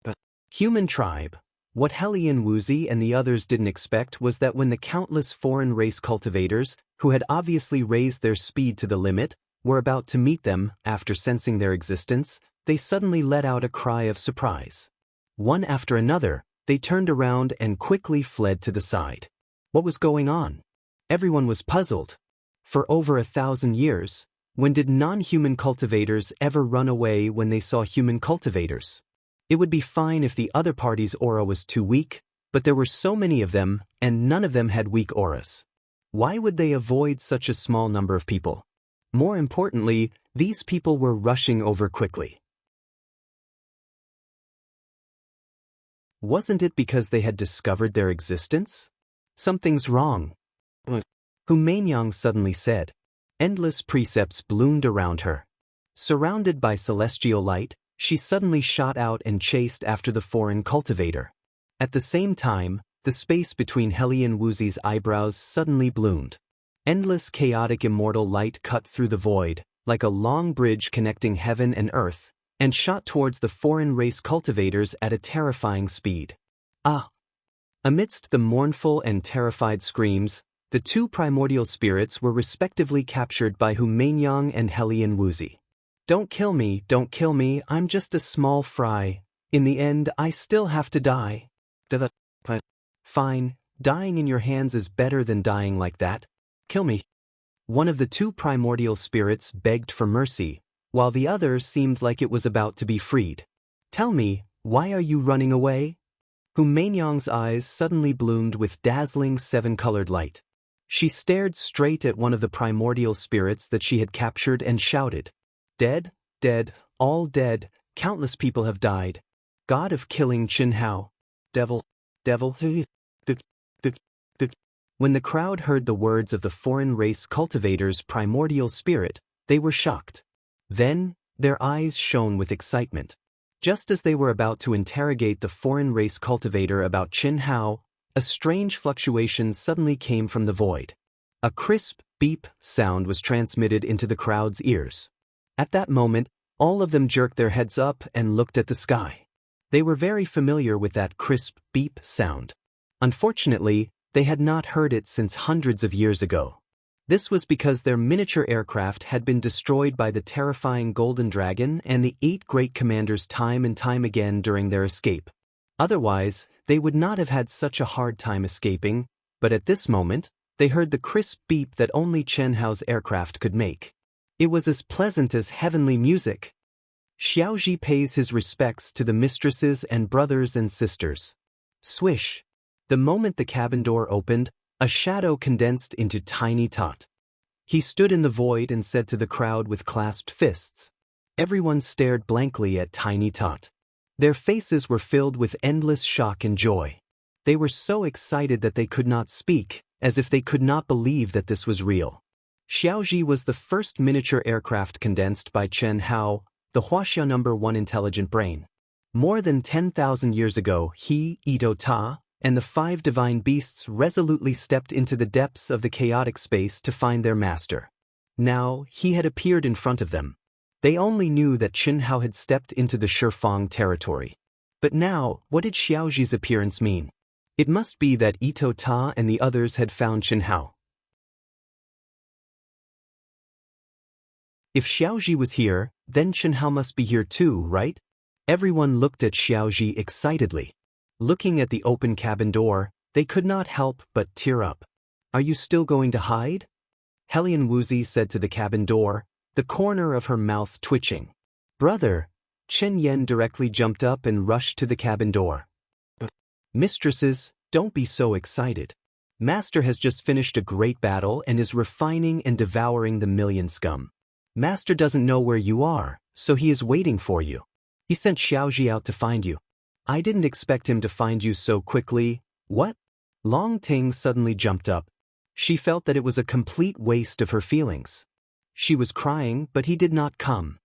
But human tribe, what Helian Wuzi and the others didn't expect was that when the countless foreign race cultivators, who had obviously raised their speed to the limit, were about to meet them after sensing their existence, they suddenly let out a cry of surprise. One after another, they turned around and quickly fled to the side. What was going on? Everyone was puzzled. For over 1,000 years, when did non-human cultivators ever run away when they saw human cultivators? It would be fine if the other party's aura was too weak, but there were so many of them, and none of them had weak auras. Why would they avoid such a small number of people? More importantly, these people were rushing over quickly. Wasn't it because they had discovered their existence? Something's wrong. Humaingyang suddenly said. Endless precepts bloomed around her. Surrounded by celestial light, she suddenly shot out and chased after the foreign cultivator. At the same time, the space between Helian Wuzi's eyebrows suddenly bloomed. Endless chaotic immortal light cut through the void, like a long bridge connecting heaven and earth, and shot towards the foreign race cultivators at a terrifying speed. Ah! Amidst the mournful and terrified screams, the 2 primordial spirits were respectively captured by Humaingyang and Helian Wuzi. Don't kill me, I'm just a small fry. In the end, I still have to die. Fine, dying in your hands is better than dying like that. Kill me. One of the 2 primordial spirits begged for mercy, while the other seemed like it was about to be freed. Tell me, why are you running away? Humaingyang's eyes suddenly bloomed with dazzling 7-colored light. She stared straight at one of the primordial spirits that she had captured and shouted. Dead, dead, all dead, countless people have died. God of killing Chen Hao. devil, devil. When the crowd heard the words of the foreign race cultivator's primordial spirit, they were shocked. Then, their eyes shone with excitement. Just as they were about to interrogate the foreign race cultivator about Qin Hao, a strange fluctuation suddenly came from the void. A crisp, beep sound was transmitted into the crowd's ears. At that moment, all of them jerked their heads up and looked at the sky. They were very familiar with that crisp, beep sound. Unfortunately, they had not heard it since hundreds of years ago. This was because their miniature aircraft had been destroyed by the terrifying Golden Dragon and the 8 great commanders time and time again during their escape. Otherwise, they would not have had such a hard time escaping, but at this moment, they heard the crisp beep that only Chen Hao's aircraft could make. It was as pleasant as heavenly music. Xiaoji pays his respects to the mistresses and brothers and sisters. Swish! The moment the cabin door opened, a shadow condensed into Tiny Tot. He stood in the void and said to the crowd with clasped fists. Everyone stared blankly at Tiny Tot. Their faces were filled with endless shock and joy. They were so excited that they could not speak, as if they could not believe that this was real. Xiaoji was the first miniature aircraft condensed by Chen Hao, the Huaxia No. 1 intelligent brain. More than 10,000 years ago, he, Ito Ta, and the 5 divine beasts resolutely stepped into the depths of the chaotic space to find their master. Now, he had appeared in front of them. They only knew that Qin Hao had stepped into the Shifang territory. But now, what did Xiaoji's appearance mean? It must be that Ito Ta and the others had found Qin Hao. If Xiaoji was here, then Qin Hao must be here too, right? Everyone looked at Xiaoji excitedly. Looking at the open cabin door, they could not help but tear up. Are you still going to hide? Helian Wuzi said to the cabin door, the corner of her mouth twitching. Brother! Chen Yen directly jumped up and rushed to the cabin door. Mistresses, don't be so excited. Master has just finished a great battle and is refining and devouring the million scum. Master doesn't know where you are, so he is waiting for you. He sent Xiaoji out to find you. I didn't expect him to find you so quickly. What? Long Ting suddenly jumped up. She felt that it was a complete waste of her feelings. She was crying, but he did not come.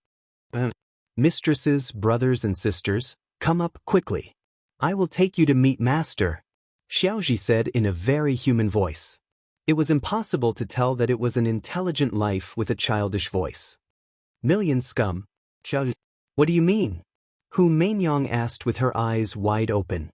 Mistresses, brothers and sisters, come up quickly. I will take you to meet Master, Xiaoji said in a very human voice. It was impossible to tell that it was an intelligent life with a childish voice. Million scum? Xiaoji. What do you mean? Hu Mainyang asked with her eyes wide open.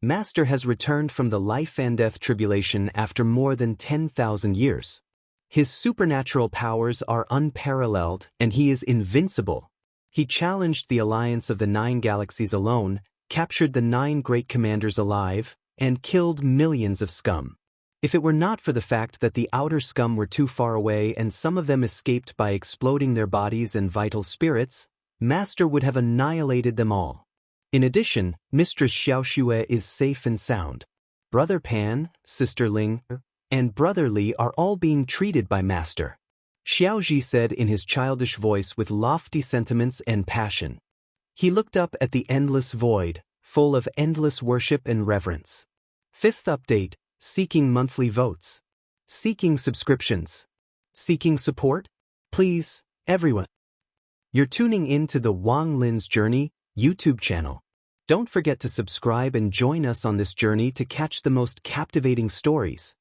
Master has returned from the life and death tribulation after more than 10,000 years. His supernatural powers are unparalleled and he is invincible. He challenged the alliance of the 9 galaxies alone, captured the 9 great commanders alive, and killed millions of scum. If it were not for the fact that the outer scum were too far away and some of them escaped by exploding their bodies and vital spirits, Master would have annihilated them all. In addition, Mistress Xiaoxue is safe and sound. Brother Pan, Sister Ling, and Brother Li are all being treated by Master, Xiaoji said in his childish voice with lofty sentiments and passion. He looked up at the endless void, full of endless worship and reverence. 5th update, seeking monthly votes. Seeking subscriptions. Seeking support? Please, everyone. You're tuning in to the Wang Lin's Journey YouTube channel. Don't forget to subscribe and join us on this journey to catch the most captivating stories.